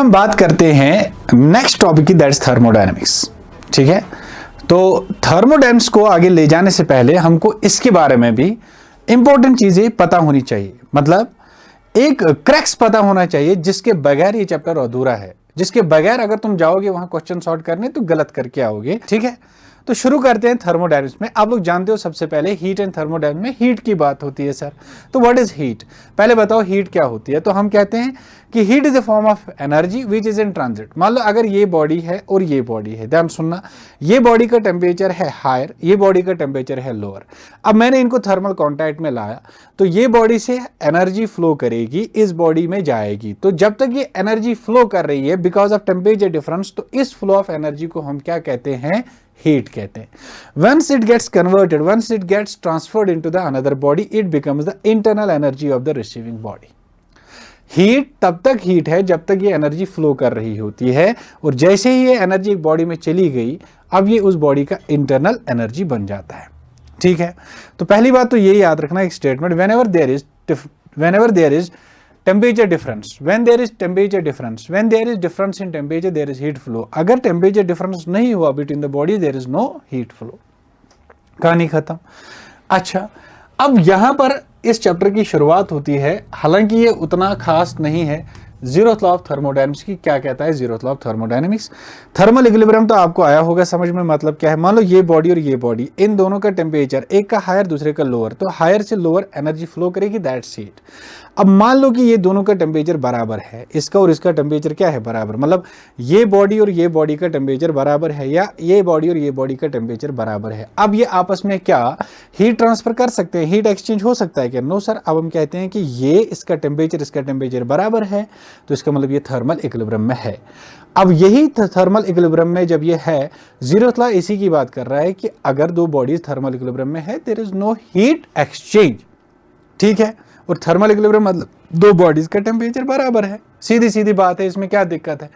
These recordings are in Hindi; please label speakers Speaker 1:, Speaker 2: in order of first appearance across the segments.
Speaker 1: हम बात करते हैं नेक्स्ट टॉपिक की, दैट्स थर्मोडायनेमिक्स। ठीक है, तो थर्मोडायनेमिक्स को आगे ले जाने से पहले हमको इसके बारे में भी इंपॉर्टेंट चीजें पता होनी चाहिए, मतलब एक क्रैक्स पता होना चाहिए जिसके बगैर ये चैप्टर अधूरा है, जिसके बगैर अगर तुम जाओगे वहां क्वेश्चन सॉल्व करने तो गलत करके आओगे। ठीक है, तो शुरू करते हैं थर्मोडायनेमिक्स में। आप लोग जानते हो सबसे पहले हीट एंड थर्मोडायनेमिक्स में हीट की बात होती है सर, तो व्हाट इज हीट? पहले बताओ हीट क्या होती है। तो हम कहते हैं कि heat is a form of energy which is in transit. मान लो अगर ये बॉडी है और ये बॉडी है, ध्यान सुनना, ये बॉडी का टेम्परेचर है हायर, ये बॉडी का टेम्परेचर है लोअर। अब मैंने इनको थर्मल कॉन्टैक्ट में लाया तो ये बॉडी से एनर्जी फ्लो करेगी, इस बॉडी में जाएगी। तो जब तक ये एनर्जी फ्लो कर रही है बिकॉज ऑफ टेम्परेचर डिफरेंस, तो इस फ्लो ऑफ एनर्जी को हम क्या कहते हैं? हीट कहते हैं। Once it gets converted, once it gets transferred into the another body, it becomes the internal energy of the receiving body. Heat तब तक हीट है जब तक ये एनर्जी फ्लो कर रही होती है, और जैसे ही ये एनर्जी एक बॉडी में चली गई, अब ये उस बॉडी का इंटरनल एनर्जी बन जाता है। ठीक है, तो पहली बात तो ये याद रखना एक statement, whenever there is temperature difference, when there is temperature difference, when there is difference in temperature, there is heat flow. अगर temperature difference नहीं हुआ between the body, there is no heat flow. कहानी खत्म। अच्छा, अब यहां पर इस चैप्टर की शुरुआत होती है, हालांकि ये उतना खास नहीं है। जीरोथ लॉ ऑफ थर्मोडायनेमिक्स की क्या कहता है? Zeroth law of thermodynamics, thermal equilibrium तो आपको आया होगा समझ में। मतलब क्या है? मान लो ये बॉडी और ये बॉडी, इन दोनों का टेम्परेचर, एक का हायर दूसरे का लोअर, तो हायर से लोअर एनर्जी फ्लो करेगी, दैट्स हीट। अब मान लो कि ये दोनों का टेम्परेचर बराबर है, इसका और इसका टेम्परेचर क्या है? बराबर, मतलब ये बॉडी और ये बॉडी का टेम्परेचर बराबर है, या ये बॉडी और ये बॉडी का टेम्परेचर बराबर है। अब ये आपस में क्या हीट ट्रांसफर कर सकते हैं? हीट एक्सचेंज हो सकता है क्या? No sir. अब हम कहते हैं कि ये इसका टेम्परेचर बराबर है, तो इसका मतलब ये थर्मल इक्विलिब्रियम में है। अब यही थर्मल इक्विलिब्रियम में जब ये है, जीरोथ लॉ इसी की बात कर रहा है कि अगर दो बॉडीज थर्मल इक्विलिब्रियम में है, there is no heat exchange. ठीक है, और थर्मल इक्विलिब्रियम मतलब दो बॉडीज का टेम्परेचर बराबर है, सीधी सीधी बात है, इसमें क्या दिक्कत है?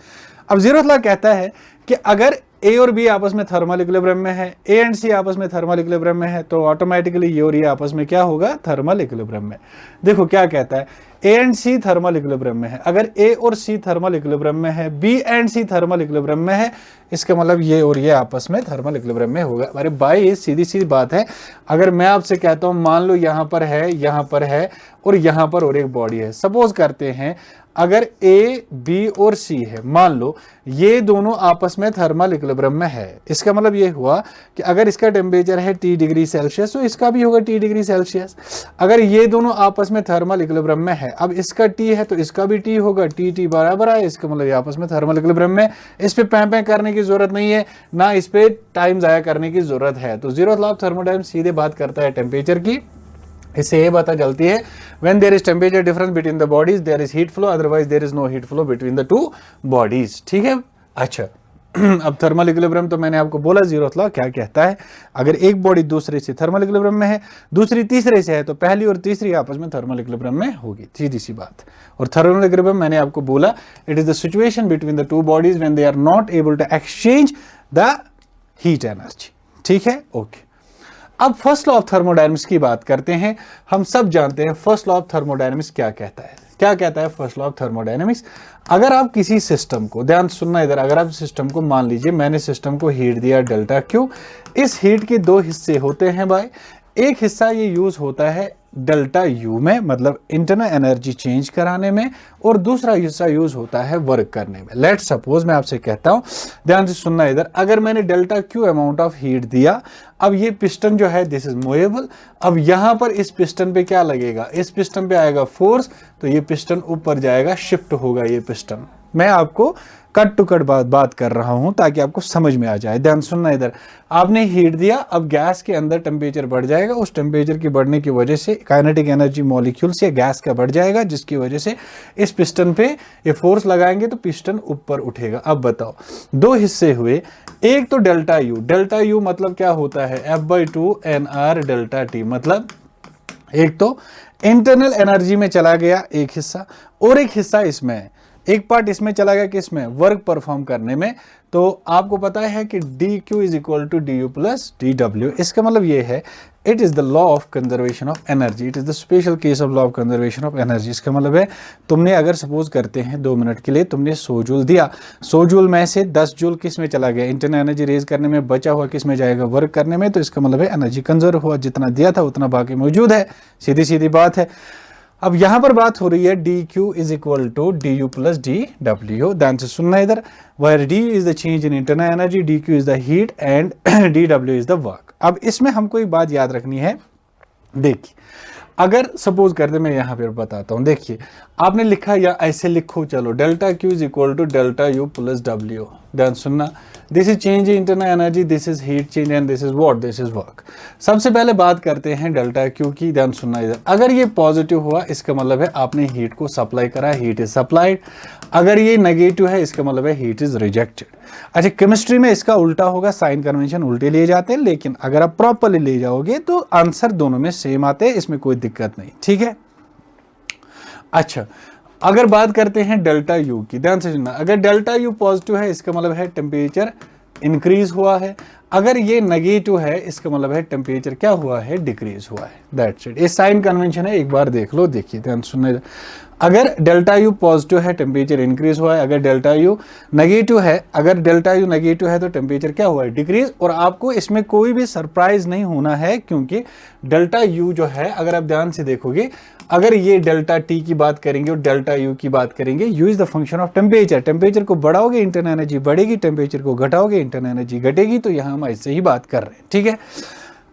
Speaker 1: अब जीरोथ लॉ कहता है कि अगर ए और बी आपस में थर्मल इक्विलिब्रियम में है, ए एंड सी आपस में थर्मल इक्विलिब्रियम में है, तो ऑटोमेटिकली ये और ये आपस में क्या होगा? थर्मल इक्विलिब्रियम में। देखो क्या कहता है, A and C thermal equilibrium में है। अगर ए और सी थर्मल इक्विलिब्रियम में है, B and C thermal equilibrium में है, इसका मतलब ये और ये आपस में थर्मल इक्विलिब्रियम में होगा। अरे भाई, ये सीधी सीधी बात है। अगर मैं आपसे कहता हूं मान लो यहां पर है, यहां पर है, और यहां पर और एक बॉडी है, सपोज करते हैं अगर ए, बी और सी है, मान लो ये दोनों आपस में थर्मल इक्विलिब्रियम में है, इसका मतलब ये हुआ कि अगर इसका टेम्परेचर है T डिग्री सेल्सियस, तो इसका भी होगा T डिग्री सेल्सियस। अगर ये दोनों आपस में थर्मल इक्विलिब्रियम में है, अब इसका T है तो इसका भी T होगा, T बराबर है, इसका मतलब ये आपस में थर्मल इक्विलिब्रियम में। इस पे पैं करने की जरूरत नहीं है, ना इस पे टाइम जाया करने की जरूरत है। तो जीरोथ लॉ ऑफ थर्मोडायनेमिक्स सीधे बात करता है टेम्परेचर की। इससे ये पता चलती है when there is temperature difference between the bodies there is heat flow, otherwise there is no heat flow between the two bodies. ठीक है, अच्छा अब थर्मल इक्विलिब्रियम तो मैंने आपको बोला जीरोथ लॉ क्या कहता है। अगर एक बॉडी दूसरे से थर्मल इक्विलिब्रियम में है, दूसरी तीसरे से है, तो पहली और तीसरी आपस में थर्मल इक्विलिब्रियम में होगी, सीधी सी बात। और थर्मल इक्विलिब्रियम मैंने आपको बोला, it is the situation between the two bodies when they are not able to exchange the heat energy. ठीक है, ओके। अब फर्स्ट लॉ ऑफ थर्मोडायनेमिक्स की बात करते हैं। हम सब जानते हैं फर्स्ट लॉ ऑफ थर्मोडायनेमिक्स क्या कहता है। क्या कहता है फर्स्ट लॉ ऑफ थर्मोडायनेमिक्स? अगर आप किसी सिस्टम को, ध्यान सुनना इधर, अगर आप सिस्टम को, मान लीजिए मैंने सिस्टम को हीट दिया डेल्टा क्यू, इस हीट के दो हिस्से होते हैं भाई। एक हिस्सा ये यूज होता है डेल्टा यू में, मतलब इंटरनल एनर्जी चेंज कराने में, और दूसरा हिस्सा यूज होता है वर्क करने में। लेट सपोज मैं आपसे कहता हूं, ध्यान से सुनना इधर, अगर मैंने delta Q amount of heat दिया, अब ये पिस्टन जो है दिस इज मूवेबल। अब यहां पर इस पिस्टन पे क्या लगेगा? इस पिस्टन पे आएगा फोर्स, तो ये पिस्टन ऊपर जाएगा, शिफ्ट होगा ये पिस्टन। मैं आपको कट टू कट बात कर रहा हूं ताकि आपको समझ में आ जाए। ध्यान सुनना इधर, आपने हीट दिया, अब गैस के अंदर टेम्परेचर बढ़ जाएगा, उस टेम्परेचर के बढ़ने की वजह से काइनेटिक एनर्जी मॉलिक्यूल्स या गैस का बढ़ जाएगा, जिसकी वजह से इस पिस्टन पे ये फोर्स लगाएंगे तो पिस्टन ऊपर उठेगा। अब बताओ, दो हिस्से हुए, एक तो डेल्टा यू, डेल्टा यू मतलब क्या होता है? F/2 NR डेल्टा T, मतलब एक तो इंटरनल एनर्जी में चला गया एक हिस्सा, और एक हिस्सा इसमें है, एक पार्ट इसमें चला गया किसमें? वर्क परफॉर्म करने में। तो आपको पता है कि dq is equal to du plus dw। इसका मतलब ये है it is the law of conservation of energy, it is the special case of law of conservation of energy. इसका मतलब है तुमने अगर सपोज करते हैं 2 मिनट के लिए तुमने 100 जूल दिया, 100 जूल में से 10 जूल किस में चला गया, इंटरनल एनर्जी रेज करने में, बचा हुआ किस में जाएगा, वर्क करने में। तो इसका मतलब है एनर्जी कंजर्व हुआ, जितना दिया था उतना बाकी मौजूद है, सीधी सीधी बात है। अब यहां पर बात हो रही है D Q is equal to D U plus D W. ध्यान से सुनना इधर, where D is the change in internal energy, D Q is the heat and D W is the work. अब इसमें हमको एक बात याद रखनी है, देखिए अगर सपोज करते मैं यहां पर बताता हूं, देखिए आपने लिखा या ऐसे लिखो, चलो delta Q is equal to delta U plus W. ध्यान सुनना, this is change in internal energy, this is heat change and this is what, this is work. सबसे पहले बात करते हैं डेल्टा क्यू की। ध्यान सुनना इधर, अगर ये पॉजिटिव हुआ इसका मतलब है आपने हीट को सप्लाई करा, हीट इज सप्लाइड। अगर ये नेगेटिव है इसका मतलब है हीट इज रिजेक्टेड। अच्छा, केमिस्ट्री में इसका उल्टा होगा, साइन कन्वेंशन उल्टे लिए जाते हैं, लेकिन अगर आप प्रॉपरली ले जाओगे तो आंसर दोनों में सेम आते हैं, इसमें कोई दिक्कत नहीं, ठीक है। अच्छा, अगर बात करते हैं डेल्टा यू की, ध्यान से सुनना, अगर डेल्टा यू पॉजिटिव है इसका मतलब है टेम्परेचर इंक्रीज हुआ है, अगर ये नेगेटिव है इसका मतलब है टेम्परेचर क्या हुआ है, डिक्रीज हुआ है। दैट्स इट, ये साइन कन्वेंशन है, एक बार देख लो। देखिए ध्यान सुनने, अगर डेल्टा यू पॉजिटिव है टेम्परेचर इंक्रीज हुआ है, अगर डेल्टा यू नेगेटिव है, अगर डेल्टा यू नेगेटिव है तो टेम्परेचर क्या हुआ है, डिक्रीज। और आपको इसमें कोई भी सरप्राइज नहीं होना है, क्योंकि डेल्टा यू जो है, अगर आप ध्यान से देखोगे, अगर ये डेल्टा टी की बात करेंगे और डेल्टा यू की बात करेंगे, you is the function of temperature. Temperature को बढ़ाओगे इंटरनल एनर्जी बढ़ेगी, टेम्परेचर को घटाओगे इंटरनल एनर्जी घटेगी। तो यहाँ हम ऐसे ही बात कर रहे हैं, ठीक है।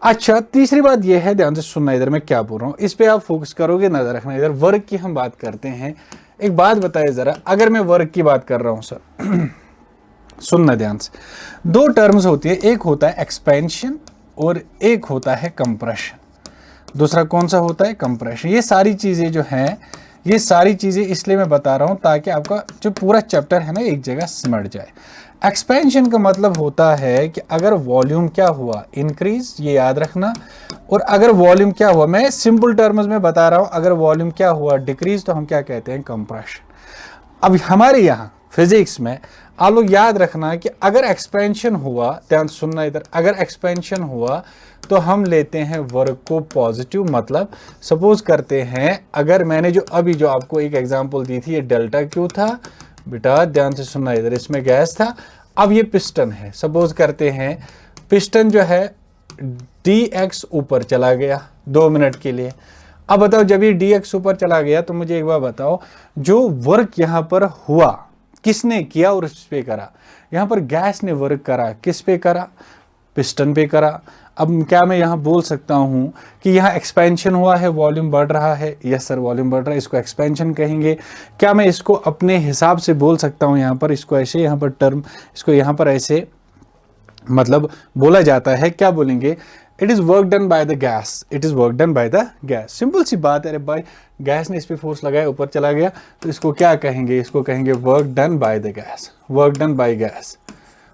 Speaker 1: अच्छा, तीसरी बात यह है, ध्यान से सुनना इधर मैं क्या बोल रहा हूँ, इस पे आप फोकस करोगे, नजर रखना इधर। वर्क की हम बात करते हैं, एक बात बताए जरा, अगर मैं वर्क की बात कर रहा हूँ सर सुनना ध्यान से, 2 टर्म्स होती है, एक होता है एक्सपेंशन और एक होता है कंप्रेशन। दूसरा कौन सा होता है, कंप्रेशन। ये सारी चीजें जो हैं, ये सारी चीजें इसलिए मैं बता रहा हूं ताकि आपका जो पूरा चैप्टर है ना एक जगह सिमट जाए। एक्सपेंशन का मतलब होता है कि अगर वॉल्यूम क्या हुआ, इंक्रीज, ये याद रखना। और अगर वॉल्यूम क्या हुआ, मैं सिंपल टर्म्स में बता रहा हूं, अगर वॉल्यूम क्या हुआ, डिक्रीज, तो हम क्या कहते हैं, कंप्रेशन। अब हमारे यहाँ फिजिक्स में आप लोग याद रखना कि अगर एक्सपेंशन हुआ, ध्यान सुनना इधर, अगर एक्सपेंशन हुआ तो हम लेते हैं वर्क को पॉजिटिव। मतलब सपोज करते हैं, अगर मैंने जो अभी जो आपको एक एग्जांपल दी थी, ये डेल्टा क्यू था बेटा, ध्यान से सुनना इधर, इसमें गैस था। अब ये पिस्टन है, सपोज करते हैं पिस्टन जो है dx ऊपर चला गया 2 मिनट के लिए। अब बताओ, जब ये dx ऊपर चला गया तो मुझे एक बार बताओ, जो वर्क यहाँ पर हुआ किसने किया और इस पे करा, यहाँ पर गैस ने वर्क करा, किस पे करा, पिस्टन पे करा। अब क्या मैं यहाँ बोल सकता हूँ कि यहाँ एक्सपेंशन हुआ है, वॉल्यूम बढ़ रहा है, यस सर वॉल्यूम बढ़ रहा है, इसको एक्सपेंशन कहेंगे। क्या मैं इसको अपने हिसाब से बोल सकता हूँ, यहाँ पर इसको ऐसे, यहाँ पर टर्म इसको यहाँ पर ऐसे मतलब बोला जाता है, क्या बोलेंगे, it is work done by the gas, it is work done by the gas. Simple सी बात है, अरे भाई गैस ने इस पे फोर्स लगाया, ऊपर चला गया, तो इसको क्या कहेंगे, इसको कहेंगे work done by the gas, work done by gas,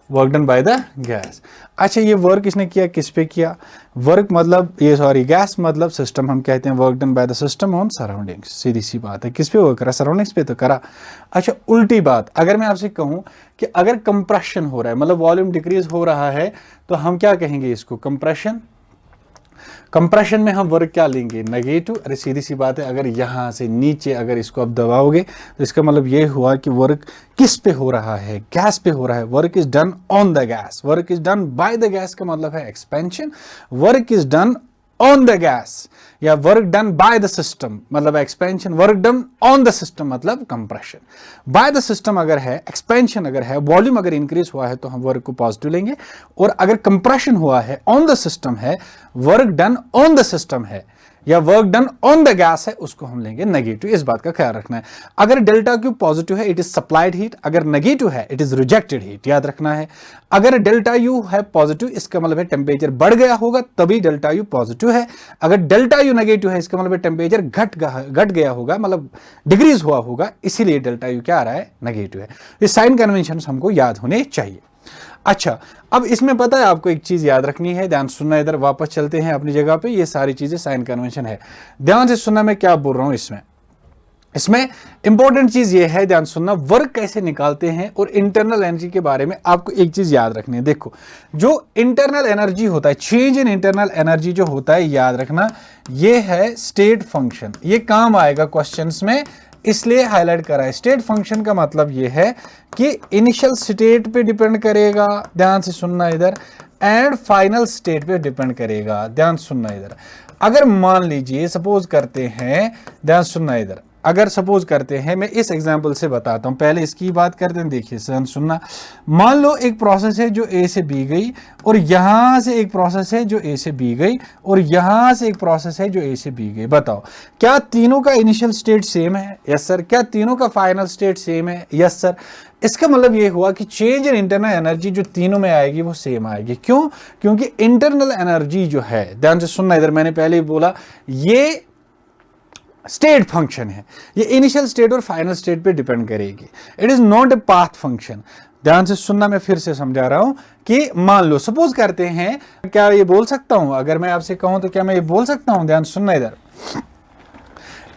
Speaker 1: work done by the gas. अच्छा, ये वर्क इसने किया, किस पे किया, वर्क मतलब ये सॉरी गैस मतलब सिस्टम, हम कहते हैं work done by the system on surroundings. सीधी सी बात है, किस पे वर्क करा, सराउंडिंग्स पे तो करा। अच्छा, उल्टी बात, अगर मैं आपसे कहूं कि अगर कंप्रेशन हो रहा है, मतलब वॉल्यूम डिक्रीज हो रहा है, तो हम क्या कहेंगे इसको, कंप्रेशन। कंप्रेशन में हम वर्क क्या लेंगे, नेगेटिव। अरे सीधी सी बात है, अगर यहाँ से नीचे अगर इसको आप दबाओगे तो इसका मतलब ये हुआ कि वर्क किस पे हो रहा है, गैस पे हो रहा है। Work is done on the gas, work is done by the gas का मतलब है expansion. Work is done on the gas या work done by the system मतलब expansion. Work done on the system मतलब कंप्रेशन। बाय द सिस्टम अगर है, एक्सपेंशन अगर है, वॉल्यूम अगर इंक्रीज हुआ है तो हम वर्क को पॉजिटिव लेंगे। और अगर कंप्रेशन हुआ है, ऑन द सिस्टम है, work done on the system है या work done on the gas है, उसको हम लेंगे नेगेटिव। इस बात का ख्याल रखना है। अगर डेल्टा क्यू पॉजिटिव है, इट इज सप्लाइड हीट। अगर नेगेटिव है, इट इज रिजेक्टेड हीट, याद रखना है। अगर डेल्टा यू है पॉजिटिव, इसका मतलब है टेम्परेचर बढ़ गया होगा, तभी डेल्टा यू पॉजिटिव है। अगर डेल्टा यू नेगेटिव है, इसका मतलब है टेम्परेचर घट गया होगा, मतलब डिक्रीज हुआ होगा, इसीलिए डेल्टा यू क्या आ रहा है, नेगेटिव है। ये साइन कन्वेंशन हमको याद होने चाहिए। अच्छा, अब इसमें पता है आपको एक चीज याद रखनी है, ध्यान सुनना। इधर वापस चलते हैं अपनी जगह पे, ये सारी चीजें साइन कन्वेंशन है, ध्यान से सुनना मैं क्या बोल रहा हूं इसमें। इसमें इंपॉर्टेंट चीज ये है, ध्यान सुनना, वर्क कैसे निकालते हैं और इंटरनल एनर्जी के बारे में आपको एक चीज याद रखनी है। देखो, जो इंटरनल एनर्जी होता है, चेंज इन इंटरनल एनर्जी जो होता है, याद रखना, ये है स्टेट फंक्शन। ये काम आएगा क्वेश्चंस में, इसलिए हाईलाइट करा है। स्टेट फंक्शन का मतलब ये है कि इनिशियल स्टेट पे डिपेंड करेगा, ध्यान से सुनना इधर, एंड फाइनल स्टेट पे डिपेंड करेगा, ध्यान सुनना इधर। अगर मान लीजिए सपोज करते हैं, ध्यान सुनना इधर, अगर सपोज करते हैं, मैं इस एग्जांपल से बताता हूं, पहले इसकी बात करते हैं। देखिए ध्यान सुनना, मान लो एक प्रोसेस है जो ए से बी गई, और यहां से एक प्रोसेस है जो ए से बी गई, और यहां से एक प्रोसेस है जो ए से बी गई। बताओ क्या तीनों का इनिशियल स्टेट सेम है? Yes sir. क्या तीनों का फाइनल स्टेट सेम है? Yes sir. इसका मतलब ये हुआ कि चेंज इन इंटरनल एनर्जी जो तीनों में आएगी वो सेम आएगी। क्यों? क्योंकि इंटरनल एनर्जी जो है, ध्यान से सुनना इधर, मैंने पहले ही बोला, ये स्टेट फंक्शन है, ये इनिशियल स्टेट और फाइनल स्टेट पे डिपेंड करेगी। It is not a path function. ध्यान से सुनना, मैं फिर से समझा रहा हूं कि मान लो सपोज करते हैं, क्या ये बोल सकता हूं, अगर मैं आपसे कहूं तो क्या मैं ये बोल सकता हूं? ध्यान सुनना इधर,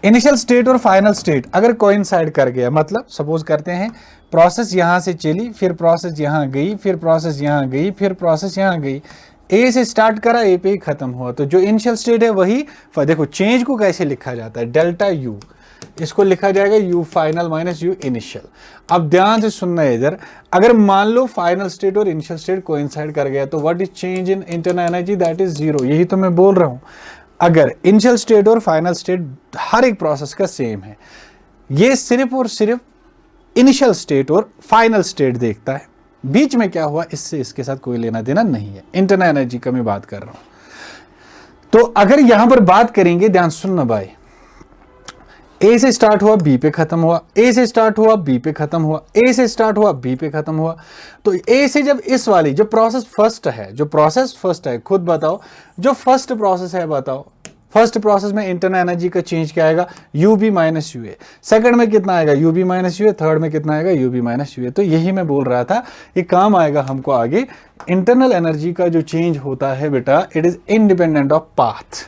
Speaker 1: इनिशियल स्टेट और फाइनल स्टेट अगर कोइंसाइड कर गया, मतलब सपोज करते हैं प्रोसेस यहां से चली, फिर प्रोसेस यहां गई, फिर प्रोसेस यहां गई, फिर प्रोसेस यहां गई, ए से स्टार्ट करा, ए पे ही खत्म हुआ, तो जो इनिशियल स्टेट है वही। देखो चेंज को कैसे लिखा जाता है, डेल्टा यू, इसको लिखा जाएगा you final minus you initial. अब ध्यान से सुनना है इधर, अगर मान लो फाइनल स्टेट और इनिशियल स्टेट कोइंसाइड कर गया, तो what is change in internal energy? That is zero. यही तो मैं बोल रहा हूं, अगर इनिशियल स्टेट और फाइनल स्टेट हर एक प्रोसेस का सेम है, ये सिर्फ और सिर्फ इनिशियल स्टेट और फाइनल स्टेट देखता है, बीच में क्या हुआ इससे इसके साथ कोई लेना देना नहीं है। इंटरनल एनर्जी का मैं बात कर रहा हूं। तो अगर यहां पर बात करेंगे, ध्यान सुनना भाई, ए से स्टार्ट हुआ, बी पे खत्म हुआ, ए से स्टार्ट हुआ, बी पे खत्म हुआ, ए से स्टार्ट हुआ, बी पे खत्म हुआ, तो ए से जब इस वाली जो प्रोसेस फर्स्ट है, खुद बताओ जो फर्स्ट प्रोसेस है, बताओ फर्स्ट प्रोसेस में इंटरनल एनर्जी का चेंज क्या आएगा? U B minus U A. Second में कितना आएगा? U B minus U A. Third में कितना आएगा? U B minus U A. तो यही मैं बोल रहा था, ये काम आएगा हमको आगे। इंटरनल एनर्जी का जो चेंज होता है बेटा, it is independent of path,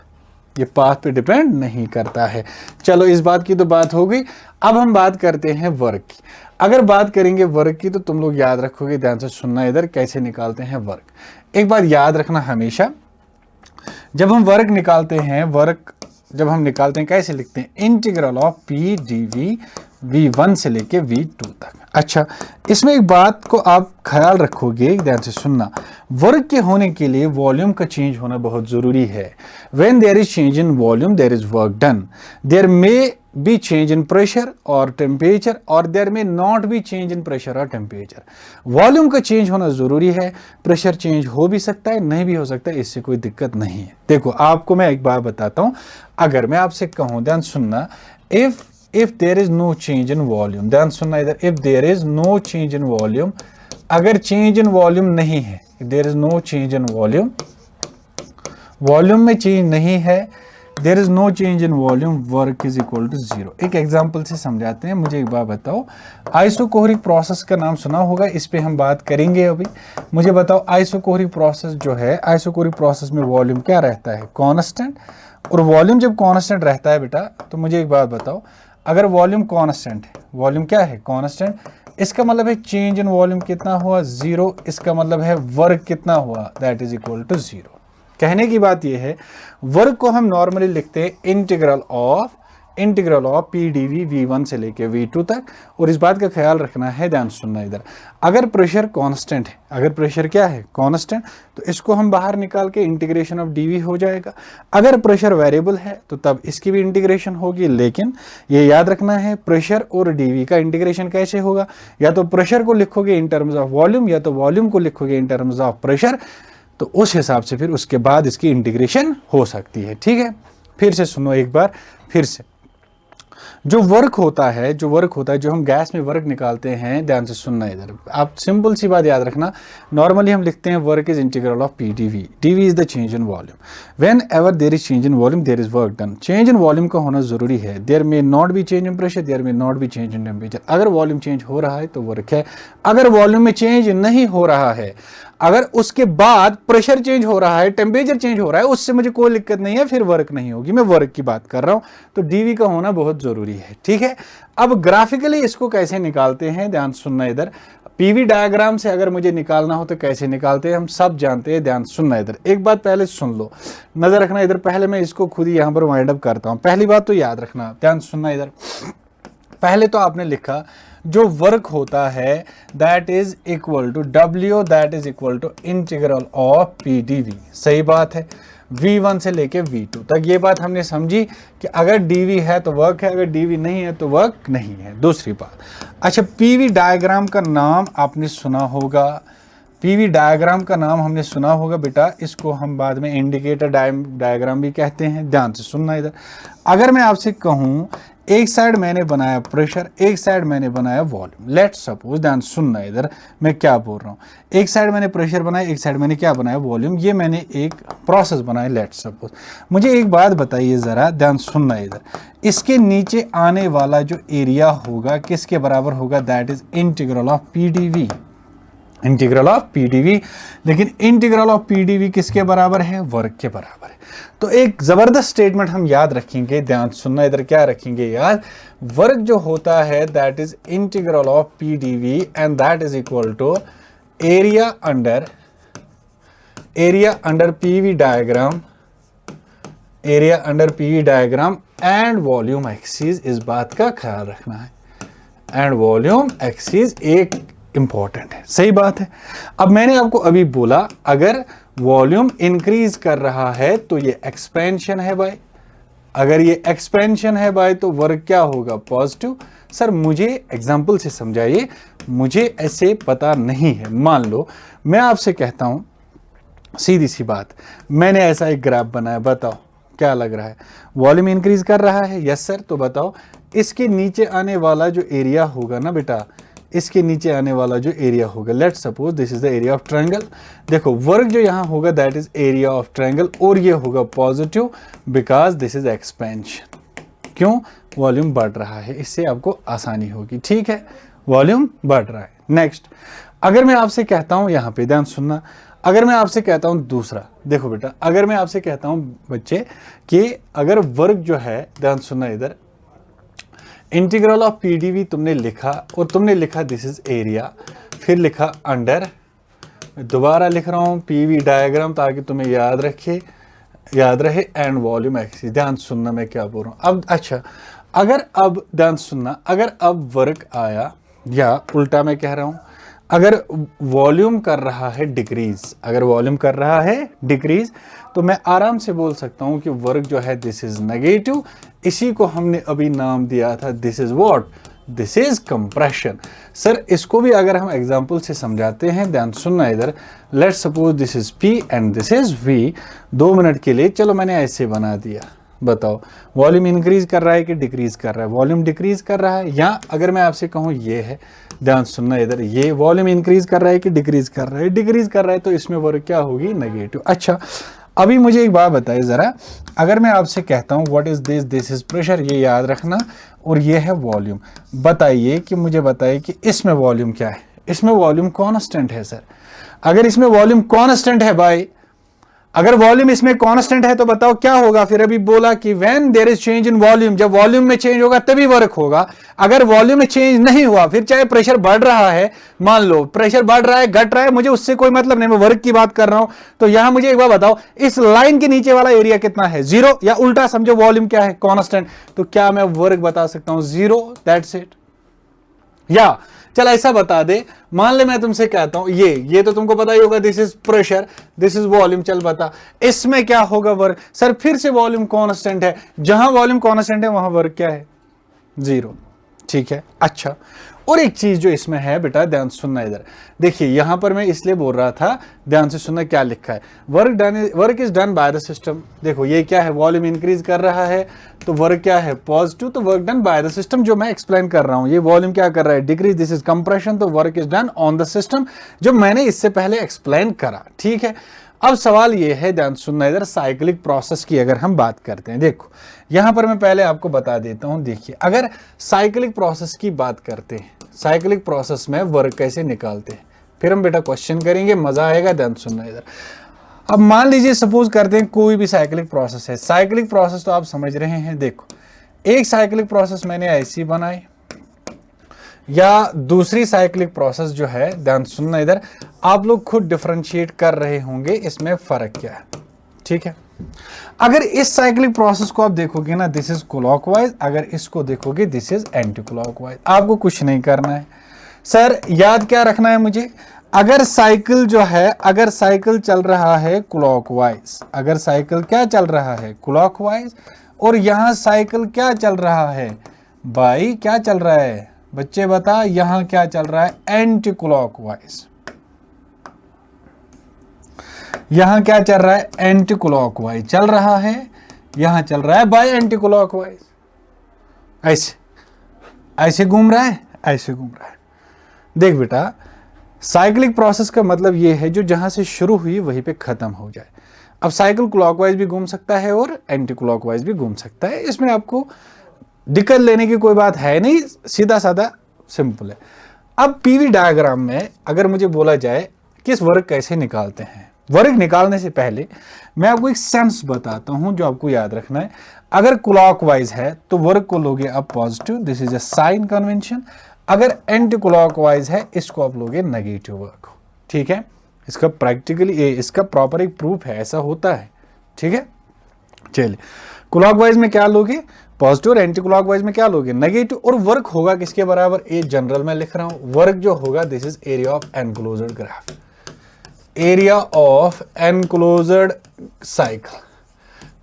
Speaker 1: ये पाथ पे डिपेंड नहीं करता है। चलो इस बात की तो बात हो गई। अब हम बात करते हैं वर्क की। अगर बात करेंगे वर्क की, तो तुम लोग याद रखोगे, ध्यान से सुनना इधर, कैसे निकालते हैं वर्क। एक बात याद रखना हमेशा, जब हम वर्क निकालते हैं, कैसे लिखते हैं? Integral of P D V V1 से लेके V2 तक। अच्छा, इसमें एक बात को आप ख्याल रखोगे, ध्यान से सुनना, वर्क के होने के लिए वॉल्यूम का चेंज होना बहुत जरूरी है। When there is change in volume there is work done. There may be change in pressure और टेम्परेचर, और there may not be change in pressure और टेम्परेचर। वॉल्यूम का चेंज होना जरूरी है, प्रेशर चेंज हो भी सकता है, नहीं भी हो सकता है, इससे कोई दिक्कत नहीं है। देखो आपको मैं एक बात बताता हूं, अगर मैं आपसे कहूं, ध्यान सुनना, if there is no change in volume, ध्यान सुनना इधर, if there is no change in volume, अगर change in volume नहीं है, there is no change in volume, volume में चेंज नहीं है, there is no change in volume, work is equal to zero। एक एग्जांपल से समझाते हैं। मुझे एक बात बताओ, आइसोकोरिक प्रोसेस का नाम सुना होगा, इस पे हम बात करेंगे अभी। मुझे बताओ आइसोकोरिक प्रोसेस जो है, आइसोकोरिक प्रोसेस में वॉल्यूम क्या रहता है? कांस्टेंट। और वॉल्यूम जब कांस्टेंट रहता है बेटा, तो मुझे एक बात बताओ, अगर वॉल्यूम कांस्टेंट है, वॉल्यूम क्या है? कांस्टेंट, इसका मतलब है चेंज इन वॉल्यूम कितना हुआ? जीरो। इसका मतलब है वर्क कितना हुआ? That is equal to zero. कहने की बात यह है, वर्क को हम नॉर्मली लिखते हैं integral of P D V V1 से लेके V2 तक। और इस बात का ख्याल रखना है, ध्यान सुनना इधर, अगर प्रेशर कांस्टेंट है, अगर प्रेशर क्या है? कांस्टेंट, तो इसको हम बाहर निकाल के इंटीग्रेशन ऑफ डीवी हो जाएगा। अगर प्रेशर वेरिएबल है तो तब इसकी भी इंटीग्रेशन होगी, लेकिन ये याद रखना है, प्रेशर और डीवी का इंटीग्रेशन कैसे होगा? या तो प्रेशर को लिखोगे इन टर्म्स ऑफ वॉल्यूम, या तो वॉल्यूम को लिखोगे इन टर्म्स ऑफ प्रेशर। तो उस हिसाब से फिर उसके बाद इसकी इंटीग्रेशन हो सकती है। ठीक है, फिर से सुनो एक बार फिर से। जो वर्क होता है, जो हम गैस में वर्क निकालते हैं, ध्यान से सुनना इधर, आप सिंपल सी बात याद रखना, नॉर्मली हम लिखते हैं work is integral of P D V. D V is the change in volume. Whenever there is change in volume there is work done. Change in volume का होना जरूरी है। There may not be change in pressure, there may not be change in temperature. अगर वॉल्यूम चेंज हो रहा है तो वर्क है, अगर वॉल्यूम में चेंज नहीं हो रहा है, अगर उसके बाद प्रेशर चेंज हो रहा है, टेम्परेचर चेंज हो रहा है, उससे मुझे कोई दिक्कत नहीं है, फिर वर्क नहीं होगी। मैं वर्क की बात कर रहा हूं, तो डीवी का होना बहुत जरूरी है। ठीक है, अब ग्राफिकली इसको कैसे निकालते हैं, ध्यान सुनना इधर। पीवी डायग्राम से अगर मुझे निकालना हो तो कैसे निकालते हैं हम सब जानते हैं, ध्यान सुनना इधर। एक बात पहले सुन लो, नजर रखना इधर, पहले मैं इसको खुद ही यहां पर वाइंड अप करता हूं। पहली बात तो याद रखना, ध्यान सुनना इधर। पहले तो आपने लिखा जो वर्क होता है that is equal to W, that is equal to integral of PdV। सही बात है, V1 से लेके V2 तक ये बात हमने समझी कि अगर dV है तो वर्क है, अगर dV नहीं है तो वर्क नहीं है। दूसरी बात, अच्छा PV डायग्राम का नाम आपने सुना होगा, PV डायग्राम का नाम हमने सुना होगा बेटा, इसको हम बाद में इंडिकेटर डायग्राम भी कहते हैं। ध्यान से सुनना इधर। अगर मैं आपसे कहूं एक साइड मैंने बनाया प्रेशर, एक साइड मैंने बनाया वॉल्यूम, लेट्स सपोज, ध्यान सुनना इधर मैं क्या बोल रहा हूँ, एक साइड मैंने प्रेशर बनाया, एक साइड मैंने क्या बनाया, वॉल्यूम, ये मैंने एक प्रोसेस बनाया, लेट्स सपोज। मुझे एक बात बताइए जरा, ध्यान सुनना इधर, इसके नीचे आने वाला जो एरिया होगा किसके बराबर होगा, that is integral of PdV, integral of PdV। लेकिन इंटीग्रल ऑफ PdV किसके बराबर है, वर्क के बराबर है। तो एक जबरदस्त स्टेटमेंट हम याद रखेंगे, ध्यान सुनना इधर, क्या रखेंगे याद, वर्क जो होता है that is integral of PdV and that is equal to area under PV diagram, area under PV diagram and volume axis. इस बात का ख्याल रखना है, एंड वॉल्यूम एक्सिस एक इंपॉर्टेंट है। सही बात है। अब मैंने आपको अभी बोला अगर वॉल्यूम इंक्रीज कर रहा है तो ये एक्सपेंशन है भाई, अगर ये एक्सपेंशन है भाई तो वर्क क्या होगा, पॉजिटिव। सर मुझे एग्जांपल से समझाइए, मुझे ऐसे पता नहीं है। मान लो मैं आपसे कहता हूं, सीधी सी बात, मैंने ऐसा एक ग्राफ बनाया, बताओ क्या लग रहा है, वॉल्यूम इंक्रीज कर रहा है, यस सर। तो बताओ इसके नीचे आने वाला जो एरिया होगा ना बेटा, इसके नीचे आने वाला जो एरिया होगा, let's suppose this is the area of triangle. देखो वर्क जो यहां होगा that is area of triangle, और ये होगा positive because this is expansion. क्यों, वॉल्यूम बढ़ रहा है, इससे आपको आसानी होगी। ठीक है, वॉल्यूम बढ़ रहा है। नेक्स्ट, अगर मैं आपसे कहता हूं, यहां पे ध्यान सुनना, अगर मैं आपसे कहता हूं दूसरा, देखो बेटा, अगर मैं आपसे कहता हूं बच्चे कि अगर वर्क जो है, ध्यान सुनना इधर, इंटीग्रल ऑफ PdV तुमने लिखा और तुमने लिखा दिस इज एरिया, फिर लिखा अंडर, दोबारा लिख रहा हूं PV डायग्राम ताकि तुम्हें याद रहे एंड वॉल्यूम एक्सिस। ध्यान सुनना मैं क्या बोल रहा हूं अब। अच्छा, अगर अब ध्यान सुनना, अगर अब वर्क आया, या उल्टा मैं कह रहा हूं, अगर वॉल्यूम कर रहा है डिक्रीज, अगर वॉल्यूम कर रहा है डिक्रीज, तो मैं आराम से बोल सकता हूं कि वर्क जो है दिस इज नेगेटिव। इसी को हमने अभी नाम दिया था this is what, this is compression. Sir इसको भी अगर हम एग्जांपल से समझाते हैं, ध्यान सुनना इधर, let's suppose this is P and this is V। 2 minute के लिए चलो मैंने ऐसे बना दिया, बताओ वॉल्यूम इंक्रीज कर रहा है कि डिक्रीज कर रहा है, वॉल्यूम डिक्रीज कर रहा है। या अगर मैं आपसे कहूं ये है, ध्यान सुनना इधर, ये वॉल्यूम इंक्रीज कर रहा है कि डिक्रीज कर रहा है, डिक्रीज कर रहा है, तो इसमें वर्क क्या होगी, नेगेटिव। अच्छा, अभी मुझे एक बात बताइए जरा, अगर मैं आपसे कहता हूं what is this, this is pressure, ये याद रखना, और ये है वॉल्यूम, बताइए कि मुझे बताइए कि इसमें वॉल्यूम क्या है, इसमें वॉल्यूम कांस्टेंट है। सर अगर इसमें वॉल्यूम कांस्टेंट है भाई, अगर वॉल्यूम इसमें कांस्टेंट है तो बताओ क्या होगा। फिर अभी बोला कि when there is change in volume, जब वॉल्यूम में चेंज होगा तभी वर्क होगा। अगर वॉल्यूम में चेंज नहीं हुआ, फिर चाहे प्रेशर बढ़ रहा है, मान लो प्रेशर बढ़ रहा है, घट रहा है, मुझे उससे कोई मतलब नहीं, मैं वर्क की बात कर रहा हूं। तो यहां मुझे एक बार बताओ, इस लाइन के नीचे वाला एरिया कितना है, 0, या उल्टा समझो वॉल्यूम क्या है, कांस्टेंट। तो क्या मैं वर्क बता सकता हूं, 0, दैट्स इट। या चल ऐसा बता दे, मान ले मैं तुमसे कहता हूं ये तो तुमको पता ही होगा, this is pressure, this is volume, चल बता इसमें क्या होगा वर्क। सर फिर से वॉल्यूम कांस्टेंट है, जहां वॉल्यूम कांस्टेंट है वहां वर्क क्या है, 0। ठीक है। अच्छा, और एक चीज जो इसमें है बेटा, ध्यान सुनना इधर, देखिए यहां पर मैं इसलिए बोल रहा था, ध्यान से सुनना क्या लिखा है, work is done by the system. देखो ये क्या है, वॉल्यूम इंक्रीज कर रहा है तो वर्क क्या है, पॉजिटिव, तो work done by the system. जो मैं एक्सप्लेन कर रहा हूं, ये वॉल्यूम क्या कर रहा है, डिक्रीज, दिस इज कंप्रेशन, तो work is done on the system, जो मैंने इससे पहले एक्सप्लेन करा। ठीक है। अब सवाल ये है, ध्यान सुनना इधर, साइक्लिक प्रोसेस की अगर हम बात करते हैं, देखो यहां पर मैं पहले आपको बता देता हूं। देखिए अगर साइक्लिक प्रोसेस की बात करते हैं, साइक्लिक प्रोसेस में वर्क कैसे निकालते हैं, फिर हम बेटा क्वेश्चन करेंगे, मजा आएगा, ध्यान सुनना इधर। अब मान लीजिए सपोज करते हैं कोई भी साइक्लिक प्रोसेस है। साइक्लिक प्रोसेस तो आप समझ रहे हैं, देखो एक साइक्लिक प्रोसेस मैंने ऐसी बनाई, या दूसरी साइक्लिक प्रोसेस जो है, ध्यान सुनना इधर, आप लोग खुद डिफरेंशिएट कर रहे होंगे इसमें फर्क क्या है, ठीक है। अगर इस साइक्लिक प्रोसेस को आप देखोगे ना, दिस इज क्लॉकवाइज, अगर इसको देखोगे दिस इज एंटी क्लॉकवाइज। आपको कुछ नहीं करना है सर, याद क्या रखना है मुझे, अगर साइकिल जो है, अगर साइकिल चल रहा है क्लॉकवाइज, अगर साइकिल क्या चल रहा है क्लॉकवाइज, और यहां साइकिल क्या चल रहा है भाई, क्या चल रहा है बच्चे बता, यहां क्या चल रहा है एंटी क्लॉकवाइज, यहां क्या चल रहा है एंटी क्लॉकवाइज चल रहा है, यहां चल रहा है बाय एंटी क्लॉकवाइज, ऐसे ऐसे घूम रहा है, ऐसे घूम रहा है। देख बेटा, साइक्लिक प्रोसेस का मतलब ये है जो जहां से शुरू हुई वहीं पे खत्म हो जाए। अब साइकिल क्लॉकवाइज भी घूम सकता है और एंटी क्लॉकवाइज भी घूम सकता है, इसमें आपको दिक्कत लेने की कोई बात है नहीं, सीधा साधा सिंपल है। अब पीवी डायग्राम में अगर मुझे बोला जाए कि इस वर्ग कैसे निकालते हैं, वर्ग निकालने से पहले मैं आपको एक सेंस बताता हूं जो आपको याद रखना है। अगर क्लॉकवाइज है तो वर्ग को लोगे आप positive, this is a sign convention. अगर एंटी क्लॉकवाइज है इसको आप लोगे नेगेटिव वर्ग, ठीक है। इसका प्रैक्टिकली इसका प्रॉपर एक प्रूफ है, ऐसा होता है, ठीक है। चलिए, क्लॉकवाइज में क्या लोगे पॉजिटिव, और एंटी क्लॉकवाइज में क्या लोगे नेगेटिव, और वर्क होगा किसके बराबर, ए जनरल में लिख रहा हूं, वर्क जो होगा this is area of enclosed graph, area of enclosed cycle.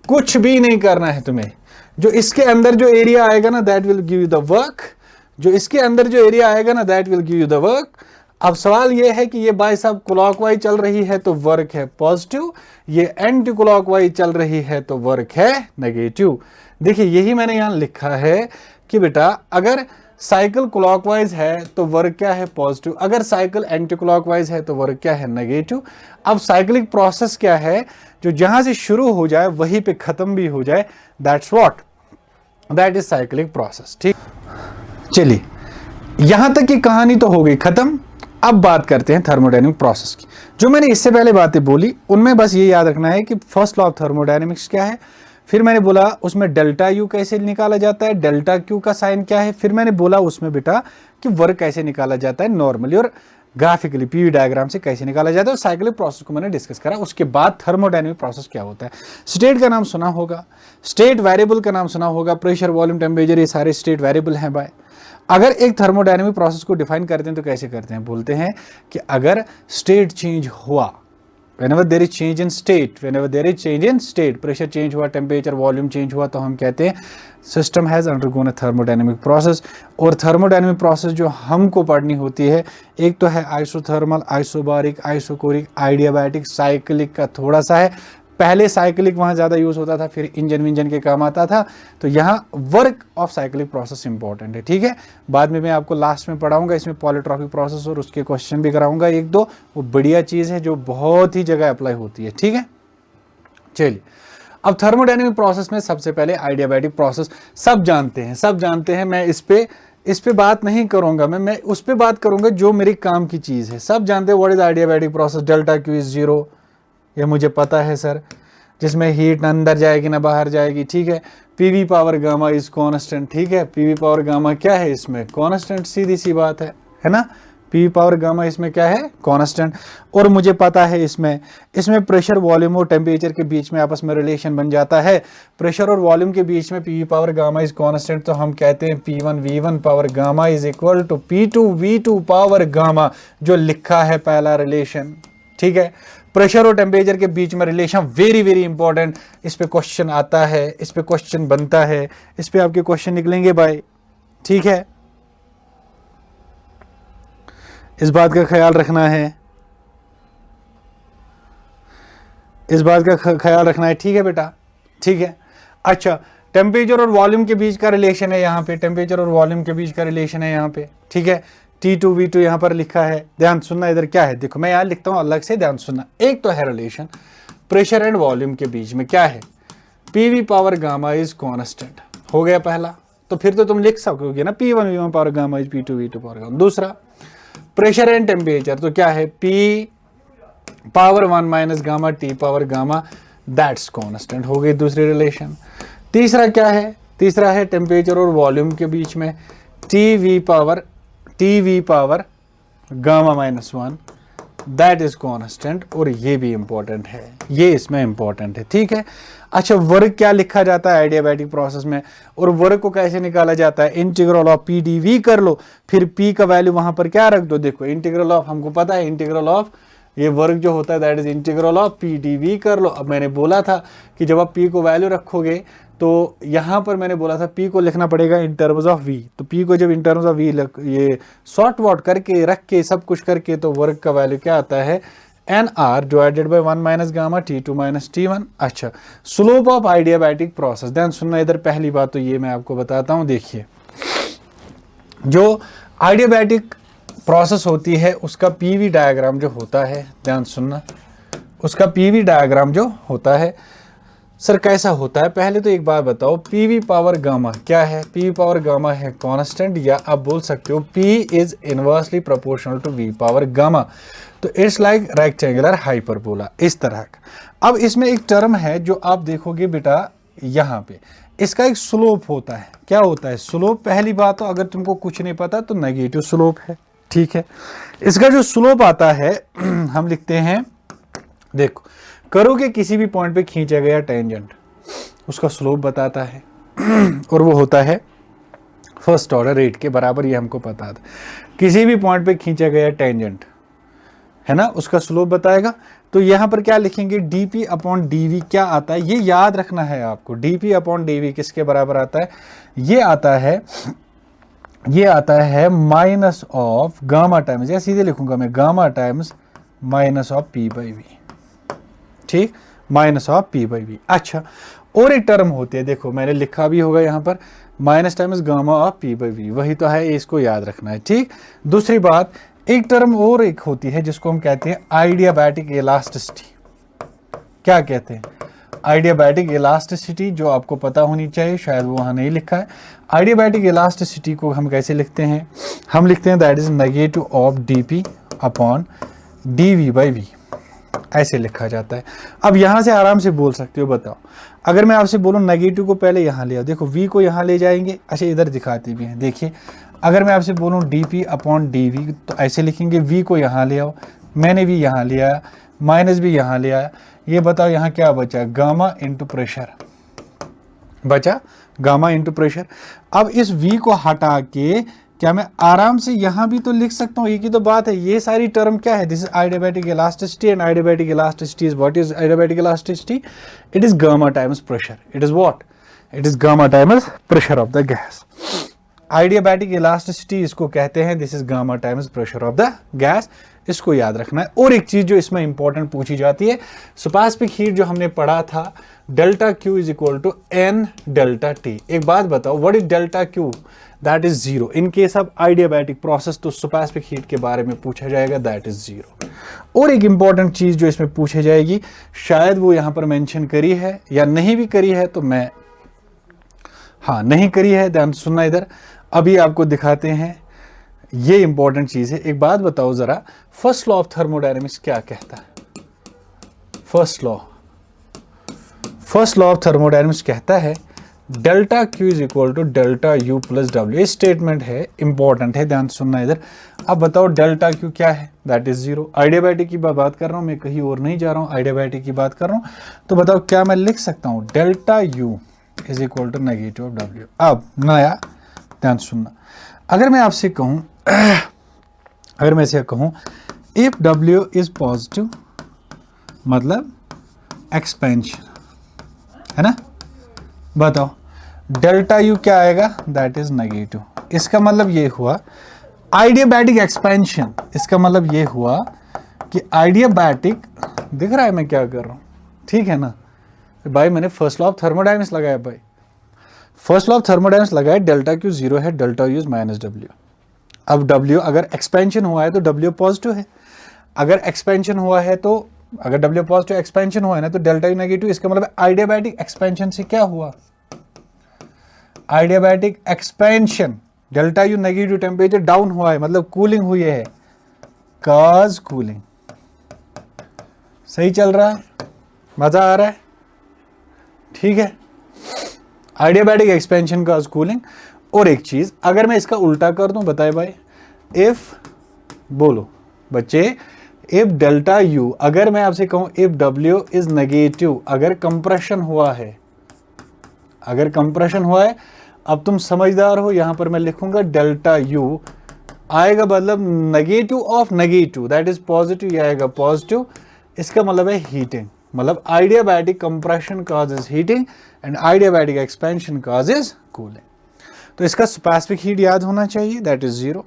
Speaker 1: कुछ भी नहीं करना है तुम्हें, जो इसके अंदर जो एरिया आएगा ना that will give you the work, जो इसके अंदर जो एरिया आएगा ना that will give you the work. अब सवाल ये है कि ये बाय साहब क्लॉकवाइज चल रही है तो वर्क है पॉजिटिव, ये एंटी क्लॉकवाइज चल रही है तो वर्क है नेगेटिव। देखिए यही मैंने यहां लिखा है कि बेटा अगर साइकिल क्लॉकवाइज है तो वर्क क्या है पॉजिटिव, अगर साइकिल एंटी क्लॉकवाइज है तो वर्क क्या है नेगेटिव। अब साइक्लिक प्रोसेस क्या है, जो जहां से शुरू हो जाए वहीं पे खत्म भी हो जाए, that's what, that is cyclic process, ठीक। चलिए, यहां तक की कहानी तो हो गई खत्म। अब बात करते हैं थर्मोडायनेमिक प्रोसेस की। जो मैंने इससे पहले बातें बोली उनमें बस ये याद रखना है कि फर्स्ट लॉ ऑफ थर्मोडायनेमिक्स क्या है, फिर मैंने बोला उसमें डेल्टा यू कैसे निकाला जाता है, डेल्टा क्यू का साइन क्या है, फिर मैंने बोला उसमें बेटा कि वर्क कैसे निकाला जाता है नॉर्मली और ग्राफिकली पीवी डायग्राम से कैसे निकाला जाता है, और साइक्लिक प्रोसेस को मैंने डिस्कस करा। उसके बाद थर्मोडायनेमिक प्रोसेस क्या होता है, स्टेट का नाम सुना होगा, स्टेट वेरिएबल का नाम सुना होगा, प्रेशर वॉल्यूम टेम्परेचर ये सारे स्टेट वेरिएबल हैं बाय। अगर एक थर्मोडायनेमिक प्रोसेस को डिफाइन करते हैं तो कैसे करते हैं, बोलते हैं कि अगर स्टेट चेंज हुआ, whenever there is change in state, whenever there is change in state, pressure change हुआ, टेम्परेचर वॉल्यूम चेंज हुआ, तो हम कहते हैं system has undergone a thermodynamic process. और थर्मोडायनेमिक प्रोसेस जो हमको पढ़नी होती है, एक तो है आइसोथर्मल, आइसोबारिक, आइसोकोरिक, आइडियाबैटिक, साइक्लिक का थोड़ा सा है। पहले साइक्लिक वहाँ ज़्यादा यूज़ होता था, फिर इंजन विंजन के काम आता था, तो यहाँ work of cyclic process important है, ठीक है। बाद में मैं आपको लास्ट में पढ़ाऊंगा इसमें पॉलीट्रॉपिक प्रोसेस और उसके क्वेश्चन भी कराऊंगा एक दो, वो बढ़िया चीज़ है जो बहुत ही जगह अप्लाई होती है, ठीक है। चलिए, अब थर्मोडायनेमिक प्रोसेस में सबसे पहले आइडियाबैटिक प्रोसेस सब जानते हैं, सब जानते हैं। मैं इस पे बात नहीं करूंगा, मैं उस पर बात करूंगा जो मेरे काम की चीज़ है। सब जानते हैं what is adiabatic process, delta Q is 0, ये मुझे पता है सर, जिसमें हीट ना अंदर जाएगी ना बाहर जाएगी, ठीक है। PV power gamma is constant, ठीक है। पीवी पावर गामा क्या है इसमें कांस्टेंट, सीधी सी बात है ना। पीवी पावर गामा इसमें क्या है कांस्टेंट। और मुझे पता है इसमें प्रेशर वॉल्यूम और टेम्परेचर के बीच में आपस में रिलेशन बन जाता है। प्रेशर और वॉल्यूम के बीच में PV power gamma is constant, तो हम कहते हैं P1 V1 power gamma is equal to P2 V2 power gamma, जो लिखा है पहला रिलेशन, ठीक है। प्रेशर और टेम्परेचर के बीच में रिलेशन वेरी वेरी इंपॉर्टेंट, इस पे क्वेश्चन आता है, इस पे क्वेश्चन बनता है, इस पे आपके क्वेश्चन निकलेंगे भाई, ठीक है। इस बात का ख्याल रखना है, इस बात का ख्याल रखना है, ठीक है बेटा, ठीक है। अच्छा, टेम्परेचर और वॉल्यूम के बीच का रिलेशन है यहाँ पे, टेम्परेचर और वॉल्यूम के बीच का रिलेशन है यहाँ पे, ठीक है। T2 V2 यहाँ पर लिखा है, ध्यान सुनना इधर क्या है, देखो मैं यहाँ लिखता हूँ अलग से, ध्यान सुनना। एक तो है रिलेशन प्रेशर एंड वॉल्यूम के बीच में, क्या है PV power gamma is constant, हो गया पहला। तो फिर तो तुम लिख सकोगे ना P1 V1 power gamma is P2 V2 power gamma. दूसरा, प्रेशर एंड टेम्परेचर, तो क्या है P power 1 minus gamma T power gamma, that's constant, हो गई दूसरी रिलेशन। तीसरा क्या है, तीसरा है टेम्परेचर और वॉल्यूम के बीच में TV power gamma minus 1, that is constant, और ये भी इंपॉर्टेंट है, ये इसमें इंपॉर्टेंट है, ठीक है। अच्छा, वर्क क्या लिखा जाता है एडियाबैटिक प्रोसेस में, और वर्क को कैसे निकाला जाता है, इंटीग्रल ऑफ PdV कर लो, फिर P का वैल्यू वहां पर क्या रख दो, देखो इंटीग्रल ऑफ, हमको पता है इंटीग्रल ऑफ ये वर्क जो होता है that is integral of PdV कर लो। अब मैंने बोला था कि जब आप P को वैल्यू रखोगे तो यहां पर मैंने बोला था P को लिखना पड़ेगा इन टर्म्स ऑफ V, तो P को जब इन टर्म्स ऑफ V ये सॉर्ट वॉट करके रख के सब कुछ करके, तो वर्क का वैल्यू क्या आता है NR divided by 1 minus gamma T2 minus T1। अच्छा, स्लोप ऑफ आइडियाबैटिक प्रोसेस, ध्यान सुनना इधर, पहली बात तो ये मैं आपको बताता हूं, देखिए जो आइडियाबैटिक प्रोसेस होती है उसका PV डायग्राम जो होता है, ध्यान सुनना, उसका PV डायग्राम जो होता है सर कैसा होता है, पहले तो एक बात बताओ, PV पावर गामा क्या है, PV पावर गामा है कांस्टेंट, या आप बोल सकते हो P is inversely proportional to V power gamma, तो इट्स लाइक रेक्टेंगुलर हाइपरबोला, इस तरह का। अब इसमें एक टर्म है जो आप देखोगे बेटा यहाँ पे, इसका एक स्लोप होता है, क्या होता है स्लोप, पहली बात तो अगर तुमको कुछ नहीं पता तो नेगेटिव स्लोप है, ठीक है। इसका जो स्लोप आता है हम लिखते हैं, देखो करोगे किसी भी पॉइंट पे खींचा गया टेंजेंट, उसका स्लोप बताता है और वो होता है फर्स्ट ऑर्डर रेट के बराबर, ये हमको पता था। किसी भी पॉइंट पे खींचा गया टेंजेंट है ना, उसका स्लोप बताएगा। तो यहां पर क्या लिखेंगे, dp अपॉन dv क्या आता है, ये याद रखना है आपको, dp अपॉन dv किसके बराबर आता है, ये आता है माइनस ऑफ गामा टाइम्स, या सीधे लिखूंगा मैं gamma times minus of p by v, ठीक, minus of P by V। अच्छा, और एक टर्म होती है, देखो मैंने लिखा भी होगा यहाँ पर, minus times gamma of P by V, वही तो है, इसको याद रखना है, ठीक। दूसरी बात, एक टर्म और एक होती है जिसको हम कहते हैं आइडियाबैटिक इलास्टिसिटी, क्या कहते हैं आइडियाबैटिक इलास्टिसिटी, जो आपको पता होनी चाहिए, शायद वो वहाँ नहीं लिखा है। आइडियाबैटिक इलास्टिसिटी को हम कैसे लिखते हैं, हम लिखते हैं that is negative of dp upon dv by v, ऐसे लिखा जाता है। अब यहां से आराम से बोल सकते हो, बताओ अगर मैं आपसे बोलूं नेगेटिव को पहले यहां ले आओ, देखो v को यहां ले जाएंगे, अच्छा इधर दिखाते भी हैं, देखिए अगर मैं आपसे बोलूं dp अपॉन dv तो ऐसे लिखेंगे, v को यहां ले आओ, मैंने भी यहां ले आया, माइनस भी यहां ले आया, ये बताओ यहां क्या बचा, गामा इंटू प्रेशर बचा, गामा इंटू प्रेशर। अब इस v को हटा के क्या मैं आराम से यहां भी तो लिख सकता हूं, एक ही तो बात है, ये सारी टर्म क्या है, this is adiabatic elasticity, and adiabatic elasticity is what is adiabatic elasticity, it is gamma times pressure, it is what, it is gamma times pressure of the gas. Adiabatic elasticity इसको कहते हैं, this is gamma times pressure of the gas, इसको याद रखना है। और एक चीज जो इसमें इंपॉर्टेंट पूछी जाती है, सुपरसोनिक हीट जो हमने पढ़ा था, delta Q is equal to n delta T। एक बात बताओ, what is delta Q, that is zero. In case of adiabatic process तो सुपरसोनिक हीट के बारे में पूछा जाएगा, दैट इज जीरो। और एक इंपॉर्टेंट चीज जो इसमें पूछी जाएगी, शायद वो यहां पर मेंशन करी है या नहीं भी करी है, तो मैं हाँ नहीं करी है, ध्यान सुनना इधर, अभी आपको दिखाते हैं, ये इंपॉर्टेंट चीज है। एक बात बताओ जरा, फर्स्ट लॉ ऑफ थर्मोडायनेमिक्स क्या कहता है, फर्स्ट लॉ ऑफ थर्मोडायनेमिक्स कहता है delta Q is equal to delta U plus W। ये स्टेटमेंट है, इंपॉर्टेंट है, ध्यान सुनना इधर। अब बताओ डेल्टा Q क्या है, दैट इज जीरो। आइडियाबैटिक की बात कर रहा हूं मैं, कहीं और नहीं जा रहा हूं, आइडियाबैटिक की बात कर रहा हूं। तो बताओ क्या मैं लिख सकता हूं, delta U is equal to negative of W। अब नया ध्यान सुनना, अगर मैं आपसे कहूं अगर मैं इसे कहूं इफ W इज पॉजिटिव मतलब एक्सपेंशन है ना, बताओ डेल्टा U क्या आएगा, दैट इज नेगेटिव। इसका मतलब ये हुआ आइडियाबैटिक एक्सपेंशन, इसका मतलब ये हुआ कि आइडियाबैटिक, दिख रहा है मैं क्या कर रहा हूं, ठीक है ना भाई, मैंने फर्स्ट लॉ ऑफ थर्मोडायनेमिक्स लगाया भाई, फर्स्ट लॉ ऑफ थर्मोडायनेमिक्स लगाया, डेल्टा Q जीरो है, delta U is minus W। अब W अगर एक्सपेंशन हुआ है तो W पॉजिटिव है, अगर एक्सपेंशन हुआ है तो, अगर W पॉजिटिव एक्सपेंशन हुआ है ना, तो डेल्टा U नेगेटिव। इसका मतलब आइडियाबैटिक एक्सपेंशन से क्या हुआ, adiabatic expansion, delta U negative, temperature down हुआ है, मतलब कूलिंग हुई है, काज कूलिंग। सही चल रहा है, मजा आ रहा है, ठीक है। आइडियाबैटिक एक्सपेंशन काज कूलिंग। और एक चीज अगर मैं इसका उल्टा कर दूं, बताए भाई, इफ, बोलो बच्चे, इफ डेल्टा यू, अगर मैं आपसे कहूं इफ डब्ल्यू इज नेगेटिव, अगर कंप्रेशन हुआ है, अगर कंप्रेशन हुआ है, अब तुम समझदार हो, यहां पर मैं लिखूंगा डेल्टा यू आएगा मतलब negative of negative, that is positive, ये आएगा पॉजिटिव, इसका मतलब है हीटिंग। मतलब adiabatic compression causes heating and adiabatic expansion causes cooling. तो इसका स्पेसिफिक हीट याद होना चाहिए, दैट इज 0।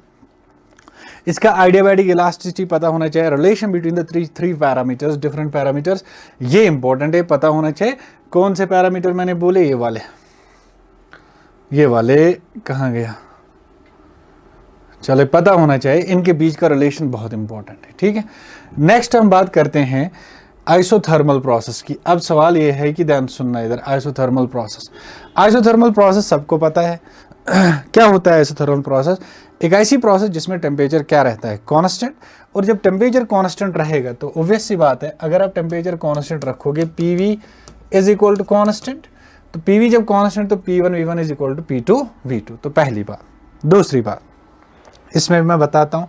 Speaker 1: इसका आइडियाबैटिक इलास्टिसिटी पता होना चाहिए, relation between the three parameters, different parameters, ये इंपॉर्टेंट है, पता होना चाहिए। कौन से पैरामीटर मैंने बोले, ये वाले कहाँ गया, चलो पता होना चाहिए, इनके बीच का रिलेशन बहुत इंपॉर्टेंट है, ठीक है। नेक्स्ट हम बात करते हैं आइसोथर्मल प्रोसेस की। अब सवाल ये है कि ध्यान सुनना इधर, आइसोथर्मल प्रोसेस। आइसोथर्मल प्रोसेस सबको पता है क्या होता है आइसोथर्मल प्रोसेस। एक ऐसी प्रोसेस जिसमें टेम्परेचर क्या रहता है, कांस्टेंट। और जब टेम्परेचर कांस्टेंट रहेगा तो ऑब्वियस सी बात है, अगर आप टेम्परेचर कांस्टेंट रखोगे, PV is equal to constant, तो पीवी जब कांस्टेंट तो P1 V1 is equal to P2 V2। तो पहली बात। दूसरी बात इसमें मैं बताता हूं,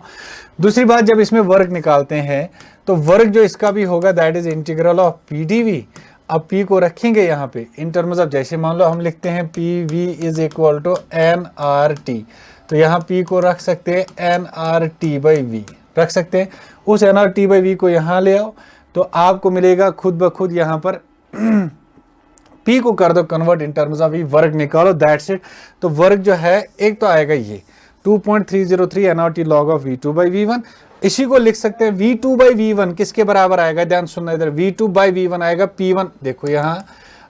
Speaker 1: दूसरी बात, जब इसमें वर्क निकालते हैं तो वर्क जो इसका भी होगा that is integral of PdV। अब P को रखेंगे यहाँ पे इन टर्म्स ऑफ, जैसे मान लो हम लिखते हैं PV is equal to nRT, तो यहाँ P को रख सकते हैं nRT/V, रख सकते हैं। उस nRT/V को यहाँ ले आओ तो आपको मिलेगा खुद ब खुद यहाँ पर P को कर दो convert in terms of work निकालो, दैट्स इट। तो वर्क जो है एक तो आएगा ये 2.303 nRT log of V2/V1। इसी को लिख सकते हैं V2/V1 किसके बराबर आएगा, ध्यान सुनना इधर, V2/V1 आएगा P1। देखो यहाँ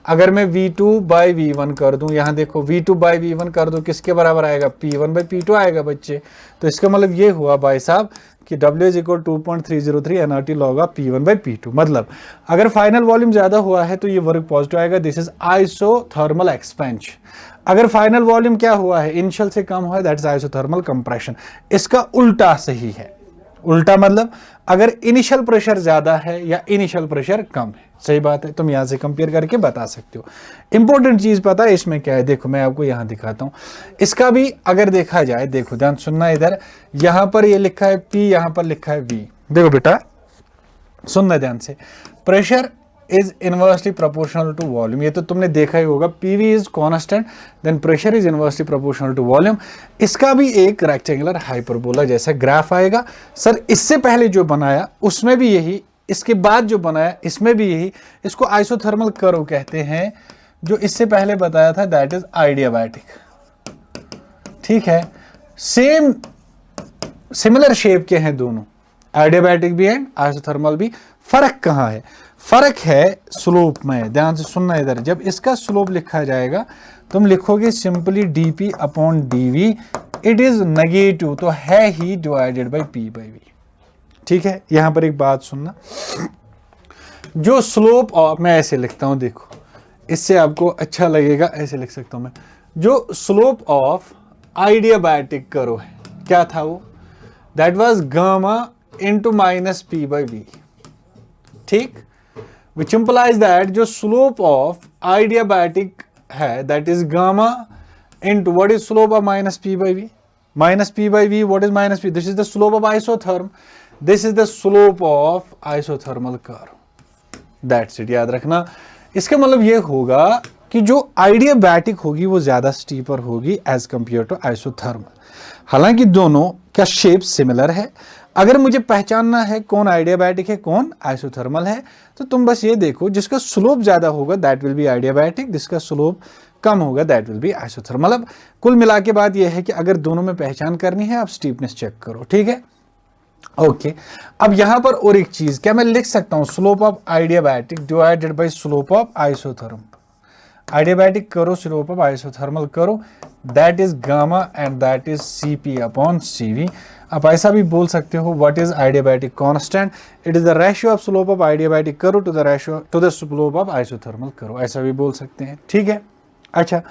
Speaker 1: अगर मैं V2/V1 कर दूं, यहाँ देखो V2/V1 कर दूं, किसके बराबर आएगा, P1/P2 आएगा बच्चे। तो इसका मतलब ये हुआ भाई साहब कि W is equal 2.303 nRT log of P1/P2। मतलब अगर फाइनल वॉल्यूम ज्यादा हुआ है तो ये वर्क पॉजिटिव आएगा, दिस इज आइसोथर्मल एक्सपेंशन। अगर फाइनल वॉल्यूम क्या हुआ है, इनिशियल से कम हुआ है, दैट इज आइसोथर्मल कंप्रेशन। इसका उल्टा सही है, उल्टा मतलब अगर इनिशियल प्रेशर ज्यादा है या इनिशियल प्रेशर कम है, सही बात है। तुम यहां से कंपेयर करके बता सकते हो। इंपॉर्टेंट चीज पता है इसमें क्या है, देखो मैं आपको यहां दिखाता हूं। इसका भी अगर देखा जाए, देखो ध्यान सुनना इधर, यहां पर ये लिखा है P, यहां पर लिखा है V। देखो बेटा सुनना ध्यान से, pressure is inversely proportional to volume, ये तो तुमने देखा ही होगा। PV is constant then pressure is inversely proportional to volume. इसका भी एक रेक्टेंगुलर हाइपरबोला जैसा ग्राफ आएगा। सर इससे पहले जो बनाया उसमें भी यही, इसके बाद जो बनाया इसमें भी यही। इसको आइसोथर्मल कर्व कहते हैं। जो इससे पहले बताया था दैट इज आइडियाबैटिक, ठीक है। सेम सिमिलर शेप के हैं दोनों, आइडियाबैटिक भी एंड आइसोथर्मल भी। फर्क कहां है, फर्क है स्लोप में। ध्यान से सुनना इधर, जब इसका स्लोप लिखा जाएगा तुम लिखोगे simply dP/dV, it is negative, तो है ही डिवाइडेड बाय P/V, ठीक है। यहां पर एक बात सुनना, जो स्लोप ऑफ, मैं ऐसे लिखता हूं, देखो इससे आपको अच्छा लगेगा, ऐसे लिख सकता हूं मैं। जो स्लोप ऑफ आइडियाबैटिक कर्व है, क्या था वो, that was gamma into minus P/V, ठीक। Which implies that जो slope of adiabatic है that is gamma into what is slope of minus P/V? Minus P/V, what is minus P? This is the slope of isotherm. This is the slope of isothermal curve. That's it, याद रखना। इसका मतलब ये होगा कि जो adiabatic होगी वो ज्यादा स्टीपर होगी एज कंपेयर टू isothermal। हालांकि दोनों का शेप सिमिलर है। अगर मुझे पहचानना है कौन आइडियाबैटिक है कौन आइसोथर्मल है, तो तुम बस ये देखो, जिसका स्लोप ज्यादा होगा दैट विल बी आइडियाबैटिक, जिसका स्लोप कम होगा दैट विल बी आइसोथर्मल। मतलब कुल मिला के बात यह है कि अगर दोनों में पहचान करनी है आप स्टीपनेस चेक करो, ठीक है। ओके, अब यहां पर और एक चीज, क्या मैं लिख सकता हूं slope of adiabatic divided by slope of isotherm. Adiabatic करो, स्लोप ऑफ आइसोथर्मल करो, that is gamma and that is CP/CV। आप ऐसा भी बोल सकते हो, what is adiabatic constant, it is the ratio of slope of adiabatic curve to the ratio to the slope of isothermal curve, ऐसा भी बोल सकते हैं, ठीक है। अच्छा,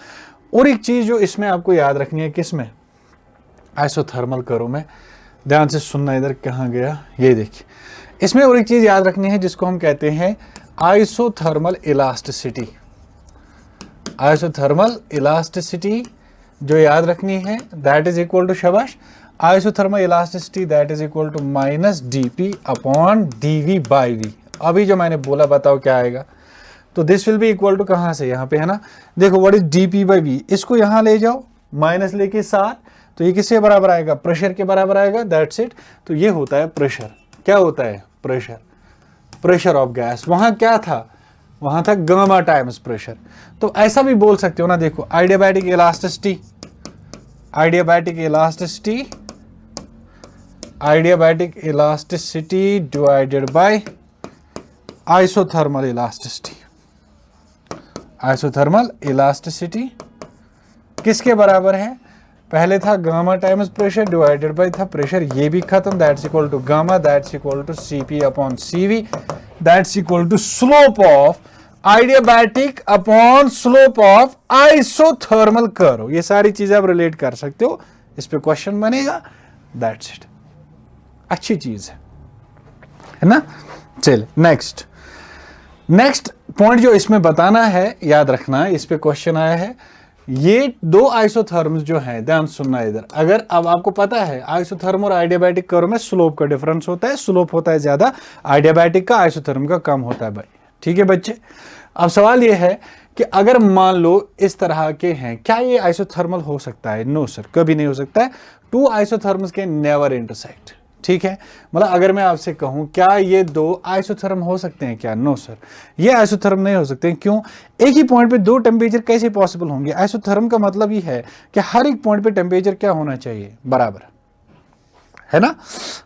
Speaker 1: और एक चीज जो इसमें आपको याद रखनी है, किसमें, आइसोथर्मल कर्व में, ध्यान से सुनना, इधर कहाँ गया, ये देखिए। इसमें और एक चीज याद रखनी है जिसको हम कहते हैं आइसोथर्मल इलास्टिसिटी। आइसोथर्मल इलास्टिसिटी जो याद रखनी है, दैट इज इक्वल टू, शाबाश, isothermal elasticity that is equal to minus dp upon dv by V. अभी जो मैंने बोला बताओ क्या आएगा। तो this will be equal to कहाँ से, यहाँ पे है ना, देखो what is dp by V, इसको यहाँ ले जाओ माइनस लेके साथ, तो ये किसके बराबर आएगा, प्रेशर के बराबर आएगा, दैट्स इट। तो ये होता है प्रेशर। क्या होता है, प्रेशर, प्रेशर ऑफ गैस। वहां क्या था, वहां था गामा टाइम्स प्रेशर। तो ऐसा भी बोल सकते हो ना, देखो adiabatic elasticity, adiabatic elasticity, adiabatic elasticity divided by isothermal elasticity. Isothermal elasticity किसके बराबर है, पहले था gamma times pressure divided by था प्रेशर, ये भी खत्म, that's equal to gamma, that's equal to Cp upon Cv, that's equal to slope of adiabatic upon slope of isothermal curve. ये सारी चीजें आप रिलेट कर सकते हो, इस पे क्वेश्चन बनेगा, दैट्स इट। अच्छी चीज है ना। चल नेक्स्ट, नेक्स्ट पॉइंट जो इसमें बताना है, याद रखना, इस पे क्वेश्चन आया है, ये दो आइसोथर्म्स जो हैं, ध्यान सुनना इधर। अगर अब आपको पता है आइसोथर्म और आइडियाबैटिक कर्व में स्लोप का डिफरेंस होता है, स्लोप होता है ज्यादा आइडियाबैटिक का, आइसोथर्म का कम होता है भाई, ठीक है बच्चे। अब सवाल ये है कि अगर मान लो इस तरह के हैं, क्या ये आइसोथर्मल हो सकता है? नो सर, कभी नहीं हो सकता है। टू आइसोथर्म्स के नेवर इंटरसेक्ट, ठीक है। मतलब अगर मैं आपसे कहूं क्या ये दो आइसोथर्म हो सकते हैं क्या? नो सर, ये आइसोथर्म नहीं हो सकते। क्यों? एक ही पॉइंट पे दो टेम्परेचर कैसे पॉसिबल होंगे? आइसोथर्म का मतलब ये है कि हर एक पॉइंट पे टेम्परेचर क्या होना चाहिए? बराबर, है ना।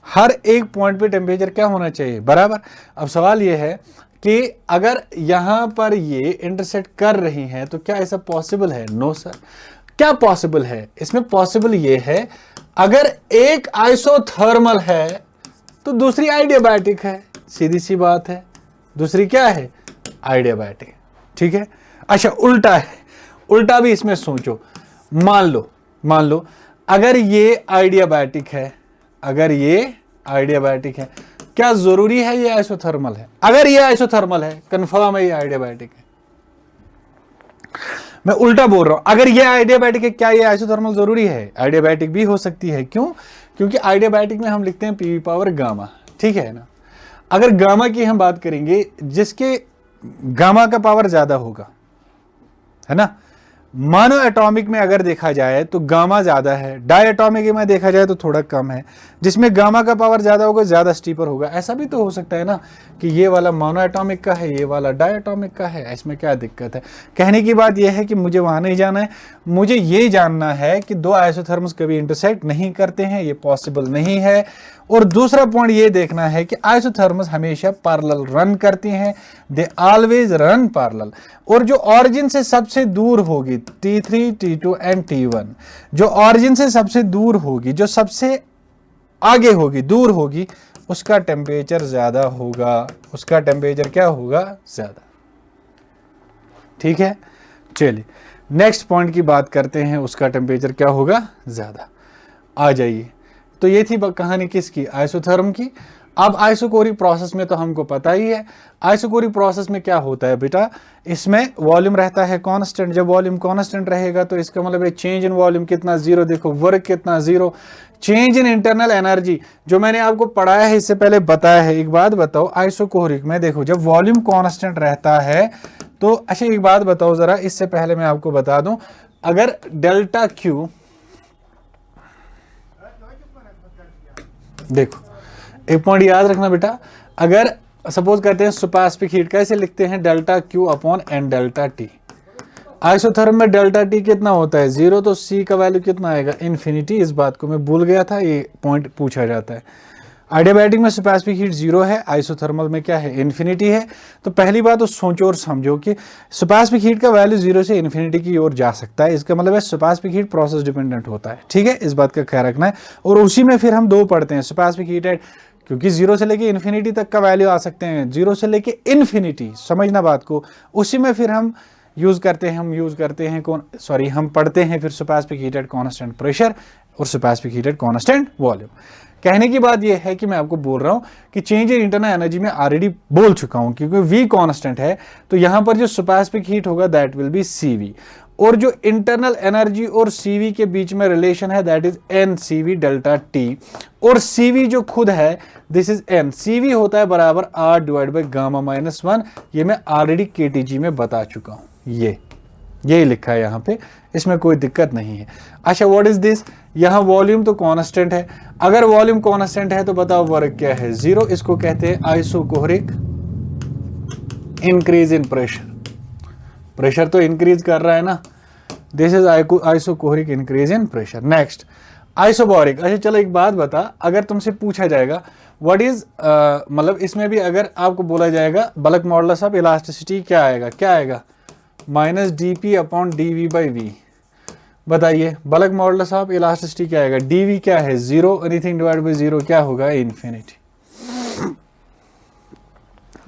Speaker 1: हर एक पॉइंट पे टेम्परेचर क्या होना चाहिए? बराबर। अब सवाल ये है कि अगर यहां पर ये इंटरसेक्ट कर रही हैं तो क्या ऐसा पॉसिबल है? No sir. क्या पॉसिबल है इसमें? पॉसिबल ये है अगर एक आइसोथर्मल है तो दूसरी आइडियाबैटिक है, सीधी सी बात है। दूसरी क्या है? आइडियाबैटिक, ठीक है। अच्छा उल्टा है, उल्टा भी इसमें सोचो। मान लो अगर ये आइडियाबैटिक है, अगर ये आइडियाबैटिक है, क्या जरूरी है ये आइसोथर्मल है? अगर ये आइसोथर्मल है, कंफर्म है ये आइडियाबैटिक है। मैं उल्टा बोल रहा हूं, अगर ये आइडियाबैटिक है, क्या ये आइसोथर्मल जरूरी है? आइडियाबैटिक भी हो सकती है। क्यों? क्योंकि आइडियाबैटिक में हम लिखते हैं पीवी पावर गामा, ठीक है ना। अगर गामा की हम बात करेंगे, जिसके गामा का पावर ज्यादा होगा, है ना। मोनो एटॉमिक में अगर देखा जाए तो गामा ज्यादा है, डाई एटॉमिक में देखा जाए तो थोड़ा कम है। जिसमें गामा का पावर ज्यादा होगा ज्यादा स्टीपर होगा। ऐसा भी तो हो सकता है ना कि ये वाला मोनो एटॉमिक का है, ये वाला डाई एटॉमिक का है, इसमें क्या दिक्कत है? कहने की बात यह है कि मुझे वहां नहीं जाना है, मुझे ये जानना है कि दो आइसोथर्म्स कभी इंटरसेक्ट नहीं करते हैं, ये पॉसिबल नहीं है। और दूसरा पॉइंट ये देखना है कि आइसोथर्म्स हमेशा पैरेलल रन करती हैं, दे ऑलवेज रन पैरेलल। और जो ऑरिजिन से सबसे दूर होगी, T3, T2 एंड T1, जो ऑरिजिन से सबसे दूर होगी, जो सबसे आगे होगी, दूर होगी, उसका टेम्परेचर ज्यादा होगा। उसका टेम्परेचर क्या होगा? ज्यादा, ठीक है। चलिए नेक्स्ट पॉइंट की बात करते हैं, उसका टेम्परेचर क्या होगा? ज्यादा। आ जाइए, तो ये थी कहानी किसकी? आइसोथर्म की। अब आइसोकोरिक प्रोसेस में तो हमको पता ही है, आइसोकोरिक प्रोसेस में क्या होता है बेटा, इसमें वॉल्यूम रहता है कांस्टेंट। जब वॉल्यूम कांस्टेंट रहेगा तो इसका मतलब है चेंज इन वॉल्यूम कितना? जीरो। देखो वर्क कितना? Zero. Change in internal energy जो मैंने आपको पढ़ाया है, इससे पहले बताया है। एक बात बताओ, आइसोकोरिक में देखो जब वॉल्यूम कांस्टेंट रहता है तो, अच्छा एक बात बताओ जरा, इससे पहले मैं आपको बता दूं, अगर डेल्टा क्यू, देखो एक पॉइंट याद रखना बेटा, अगर सपोज करते हैं सुपरसोनिक हीट कैसे लिखते हैं? Delta Q upon n delta T. Isotherm में डेल्टा टी कितना होता है? जीरो। तो सी का वैल्यू कितना आएगा? इन्फिनिटी। इस बात को मैं भूल गया था, ये पॉइंट पूछा जाता है। आइडियाबैटिक में सुपरसोनिक हीट जीरो है, आइसोथर्मल में क्या है? इन्फिनिटी है। तो पहली बात तो सोचो और समझो कि सुपरसोनिक हीट का वैल्यू जीरो से इन्फिनिटी की ओर जा सकता है। इसका मतलब है सुपरसोनिक हीट प्रोसेस डिपेंडेंट होता है, ठीक है। इस बात का ख्याल रखना है। और उसी में फिर हम दो पढ़ते हैं, सुपरसोनिक हीट एट, क्योंकि जीरो से लेके इन्फिनिटी तक का वैल्यू आ सकते हैं, जीरो से लेके इन्फिनिटी, समझना बात को। उसी में फिर हम यूज करते हैं हम पढ़ते हैं फिर supersonic heat at constant pressure और supersonic heat at constant volume. कहने की बात यह है कि मैं आपको बोल रहा हूं कि चेंज इन इंटरनल एनर्जी में ऑलरेडी बोल चुका हूं, क्योंकि V कांस्टेंट है तो यहां पर जो स्पेसिफिक हीट होगा दैट विल बी CV, और जो इंटरनल एनर्जी और CV के बीच में रिलेशन है that is NCV delta T, और CV जो खुद है दिस इज N, CV होता है बराबर R divide by gamma minus 1, ये मैं ऑलरेडी KTG में बता चुका हूं, ये लिखा है यहां पे, इसमें कोई दिक्कत नहीं है। अच्छा व्हाट इज दिस, यहां वॉल्यूम तो कांस्टेंट है, अगर वॉल्यूम कांस्टेंट है तो बताओ वर्क क्या है, 0, इसको कहते हैं isochoric increase in pressure, pressure तो इंक्रीज कर रहा है ना, this is isochoric increase in pressure. Next isobaric. अच्छा चलो एक बात बता, अगर तुमसे पूछा जाएगा व्हाट इज मतलब इसमें भी अगर आपको बोला जाएगा बल्क मॉडुलस ऑफ इलास्टिसिटी क्या आएगा minus dp upon dv by v, बताइए बल्क मॉडुलस ऑफ इलास्टिसिटी क्या आएगा, dv क्या है 0, एनीथिंग डिवाइड बाई 0 क्या होगा इन्फिनिटी।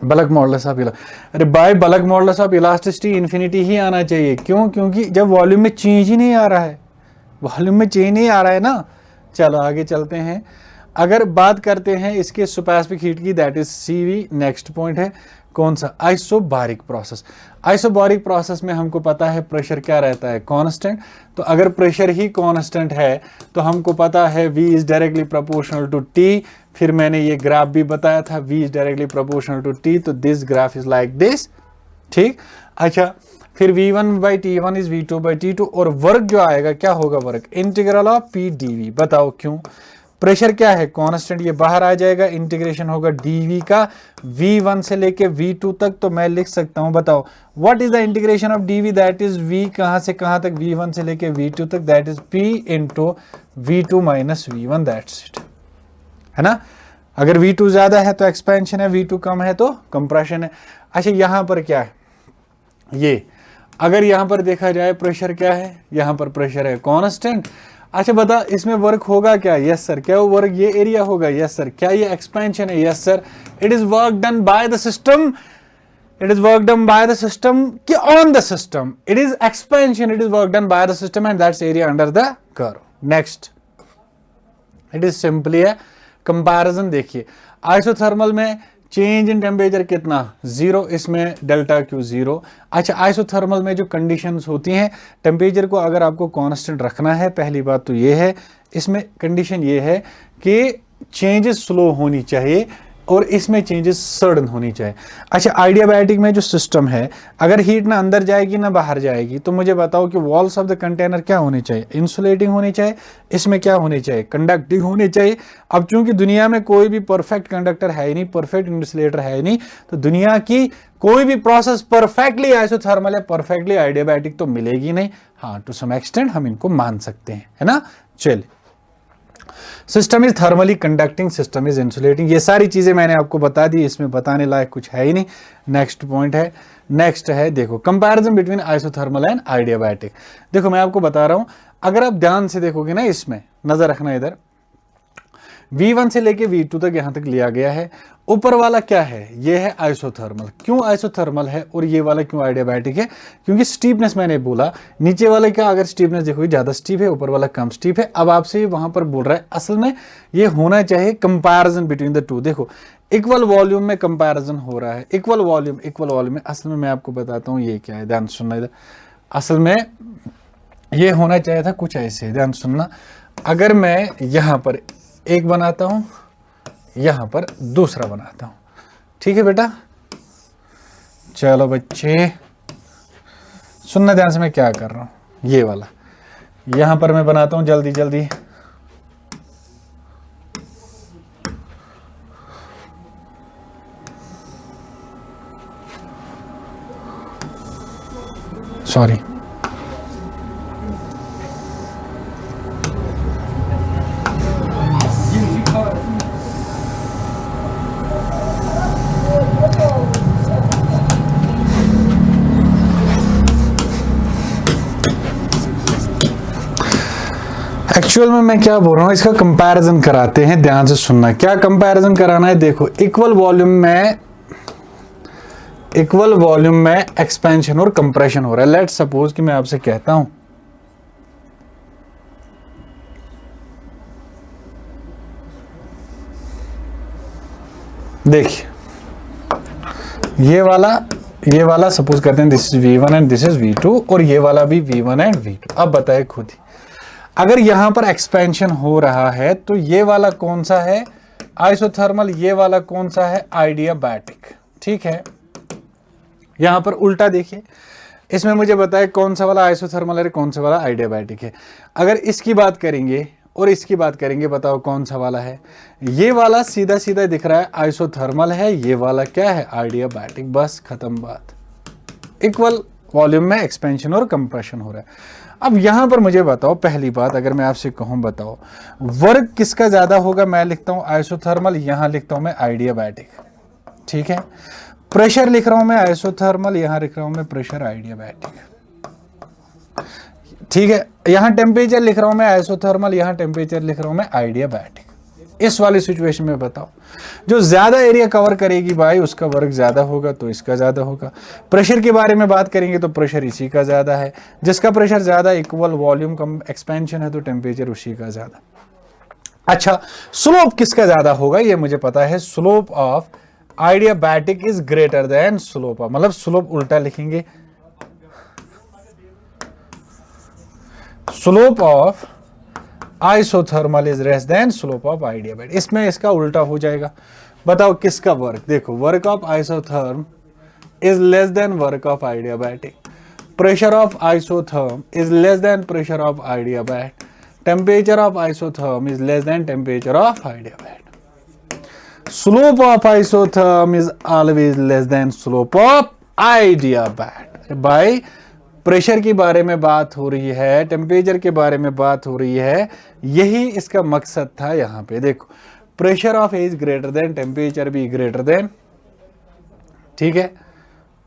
Speaker 1: बल्क मॉडुलस ऑफ अरे by bulk modulus of elasticity infinity ही आना चाहिए, क्यों, क्योंकि जब वॉल्यूम में चेंज ही नहीं आ रहा है, वॉल्यूम में चेंज नहीं आ रहा है ना। चलो आगे चलते हैं, अगर बात करते हैं इसके स्पेसिफिक हीट की that is CV। Next point है कौन सा, आइसोबारिक प्रोसेस। आइसोबारिक प्रोसेस में हमको पता है प्रेशर क्या रहता है कांस्टेंट, तो अगर प्रेशर ही कांस्टेंट है तो हमको पता है V is directly proportional to T, फिर मैंने ये ग्राफ भी बताया था V is directly proportional to T, तो this graph is like this, ठीक। अच्छा फिर V1 by T1 is V2 by T2, और वर्क जो आएगा क्या होगा, work integral of P dV, बताओ क्यों, प्रेशर क्या है कांस्टेंट, ये बाहर आ जाएगा, इंटीग्रेशन होगा dV का V1 से लेके V2 तक, तो मैं लिख सकता हूं, बताओ what is the integration of dV, that is V कहां से कहां तक, V1 से लेके V2 तक, that is P into V2 minus V1, that's it, है ना। अगर V2 ज्यादा है तो एक्सपेंशन है, V2 कम है तो कंप्रेशन है। अच्छा यहां पर क्या है, ये अगर यहां पर देखा जाए प्रेशर क्या है, यहां पर प्रेशर है कांस्टेंट। अच्छा बता इसमें वर्क होगा क्या, यस सर, क्या वो वर्क ये एरिया होगा, यस सर, क्या ये एक्सपेंशन है, yes sir, it is work done by the system, it is work done by the system कि on the system, it is expansion, it is work done by the system and that's area under the curve. Next it is simply है कंपैरिजन, देखिए आइसोथर्मल में चेंज इन टेम्परेचर कितना 0, इसमें डेल्टा Q 0। अच्छा आइसोथर्मल में जो कंडीशंस होती हैं टेम्परेचर को अगर आपको कांस्टेंट रखना है, पहली बात तो ये है, इसमें कंडीशन ये है कि चेंजेस स्लो होनी चाहिए और इसमें चेंजेस सडन होनी चाहिए। अच्छा आइडियाबैटिक में जो सिस्टम है अगर हीट ना अंदर जाएगी ना बाहर जाएगी, तो मुझे बताओ कि वॉल्स ऑफ द कंटेनर क्या होने चाहिए, इंसुलेटिंग होनी चाहिए, इसमें क्या होने चाहिए, कंडक्टिंग होने चाहिए। अब चूंकि दुनिया में कोई भी परफेक्ट कंडक्टर है ही नहीं, परफेक्ट इंसुलेटर है ही नहीं, तो दुनिया की कोई भी प्रोसेस परफेक्टली आइसोथर्मल या परफेक्टली आइडियाबैटिक तो मिलेगी नहीं। हाँ टू सम एक्सटेंट हम इनको मान सकते हैं, है ना। चलिए system is thermally conducting, system is insulating, ये सारी चीजें मैंने आपको बता दी, इसमें बताने लायक कुछ है ही नहीं। नेक्स्ट पॉइंट है, नेक्स्ट है देखो कंपैरिजन बिटवीन आइसोथर्मल एंड आइडियाबैटिक। देखो मैं आपको बता रहा हूं, अगर आप ध्यान से देखोगे ना, इसमें नजर रखना, इधर V1 से लेके V2 तक यहां तक लिया गया है, ऊपर वाला क्या है, ये है आइसोथर्मल। क्यों आइसोथर्मल है और ये वाला क्यों आइडियाबैटिक है, क्योंकि स्टीपनेस मैंने बोला, नीचे वाले का अगर स्टीपनेस देखोगे ज्यादा स्टीप है, ऊपर वाला कम स्टीप है। अब आपसे वहां पर बोल रहा है असल में ये होना चाहिए कंपैरिजन बिटवीन द टू। देखो इक्वल वॉल्यूम में कंपैरिजन हो रहा है, इक्वल वॉल्यूम में असल में मैं आपको बताता हूँ ये क्या है, ध्यान सुनना इधर। असल में ये होना चाहिए था कुछ ऐसे, ध्यान सुनना। अगर मैं यहां पर एक बनाता हूं, यहां पर दूसरा बनाता हूं, ठीक है बेटा। चलो बच्चे सुनना ध्यान से, मैं क्या कर रहा हूं, ये वाला यहां पर मैं बनाता हूं, जल्दी जल्दी। सॉरी एक्चुअल में मैं क्या बोल रहा हूं, इसका कंपैरिजन कराते हैं, ध्यान से सुनना। क्या कंपैरिजन कराना है, देखो इक्वल वॉल्यूम में एक्सपेंशन और कंप्रेशन हो रहा है। लेट्स सपोज कि मैं आपसे कहता हूं देखिए ये वाला सपोज करते हैं this is V1 and this is V2 और ये वाला भी V1 एंड V2। अब बताए खुद ही, अगर यहां पर एक्सपेंशन हो रहा है तो ये वाला कौन सा है आइसोथर्मल, ये वाला कौन सा है आइडियाबैटिक। ठीक है, यहां पर उल्टा देखिए, इसमें मुझे बताए कौन सा वाला आइसोथर्मल है कौन सा वाला आइडियाबैटिक है। अगर इसकी बात करेंगे और इसकी बात करेंगे, बताओ कौन सा वाला है। ये वाला सीधा सीधा दिख रहा है आइसोथर्मल है, ये वाला क्या है आइडियाबैटिक। बस खत्म बात। इक्वल वॉल्यूम में एक्सपेंशन और कंप्रेशन हो रहा है। अब यहां पर मुझे बताओ, पहली बात अगर मैं आपसे कहूं बताओ वर्क किसका ज्यादा होगा, मैं लिखता हूं आइसोथर्मल, यहां लिखता हूं मैं आइडियाबैटिक। ठीक है, प्रेशर लिख रहा हूं मैं आइसोथर्मल, यहां लिख रहा हूं मैं प्रेशर आइडियाबैटिक। ठीक है, यहां टेम्परेचर लिख रहा हूं मैं आइसोथर्मल, यहां टेम्परेचर लिख रहा हूं मैं आइडियाबैटिक। इस वाली सिचुएशन में बताओ जो ज्यादा एरिया कवर करेगी भाई उसका वर्क ज्यादा होगा, तो इसका ज्यादा होगा। प्रेशर के बारे में बात करेंगे तो प्रेशर इसी का ज्यादा है, जिसका प्रेशर ज्यादा इक्वल वॉल्यूम कम एक्सपेंशन है तो टेम्परेचर उसी का ज्यादा। अच्छा, स्लोप किसका ज्यादा होगा ये मुझे पता है, slope of adiabatic is greater than slope of, मतलब स्लोप उल्टा लिखेंगे, slope of isothermal is less than slope of adiabatic. इसमें इसका उल्टा हो जाएगा। बताओ किसका वर्क, देखो work of isotherm is less than work of adiabatic, pressure of isotherm is less than pressure of adiabatic, temperature of isotherm is less than temperature of adiabatic, slope of isotherm is always less than slope of आइडियाबैटिक। By pressure के बारे में बात हो रही है, टेम्परेचर के बारे में बात हो रही है, यही इसका मकसद था। यहां पे देखो pressure of A is greater then temperature भी ग्रेटर देन। ठीक है,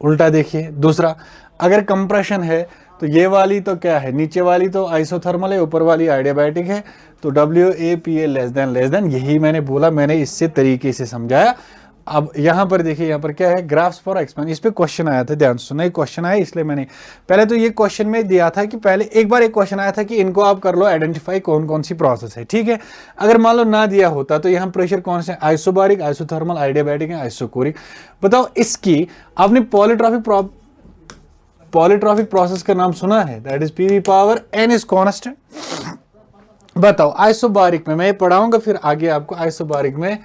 Speaker 1: उल्टा देखिए। दूसरा, अगर कंप्रेशन है तो ये वाली तो क्या है, नीचे वाली तो आइसोथर्मल है, ऊपर वाली आइडियाबैटिक है, तो WAPA लेस देन। यही मैंने बोला, मैंने इससे तरीके से समझाया। अब यहां पर देखिए, यहां पर क्या है ग्राफ्स फॉर एक्सपेंशन, इस पे क्वेश्चन आया था, ध्यान सुनना, क्वेश्चन आया इसलिए मैंने पहले तो ये क्वेश्चन में दिया था कि पहले एक बार एक क्वेश्चन आया था कि इनको आप कर लो आइडेंटिफाई कौन कौन सी प्रोसेस है। ठीक है, अगर मान लो ना दिया होता तो यहाँ प्रेशर कौन से, आइसोबारिक, आइसोथर्मल, आइडियाबैटिक है, आइसोकोरिक। बताओ इसकी आपने पॉलीट्रॉपिक प्रोसेस का नाम सुना है, that is PV power n is constant. बताओ आइसोबारिक में, मैं ये पढ़ाऊंगा फिर आगे आपको, आइसोबारिक में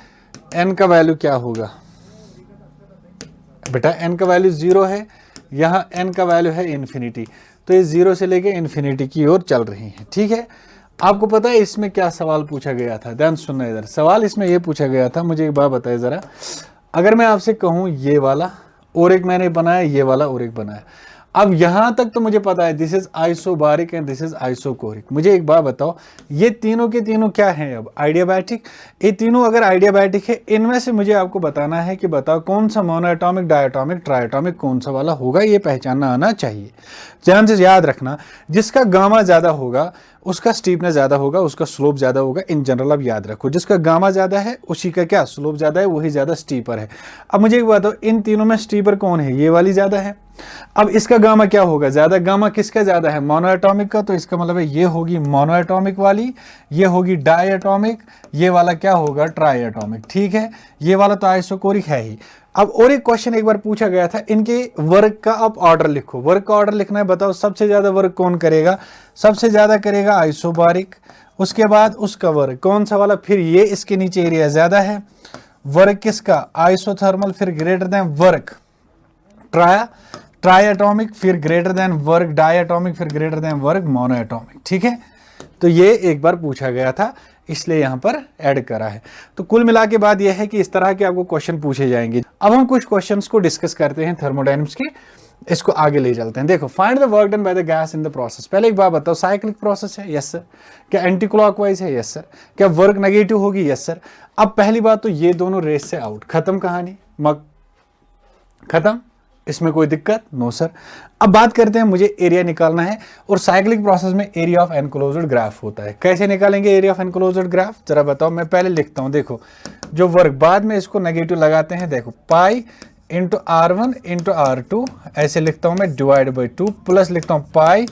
Speaker 1: n का वैल्यू क्या होगा। बेटा n का वैल्यू 0 है, यहां n का वैल्यू है इन्फिनिटी, तो ये 0 से लेके इन्फिनिटी की ओर चल रही है। ठीक है, आपको पता है इसमें क्या सवाल पूछा गया था, ध्यान सुनना इधर। सवाल इसमें यह पूछा गया था, मुझे एक बात बताइए जरा, अगर मैं आपसे कहूं ये वाला और एक मैंने बनाया, ये वाला और एक बनाया, अब यहां तक तो मुझे पता है this is isobaric and this is isochoric. मुझे एक बात बताओ, ये तीनों के तीनों क्या हैं, अब आइडियाबैटिक, ये तीनों अगर आइडियाबैटिक है, इनमें से मुझे आपको बताना है कि बताओ कौन सा मोनोएटॉमिक, डायटॉमिक, ट्राइएटॉमिक कौन सा वाला होगा, ये पहचानना आना चाहिए। ध्यान से याद रखना, जिसका गामा ज्यादा होगा उसका स्टीपनेस ज्यादा होगा, उसका स्लोप ज्यादा होगा। इन जनरल अब याद रखो, जिसका गामा ज्यादा है उसी का क्या स्लोप ज्यादा है, वही ज्यादा स्टीपर है। अब मुझे एक बात बताओ, इन तीनों में स्टीपर कौन है, ये वाली ज्यादा है। अब इसका गामा क्या होगा, ज्यादा गामा किसका ज्यादा है, मोनोएटॉमिक का, तो इसका मतलब है ये होगी मोनोएटॉमिक वाली, ये होगी डायएटॉमिक, ये वाला क्या होगा ट्राइएटॉमिक। ठीक है, ये वाला तो आइसोकोरिक है ही। अब और एक क्वेश्चन एक बार पूछा गया था, इनके वर्क का आप ऑर्डर लिखो, वर्क का ऑर्डर लिखना है। बताओ सबसे ज्यादा वर्क कौन करेगा, सबसे ज्यादा करेगा आइसोबारिक, उसके बाद उसका वर्क कौन सा वाला, फिर ये इसके नीचे एरिया ज्यादा है, वर्क किसका आइसोथर्मल, फिर ग्रेटर देन वर्क ट्राइएटॉमिक, फिर ग्रेटर देन वर्क डायएटॉमिक, फिर ग्रेटर देन वर्क मोनोएटॉमिक। ठीक है, तो ये एक बार पूछा गया था, इसलिए यहां पर ऐड करा है। तो कुल मिला के बाद यह है कि इस तरह के आपको क्वेश्चन पूछे जाएंगे। अब हम कुछ क्वेश्चंस को डिस्कस करते हैं थर्मोडायनामिक्स के, इसको आगे ले चलते हैं। देखो, find the work done by the gas in the process. पहले एक बात बताओ, साइक्लिक प्रोसेस है, यस सर। क्या एंटी क्लॉकवाइज है, यस सर। क्या वर्क नेगेटिव होगी, यस सर। अब पहली बात तो ये दोनों रेस से आउट, खत्म कहानी, मग खत्म, इसमें कोई दिक्कत नो सर। अब बात करते हैं, मुझे एरिया निकालना है, और साइक्लिक प्रोसेस में एरिया ऑफ एनक्लोज्ड ग्राफ होता है। कैसे निकालेंगे एरिया ऑफ एनक्लोज्ड ग्राफ, जरा बताओ। मैं पहले लिखता हूं, देखो जो वर्क, बाद में इसको नेगेटिव लगाते हैं, देखो pi into R1 into R2, ऐसे लिखता हूं मैं, डिवाइड बाई 2, प्लस लिखता हूं pi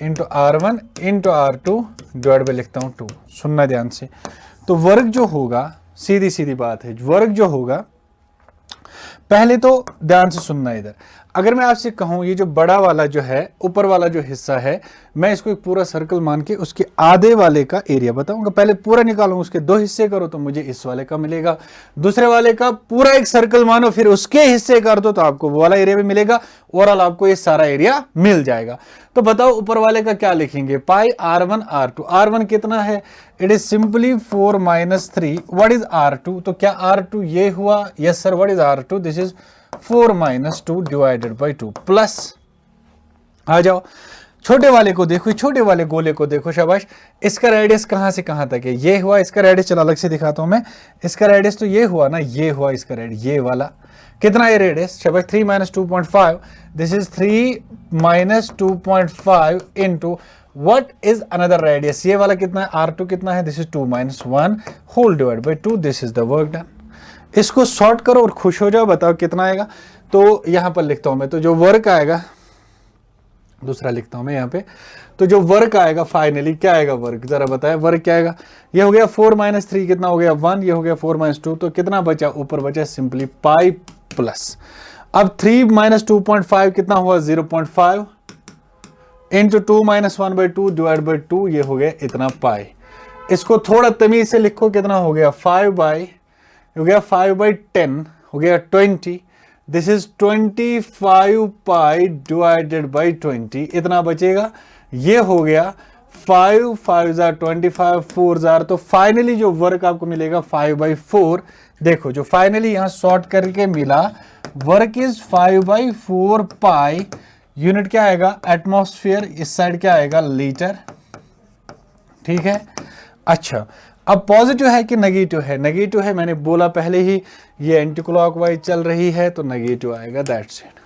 Speaker 1: into R1 into R2 divide by लिखता हूं 2। सुनना ध्यान से, तो वर्क जो होगा, सीधी सीधी बात है, वर्क जो होगा पहले तो ध्यान से सुनना इधर, अगर मैं आपसे कहूं ये जो बड़ा वाला जो है, ऊपर वाला जो हिस्सा है, मैं इसको एक पूरा सर्कल मान के उसके आधे वाले का एरिया बताऊंगा। पहले पूरा निकालूंगा, उसके 2 हिस्से करो तो मुझे इस वाले का मिलेगा, दूसरे वाले का पूरा एक सर्कल मानो फिर उसके हिस्से कर दो तो आपको वो वाला एरिया भी मिलेगा, ओवरऑल आपको ये सारा एरिया मिल जाएगा। तो बताओ ऊपर वाले का क्या लिखेंगे, पाई r1 r2। r1 कितना है, it is simply 4 - 3। What is r2, तो क्या r2 ये हुआ, yes sir. What is r2, this is 4 - 2 divided by 2 plus, आ जाओ छोटे वाले को देखो, छोटे वाले गोले को देखो, शाबाश। इसका रेडियस कहां से कहां तक है, ये हुआ इसका रेडियस, चलो अलग से दिखाता हूं मैं। इसका रेडियस तो ये हुआ ना, ये हुआ इसका रेडियस, ये वाला कितना है रेडियस, शाबाश 3 - 2.5। This is 3 - 2.5 into what is another radius, ये वाला कितना है, r2 कितना है, this is 2 - 1 whole divide by 2। This is the work done. इसको सॉर्ट करो और खुश हो जाओ, बताओ कितना आएगा। तो यहां पर लिखता हूं मैं, तो जो वर्क आएगा, दूसरा लिखता हूं मैं यहां पे, तो जो वर्क आएगा फाइनली क्या आएगा, वर्क जरा बताए, वर्क क्या आएगा। ये हो गया 4 - 3 कितना हो गया 1, ये हो गया 4 - 2, तो कितना बचा, ऊपर बचा सिंपली पाई प्लस। अब 3 - 2.5 कितना हुआ 0.5 इंटू 2 - 1/2 डिवाइड बाई 2, ये हो गया इतना पाई। इसको थोड़ा तमीज से लिखो, कितना हो गया 5/10 हो गया 20। This is 25 pi divided by 20, इतना बचेगा। ये हो गया 5 × 5 = 25, 4 जार, तो फाइनली जो वर्क आपको मिलेगा 5/4। देखो जो फाइनली यहां सॉर्ट करके मिला, वर्क इज 5/4 पाई। यूनिट क्या आएगा, एटमॉस्फेयर, इस साइड क्या आएगा, लीटर, ठीक है। अच्छा, अब पॉजिटिव है कि नेगेटिव है, नेगेटिव है, मैंने बोला पहले ही, ये एंटी क्लॉकवाइज चल रही है तो नेगेटिव आएगा, that's it.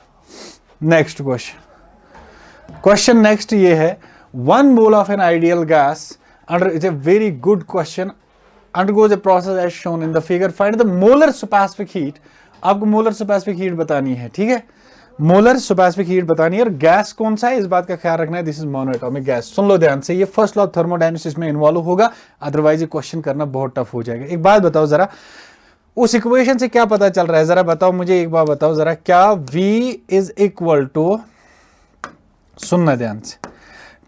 Speaker 1: Next question next ये है, 1 mole of an ideal gas under, it's a very good question, undergoes a process as shown in the figure, find the molar specific heat। आपको मोलर स्पेसिफिक हीट बतानी है, ठीक है, मोलर स्पेसिफिक हीट बतानी है, और गैस कौन सा है इस बात का ख्याल रखना है, दिस इज मोनोएटॉमिक गैस। सुन लो ध्यान से, ये फर्स्ट लॉ ऑफ थर्मोडायनेमिक्स इसमें इन्वॉल्व होगा, अदरवाइज ये क्वेश्चन करना बहुत टफ हो जाएगा। एक बात बताओ जरा, उस इक्वेशन से क्या पता चल रहा है, जरा बताओ मुझे, एक बार बताओ जरा, क्या V इज इक्वल टू, सुनना ध्यान से,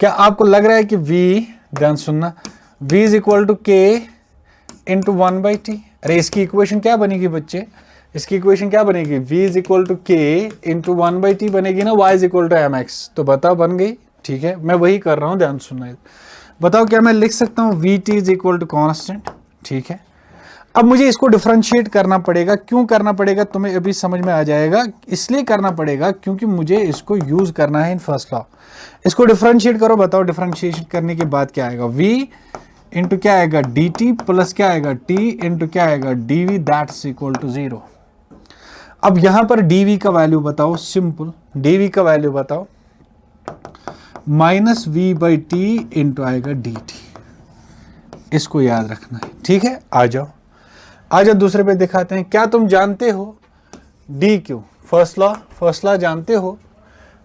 Speaker 1: क्या आपको लग रहा है कि V, ध्यान सुनना, V is equal to K into 1/T। अरे इसकी इक्वेशन क्या बनेगी बच्चे, इसकी इक्वेशन क्या बनेगी, V is equal to K into 1/T बनेगी ना, Y is equal to mx। तो बताओ बन गई, ठीक है, मैं वही कर रहा हूं, ध्यान सुनना। बताओ क्या मैं लिख सकता हूं Vt is equal to constant, ठीक है। अब मुझे इसको डिफरेंशिएट करना पड़ेगा, क्यों करना पड़ेगा तुम्हें अभी समझ में आ जाएगा, इसलिए करना पड़ेगा क्योंकि मुझे इसको यूज करना है इन फर्स्ट लॉ। इसको डिफरेंशिएट करो, बताओ डिफरेंशिएशन करने के बाद क्या आएगा, V इंटू क्या आएगा dt प्लस क्या आएगा T इंटू क्या आएगा dV, दैट्स इक्वल टू 0। अब यहां पर dV का वैल्यू बताओ, सिंपल dV का वैल्यू बताओ, -V/T इंटू आएगा dt, इसको याद रखना है, ठीक है। आ जाओ दूसरे पे दिखाते हैं। क्या तुम जानते हो dq, फर्स्ट लॉ जानते हो,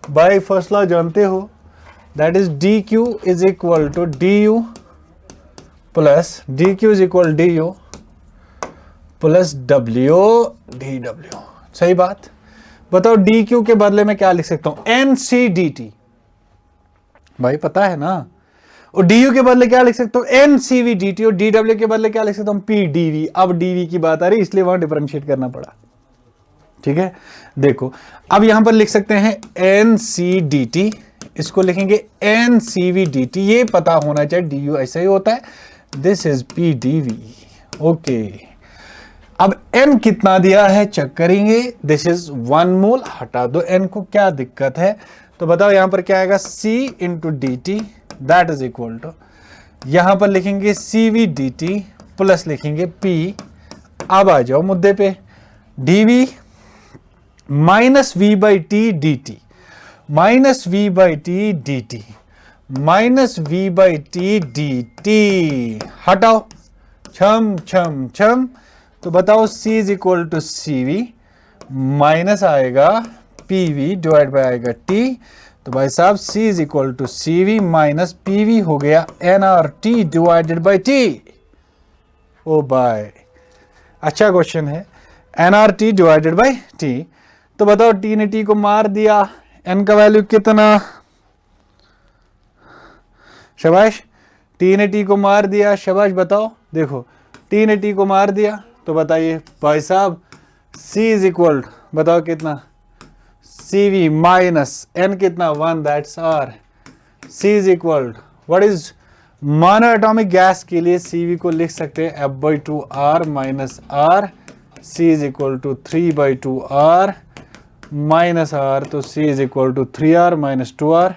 Speaker 1: बाय फर्स्ट लॉ जानते हो, that is dq is equal to du plus dq is equal du plus w dw। सही बात। बताओ dq के बदले में क्या लिख सकता हूं, nc dt, भाई पता है ना। और du के बदले क्या लिख सकता हूं, ncv dt, और dw के बदले क्या लिख सकता हूं, pdv। अब dv की बात आ रही इसलिए वहां डिफरेंशिएट करना पड़ा, ठीक है। देखो अब यहां पर लिख सकते हैं nc dt, इसको लिखेंगे ncv dt, ये पता होना चाहिए, du ऐसा ही होता है, दिस इज pdv, ओके। अब n कितना दिया है चेक करेंगे, दिस इज 1 मोल, हटा दो n को, क्या दिक्कत है। तो बताओ यहां पर क्या आएगा, c into d T, that is equal to, यहां पर लिखेंगे cv dt प्लस लिखेंगे p। अब आ जाओ मुद्दे पे, dv -v/t dt, -v/t dt, -v/t dt, हटाओ, छम छम छम। तो बताओ c is equal to cv minus आएगा pv डिवाइड बाय आएगा t। तो भाई साहब c is equal to cv minus pv हो गया nRT डिवाइडेड बाय t। ओ बाय, अच्छा क्वेश्चन है, nRT डिवाइडेड बाई T। तो बताओ T ने T को मार दिया, N का वैल्यू कितना, शाबाश, T ने T को मार दिया, शाबाश बताओ, देखो T ने T को मार दिया, तो बताइए भाई साहब C इज इक्वल, बताओ कितना, CV माइनस N कितना 1, that's R। C is equal what is mono atomic gas के लिए CV को लिख सकते हैं F/2R minus R। C is equal to 3/2R minus R, तो C is equal to 3R minus 2R,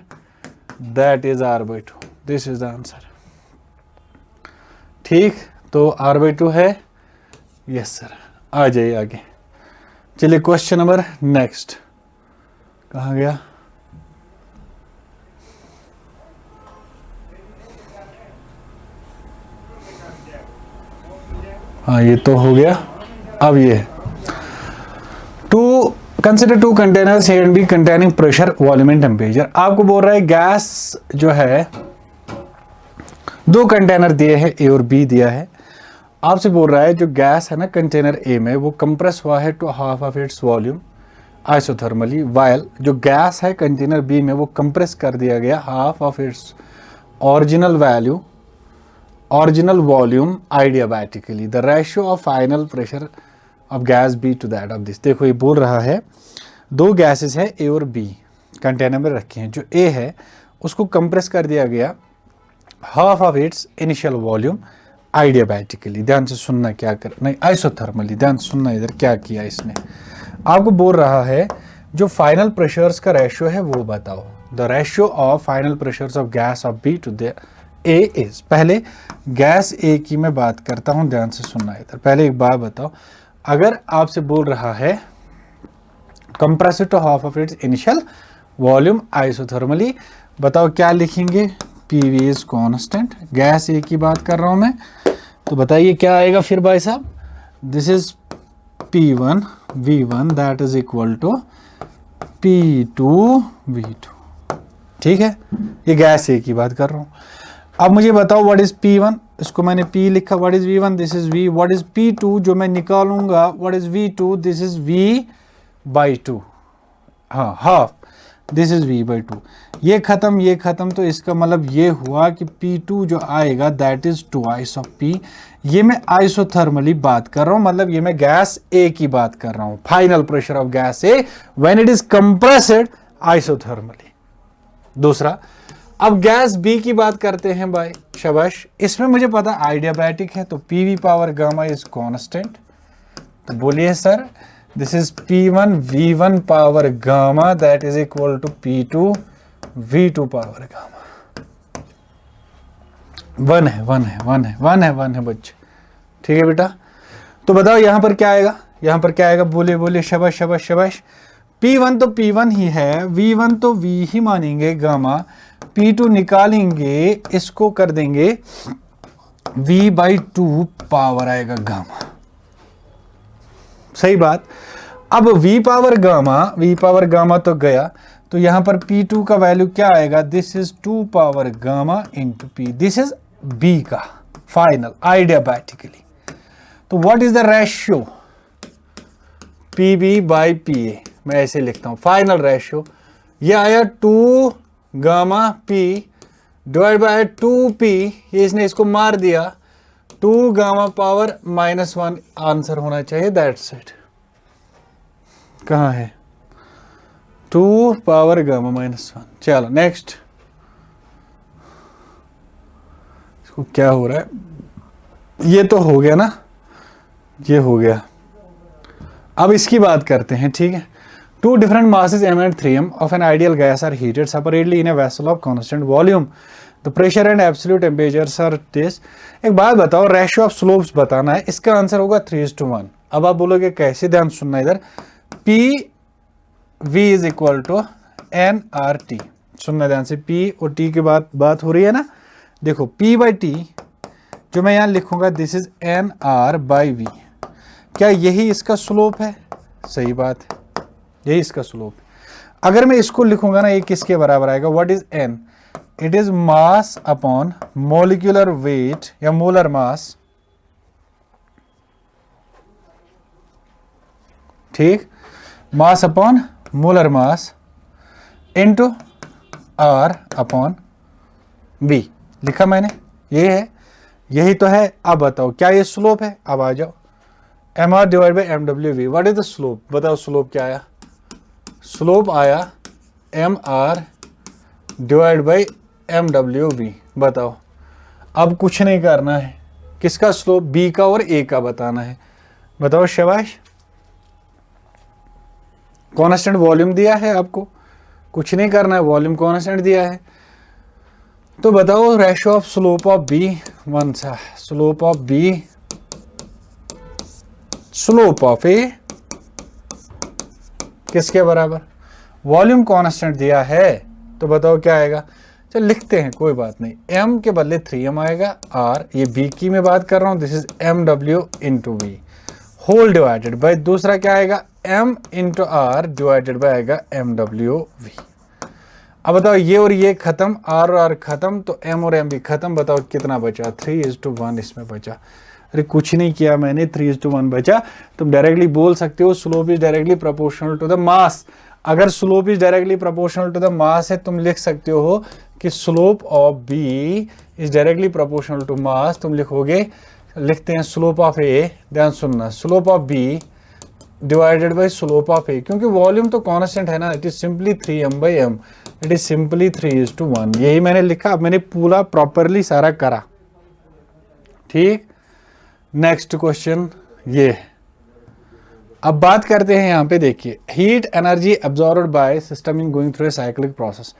Speaker 1: that is R/2। This is the answer. ठीक, तो R/2 है, यस सर। आ जाइए आगे, चलिए क्वेश्चन नंबर नेक्स्ट, कहाँ गया, हाँ ये तो हो गया। अब ये to consider two containers A and B containing pressure, volume and temperature. आपको बोल रहा है गैस जो है, दो कंटेनर दिए हैं, ए और बी दिया है। आपसे बोल रहा है जो गैस है ना कंटेनर ए में, वो कंप्रेस हुआ है to half of its volume isothermally, while जो गैस है कंटेनर बी में वो कंप्रेस कर दिया गया half of its original value, original volume adiabatically. The ratio of final pressure of gas B to that of this. देखो ये बोल रहा है दो गैसेस है ए और बी कंटेनर में रखे हैं, जो ए है उसको कंप्रेस कर दिया गया half of its initial volume adiabatically. ध्यान से सुनना क्या कर, नहीं आइसोथर्मली, ध्यान से सुनना इधर क्या किया इसने। आपको बोल रहा है जो फाइनल प्रेशर्स का रेशियो है वो बताओ। The ratio of final pressures of gas of B to the A is, पहले गैस ए की मैं बात करता हूं, ध्यान से सुनना इधर। पहले एक बात बताओ, अगर आपसे बोल रहा है compress to half of its initial volume isothermally, बताओ क्या लिखेंगे, PV is constant, gas A की बात कर रहा हूं मैं, तो बताइए क्या आएगा फिर भाई साहब, this is P1 V1 that is equal to P2 V2। ठीक है, ये गैस ए की बात कर रहा हूं। अब मुझे बताओ व्हाट इज P1, इसको मैंने P लिखा, what is V1, this is V, what is P2 जो मैं निकालूंगा, what is V2, this is V/2, हाँ हाफ, दिस इज V/2। ये खत्म, तो इसका मतलब ये हुआ कि P2 जो आएगा दैट इज 2 ऑफ P। ये मैं आइसोथर्मली बात कर रहा हूं, मतलब ये मैं गैस ए की बात कर रहा हूं, final pressure of gas A when it is compressed isothermally. दूसरा, अब गैस बी की बात करते हैं भाई, शाबाश, इसमें मुझे पता आइडियाबैटिक है, तो PV power gamma is constant, तो बोलिए sir this is P1 V1 power gamma that is equal to P2 V2 power gamma. One है बच्चे, ठीक है बेटा। तो बताओ यहां पर क्या आएगा, बोलिए शाबाश। P1 तो P1 ही है, V1 तो V ही मानेंगे, गामा P2 निकालेंगे, इसको कर देंगे V/2 पावर आएगा गामा, सही बात। अब V पावर गामा तो गया, तो यहां पर P2 का वैल्यू क्या आएगा, this is 2 power gamma into P, this is B का फाइनल आइडियाबैटिकली। तो what is the ratio PB/PA, मैं ऐसे लिखता हूं फाइनल रेशियो, ये आया 2 gamma P divide by 2P, ये इसने इसको मार दिया, 2 गामा पावर -1 आंसर होना चाहिए, दैट्स इट। कहां है 2 पावर गामा -1। चलो नेक्स्ट, इसको क्या हो रहा है, ये तो हो गया ना, ये हो गया। अब इसकी बात करते हैं, ठीक है। Two different masses m and 3m of an ideal gas are heated separately in a vessel of constant volume. The pressure and absolute temperatures are this. एक बात बताओ, रेशियो ऑफ स्लोप्स बताना है, इसका आंसर होगा 3:1। अब आप बोलोगे कैसे, ध्यान सुनना इधर, PV is equal to NRT, सुनना ध्यान से, P और T की बात हो रही है ना। देखो P/T जो मैं यहां लिखूंगा, दिस इज NR/V, क्या यही इसका स्लोप है, सही बात है, यही इसका स्लोप है। अगर मैं इसको लिखूंगा ना, ये किसके बराबर आएगा, what is N, it is mass upon molecular weight या मोलर मास ठीक, mass upon molar mass into R upon B लिखा मैंने, ये है, यही तो है। अब बताओ क्या ये स्लोप है? अब आ जाओ, M R divide by M W V, what is the slope? बताओ स्लोप क्या आया? स्लोप आया M R divide by M W V. बताओ, अब कुछ नहीं करना है, किसका स्लोप? बी का और ए का बताना है। बताओ शाबाश, कॉन्स्टेंट वॉल्यूम दिया है आपको, कुछ नहीं करना है, वॉल्यूम कॉन्स्टेंट दिया है। तो बताओ ratio of slope of B, वन सा slope of B slope of A किसके बराबर? वॉल्यूम कांस्टेंट दिया है, तो बताओ क्या आएगा? चल लिखते हैं, कोई बात नहीं, m के बदले 3m आएगा, r ये b की मैं बात कर रहा हूं, this is M W into V whole divided by दूसरा क्या आएगा? m into R divided by आएगा एम डब्ल्यू वी। अब बताओ ये और ये खत्म, r और r खत्म, तो m और m भी खत्म। बताओ कितना बचा? 3:1 इसमें बचा। अरे कुछ नहीं किया मैंने, 3:1 बचा। तुम डायरेक्टली बोल सकते हो slope is directly proportional to the mass. अगर slope is directly proportional to the mass है, तुम लिख सकते हो कि slope of B is directly proportional to mass. तुम लिखोगे, लिखते हैं स्लोप ऑफ ए, ध्यान सुनना, slope of B divided by slope of A, क्योंकि वॉल्यूम तो कांस्टेंट है ना, it is simply 3m/m, it is simply 3:1। यही मैंने लिखा, अब मैंने पूरा प्रॉपरली सारा करा। ठीक, नेक्स्ट क्वेश्चन ये। अब बात करते हैं यहाँ पे, देखिए heat energy absorbed by system in going through a cyclic process.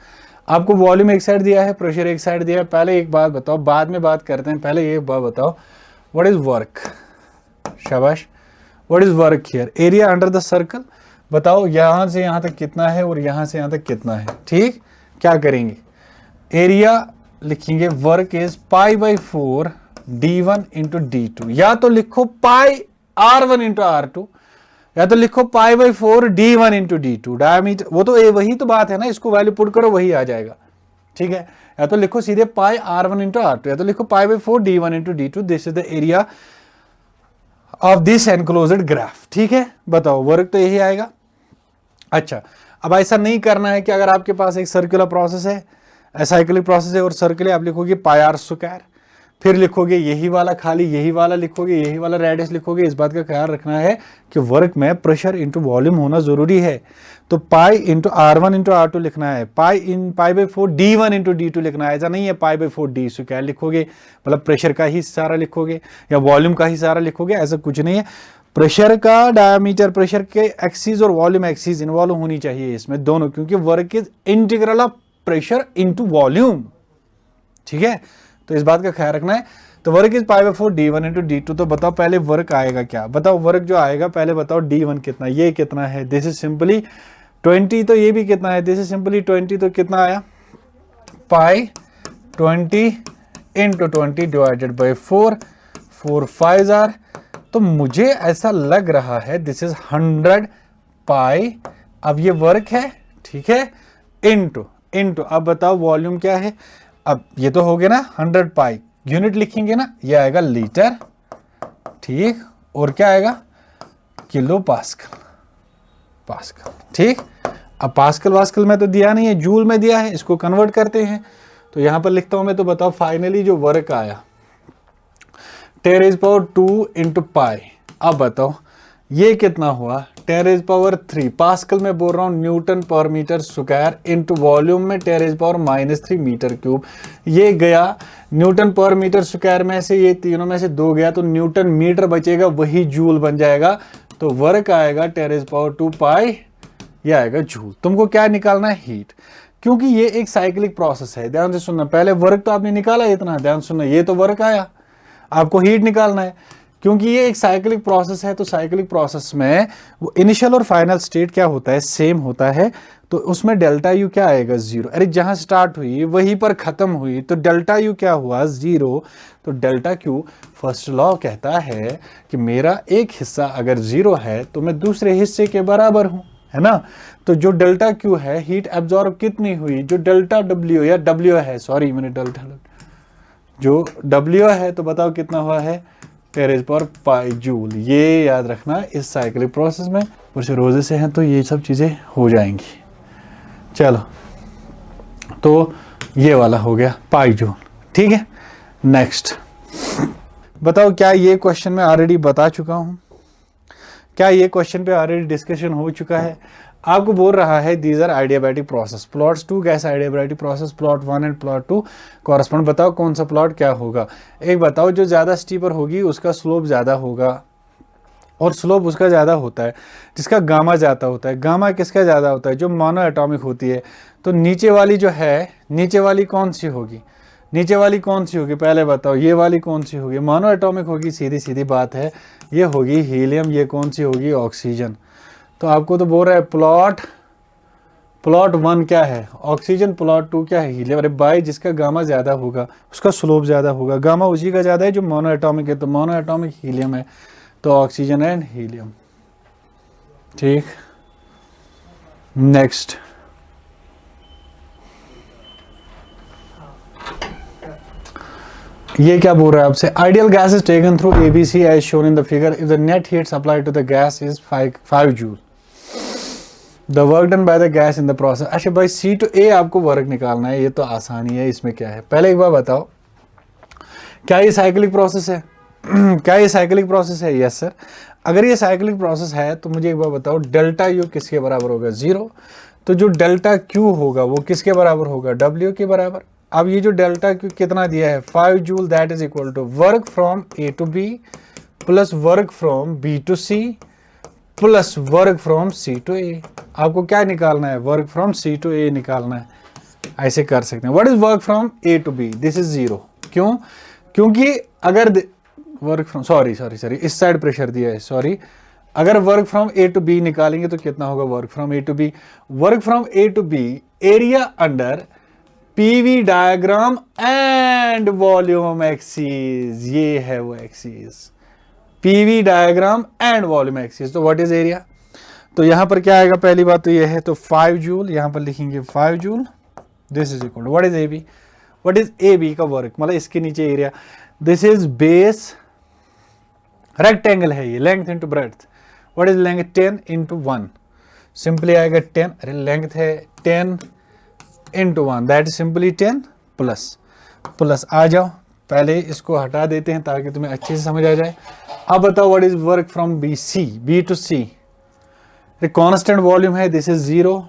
Speaker 1: आपको वॉल्यूम एक साइड दिया है, प्रेशर एक साइड दिया है। पहले एक बात बताओ, बाद में बात करते हैं, पहले ये बात बताओ, व्हाट इज वर्क? शाबाश, what is work here? Area under the circle. बताओ यहां से यहां तक कितना है और यहां से यहां तक कितना है। ठीक, क्या करेंगे? एरिया लिखेंगे, work is π/4 d1 into d2, या तो लिखो पाई r1 इंटू r2, या तो लिखो π/4 d1 इंटू d2। डायमीटर वो तो वही तो बात है ना, इसको वैल्यू पुट करो वही आ जाएगा। ठीक है, या तो लिखो सीधे पाई r1 इंटू r2, या तो लिखो π/4 d1 into d2। This is the area of this enclosed graph. ठीक है, बताओ वर्क तो यही आएगा। अच्छा, अब ऐसा नहीं करना है कि अगर आपके पास एक सर्कुलर प्रोसेस है, साइक्लिक प्रोसेस है और सर्कुलर, आप लिखोगे πr², फिर लिखोगे यही वाला, खाली यही वाला लिखोगे, यही वाला रेडियस लिखोगे। इस बात का ख्याल रखना है कि वर्क में प्रेशर इंटू वॉल्यूम होना जरूरी है। तो pi into r1 into r2 लिखना है, π/4 d1 इंटू d2 लिखना है। ऐसा नहीं है π/4 d² लिखोगे, मतलब प्रेशर का ही सारा लिखोगे या वॉल्यूम का ही सारा लिखोगे, ऐसा कुछ नहीं है। प्रेशर का डायमीटर, प्रेशर के एक्सिस और वॉल्यूम एक्सिस इन्वॉल्व होनी चाहिए इसमें दोनों, क्योंकि work is integral of pressure into volume. ठीक है, तो इस बात का ख्याल रखना है। तो work is π/4 d1 into d2। तो बताओ पहले वर्क आएगा क्या? बताओ वर्क जो आएगा, पहले बताओ d1 कितना, ये कितना है? This is simply 20। तो ये भी कितना है? This is simply 20। तो कितना आया? π/20 इंटू 20 डिवाइडेड बाई 4, 4 5 आर। तो मुझे ऐसा लग रहा है दिस इज 100 पाई। अब ये वर्क है, ठीक है, इंटू इंटू, अब बताओ वॉल्यूम क्या है? अब ये तो हो गया ना 100 पाई, यूनिट लिखेंगे ना, ये आएगा लीटर। ठीक, और क्या आएगा? Kilo pascal, pascal. ठीक, अब पास्कल वास्कल में तो दिया नहीं है, जूल में दिया है, इसको कन्वर्ट करते हैं। तो यहां पर लिखता हूं मैं। तो बताओ फाइनली जो वर्क आया 10⁻² इंटू पाई। अब बताओ ये कितना हुआ? 10⁻³ पास्कल में बोल रहा हूं, न्यूटन पर मीटर स्क्वायर इंटू वॉल्यूम में 10⁻³ मीटर क्यूब। ये गया न्यूटन पर मीटर स्क्वायर में से, ये तीनों में से 2 गया, तो न्यूटन मीटर बचेगा, वही जूल बन जाएगा। तो वर्क आएगा 10⁻² पाई, ये आएगा जूल। तुमको क्या निकालना है? हीट, क्योंकि ये एक साइक्लिक प्रोसेस है। ध्यान से सुनना, पहले वर्क तो आपने निकाला इतना, ध्यान सुनना, ये तो वर्क आया, आपको हीट निकालना है। क्योंकि ये एक साइक्लिक प्रोसेस है, तो साइक्लिक प्रोसेस में वो इनिशियल और फाइनल स्टेट क्या होता है? सेम होता है। तो उसमें डेल्टा यू क्या आएगा? 0। अरे जहां स्टार्ट हुई वहीं पर खत्म हुई, तो डेल्टा यू क्या हुआ? 0। तो डेल्टा क्यू, फर्स्ट लॉ कहता है कि मेरा एक हिस्सा अगर 0 है तो मैं दूसरे हिस्से के बराबर हूं, है ना। तो जो डेल्टा क्यू है, हीट एब्जॉर्ब कितनी हुई? जो डेल्टा डब्ल्यू या डब्ल्यू है, सॉरी मैंने डेल्टा, जो डब्ल्यू है, तो बताओ कितना हुआ है? टेरेज पर पाई जूल। ये याद रखना इस साइक्लिक प्रोसेस में, कुछ रोजे से हैं तो ये सब चीज़ें हो जाएंगी। चलो, तो ये वाला हो गया पाई जूल, ठीक है। नेक्स्ट बताओ, क्या ये क्वेश्चन मैं ऑलरेडी बता चुका हूं? क्या ये क्वेश्चन पे ऑलरेडी डिस्कशन हो चुका है? आपको बोल रहा है these are adiabatic process, plots to gas adiabatic process, plot 1 and plot 2 correspond. बताओ कौन सा प्लॉट क्या होगा। एक बताओ, जो ज़्यादा स्टीपर होगी उसका स्लोप ज़्यादा होगा, और स्लोप उसका ज़्यादा होता है जिसका गामा ज़्यादा होता है। गामा किसका ज़्यादा होता है? जो मोनो एटॉमिक होती है। तो नीचे वाली जो है, नीचे वाली कौन सी होगी? नीचे वाली कौन सी होगी पहले बताओ? ये वाली कौन सी होगी? मोनो एटॉमिक होगी, सीधी सीधी बात है, ये होगी हीलियम। ये कौन सी होगी? ऑक्सीजन। तो आपको तो बोल रहा है प्लॉट 1 क्या है? ऑक्सीजन। प्लॉट 2 क्या है? हीलियम। अरे भाई, जिसका गामा ज़्यादा होगा उसका स्लोप ज़्यादा होगा। गामा उसी का ज़्यादा है जो मोनो एटॉमिक है, तो मोनो एटॉमिक हीलियम है, तो ऑक्सीजन एंड हीलियम, ठीक। नेक्स्ट, ये क्या बोल रहा है आपसे? Ideal gas is taken through ABC as shown in the figure if the net heat supply to the gas is 5 joule, the work done by the gas in the process. अच्छा भाई, सी टू ए आपको वर्क निकालना है, ये तो आसानी है। इसमें क्या है, पहले एक बार बताओ, क्या ये साइक्लिक प्रोसेस है? क्या ये साइक्लिक प्रोसेस है? Yes sir. अगर ये साइक्लिक प्रोसेस है तो मुझे एक बार बताओ, डेल्टा यू किसके बराबर होगा? 0। तो जो डेल्टा क्यू होगा वो किसके बराबर होगा? डब्ल्यू के बराबर। अब ये जो डेल्टा क्यू कितना दिया है? 5 joule, that is equal to work from A to B plus work from B to C plus work from C to A. आपको क्या निकालना है? Work from C to A निकालना है। ऐसे कर सकते हैं। What is work from A to B? This is 0। क्यों? क्योंकि अगर वर्क फ्रॉम, सॉरी इस साइड प्रेशर दिया है, सॉरी। अगर work from A to B निकालेंगे तो कितना होगा? Work from A to B, work from A to B area under PV diagram and volume axis. ये है वो axis, PV diagram and volume axis. तो व्हाट इज एरिया? तो यहां पर क्या आएगा? पहली बात तो ये है, तो 5 जूल, यहां पर लिखेंगे 5 joule. This is equal to what is A B? What is A B का वर्क, मतलब इसके नीचे area. This is base, rectangle है ये, length into breadth. What is length? 10 into 1, simply आएगा 10। अरे लेंथ है 10 into 1, that is simply 10 plus आ जाओ, पहले इसको हटा देते हैं ताकि तुम्हें अच्छे से समझ आ जाए। अब बताओ what is work from B to C? Constant volume है, दिस इज 0।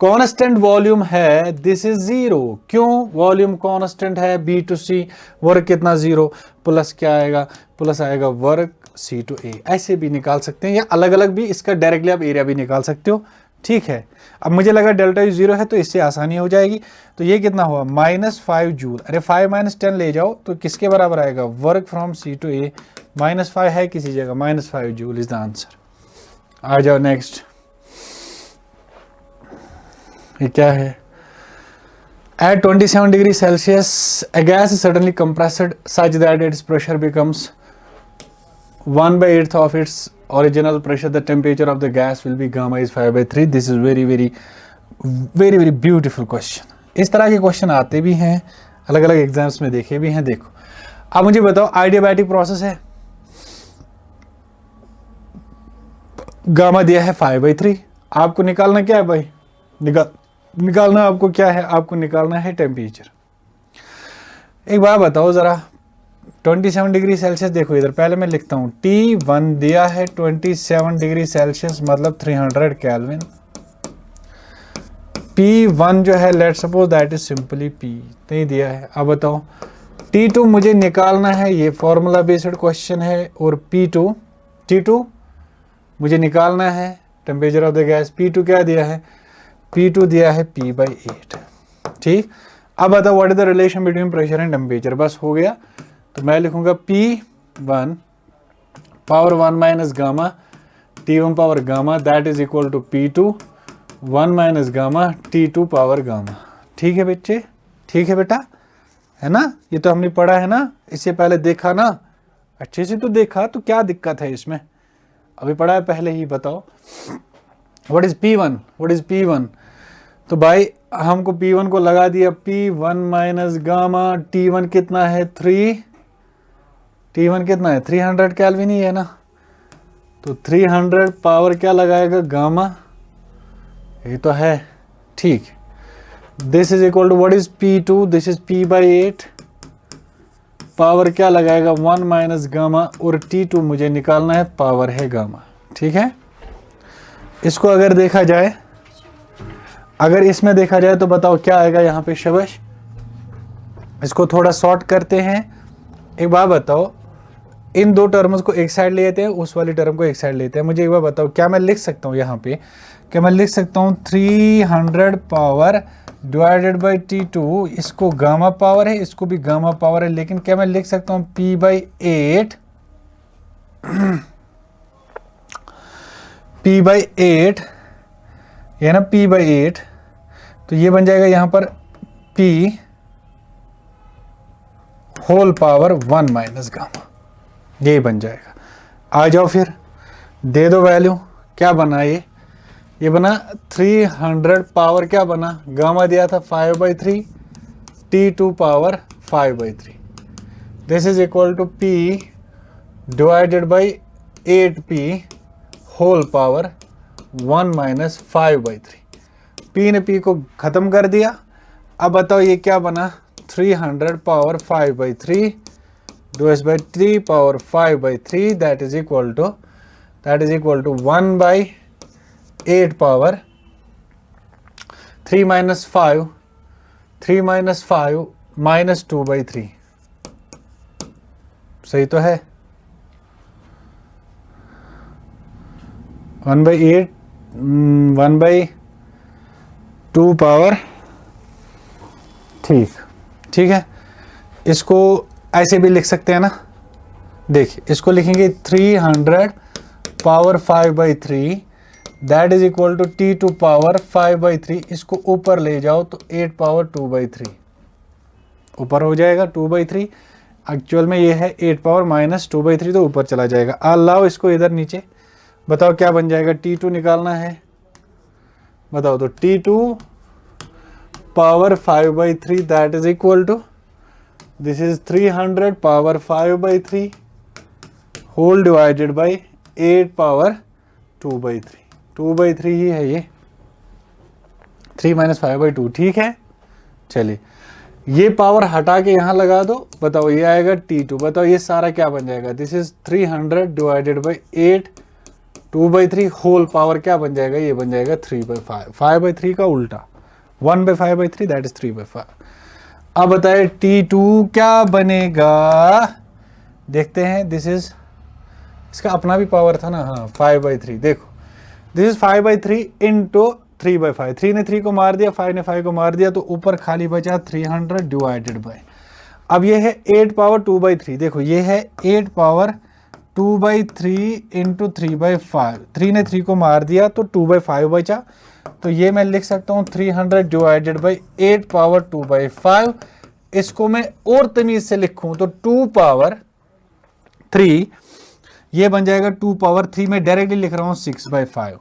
Speaker 1: कांस्टेंट वॉल्यूम है, दिस इज 0। क्यों? वॉल्यूम कांस्टेंट है, बी टू सी, वर्क कितना? 0। प्लस क्या आएगा? प्लस आएगा वर्क सी टू ए। ऐसे भी निकाल सकते हैं, या अलग अलग भी, इसका डायरेक्टली आप एरिया भी निकाल सकते हो, ठीक है। अब मुझे लगा डेल्टा यू 0 है तो इससे आसानी हो जाएगी। तो ये कितना हुआ? -5 जूल। अरे 5 - 10 ले जाओ तो किसके बराबर आएगा? वर्क फ्रॉम सी टू ए। -5 है किसी जगह, -5 जूल इज द आंसर। आ जाओ नेक्स्ट, ये क्या है? At 27 degrees Celsius, a gas is suddenly compressed such that its pressure becomes 1/8 of its original pressure. The temperature of the gas will be gamma is 5/3. This is very beautiful question. इस तरह के क्वेश्चन आते भी हैं, अलग अलग एग्जाम्स में देखे भी हैं। देखो, अब मुझे बताओ, आइडियाबैटिक प्रोसेस है, गामा दिया है 5/3। आपको निकालना क्या है भाई? निकालना आपको क्या है? आपको निकालना है टेम्परेचर। एक बात बताओ जरा, 27 डिग्री सेल्सियस, देखो इधर पहले मैं लिखता हूँ, T1 दिया है 27 डिग्री सेल्सियस मतलब 300 केल्विन। P1 जो है, let suppose that is simply P, नहीं दिया है। अब बताओ T2 मुझे निकालना है, ये फॉर्मूला बेस्ड क्वेश्चन है। और T2 मुझे निकालना है, temperature of the gas. P2 क्या दिया है? P2 दिया है P/8, ठीक। अब बताओ what is the relation between pressure and temperature? बस हो गया। तो मैं लिखूंगा P1 power 1 minus gamma T1 power gamma, that is equal to P2 1 minus gamma T2 power gamma. ठीक है बच्चे, ठीक है बेटा, है ना? ये तो हमने पढ़ा है ना, इससे पहले देखा ना, अच्छे से तो देखा, तो क्या दिक्कत है इसमें? अभी पढ़ा है पहले ही। बताओ what is P1? What is P1? तो भाई हमको P1 को लगा दिया P1 माइनस गामा, T1 कितना है? 3 T1 कितना है 300 केल्विन ही है ना, तो 300 पावर क्या लगाएगा गामा, ये तो है ठीक। This is equal to what is P2, this is P/8, power क्या लगाएगा 1 माइनस गामा, और T2 मुझे निकालना है, पावर है गामा। ठीक है, इसको अगर देखा जाए, अगर इसमें देखा जाए तो बताओ क्या आएगा यहाँ पे शबश। इसको थोड़ा शॉर्ट करते हैं। एक बात बताओ, इन दो टर्म्स को एक साइड ले लेते हैं, उस वाली टर्म को एक साइड लेते हैं। मुझे एक बार बताओ, क्या मैं लिख सकता हूँ यहाँ पे, क्या मैं लिख सकता हूँ 300 पावर डिवाइडेड बाई T2, इसको गामा पावर है, इसको भी गामा पावर है, लेकिन क्या मैं लिख सकता हूँ P/8 P/8, ये ना P/8, तो ये बन जाएगा यहाँ पर P whole power 1 minus gamma, ये बन जाएगा। आ जाओ फिर दे दो वैल्यू, क्या बना ये बना 300 पावर क्या बना, गामा दिया था 5/3, T2 power 5/3, this is equal to P divided by 8P whole power 1 minus 5/3। P ने P को खत्म कर दिया। अब बताओ ये क्या बना, 300 power 5/3 divide by 3 power 5/3, that is equal to 1/8 power 3 minus 5 minus 2/3, सही तो है। 1/8 1/2 पावर, ठीक है। इसको ऐसे भी लिख सकते हैं ना, देखिए इसको लिखेंगे 300 power 5/3 that is equal to T2 power 5/3, इसको ऊपर ले जाओ तो 8 पावर 2/3 ऊपर हो जाएगा 2/3, एक्चुअल में ये है 8 पावर माइनस 2/3, तो ऊपर चला जाएगा। लाओ इसको इधर नीचे, बताओ क्या बन जाएगा, T2 निकालना है, बताओ तो T2 power 5/3 that is equal to, this is 300 power 5/3 whole divided by 8 power 2/3, 2/3 ही है ये, 3 माइनस 5/2, ठीक है। चलिए ये पावर हटा के यहाँ लगा दो, बताओ ये आएगा T2, बताओ ये सारा क्या बन जाएगा, this is 300 divided by 8 2/3 whole power क्या बन जाएगा, ये बन जाएगा 3/5, 5/3 का उल्टा, 1/5/3 दैट इज 3/5। अब बताए T2 क्या बनेगा, देखते हैं। दिस इज, इसका अपना भी पावर था ना, हाँ 5/3, देखो दिस इज 5/3 इंटू 3/5, 3 ने 3 को मार दिया, 5 ने 5 को मार दिया, तो ऊपर खाली बचा 300 डिवाइडेड बाय, अब ये है 8 पावर 2/3, देखो ये है 8 पावर 2/3 इंटू 3/5, 3 ने 3 को मार दिया तो 2/5 बचा, तो ये मैं लिख सकता हूँ 300 डिवाइडेड बाई 8 पावर 2/5। इसको मैं और तमीज से लिखूं तो 2 पावर 3, ये बन जाएगा 2 पावर 3, मैं डायरेक्टली लिख रहा हूँ 6/5,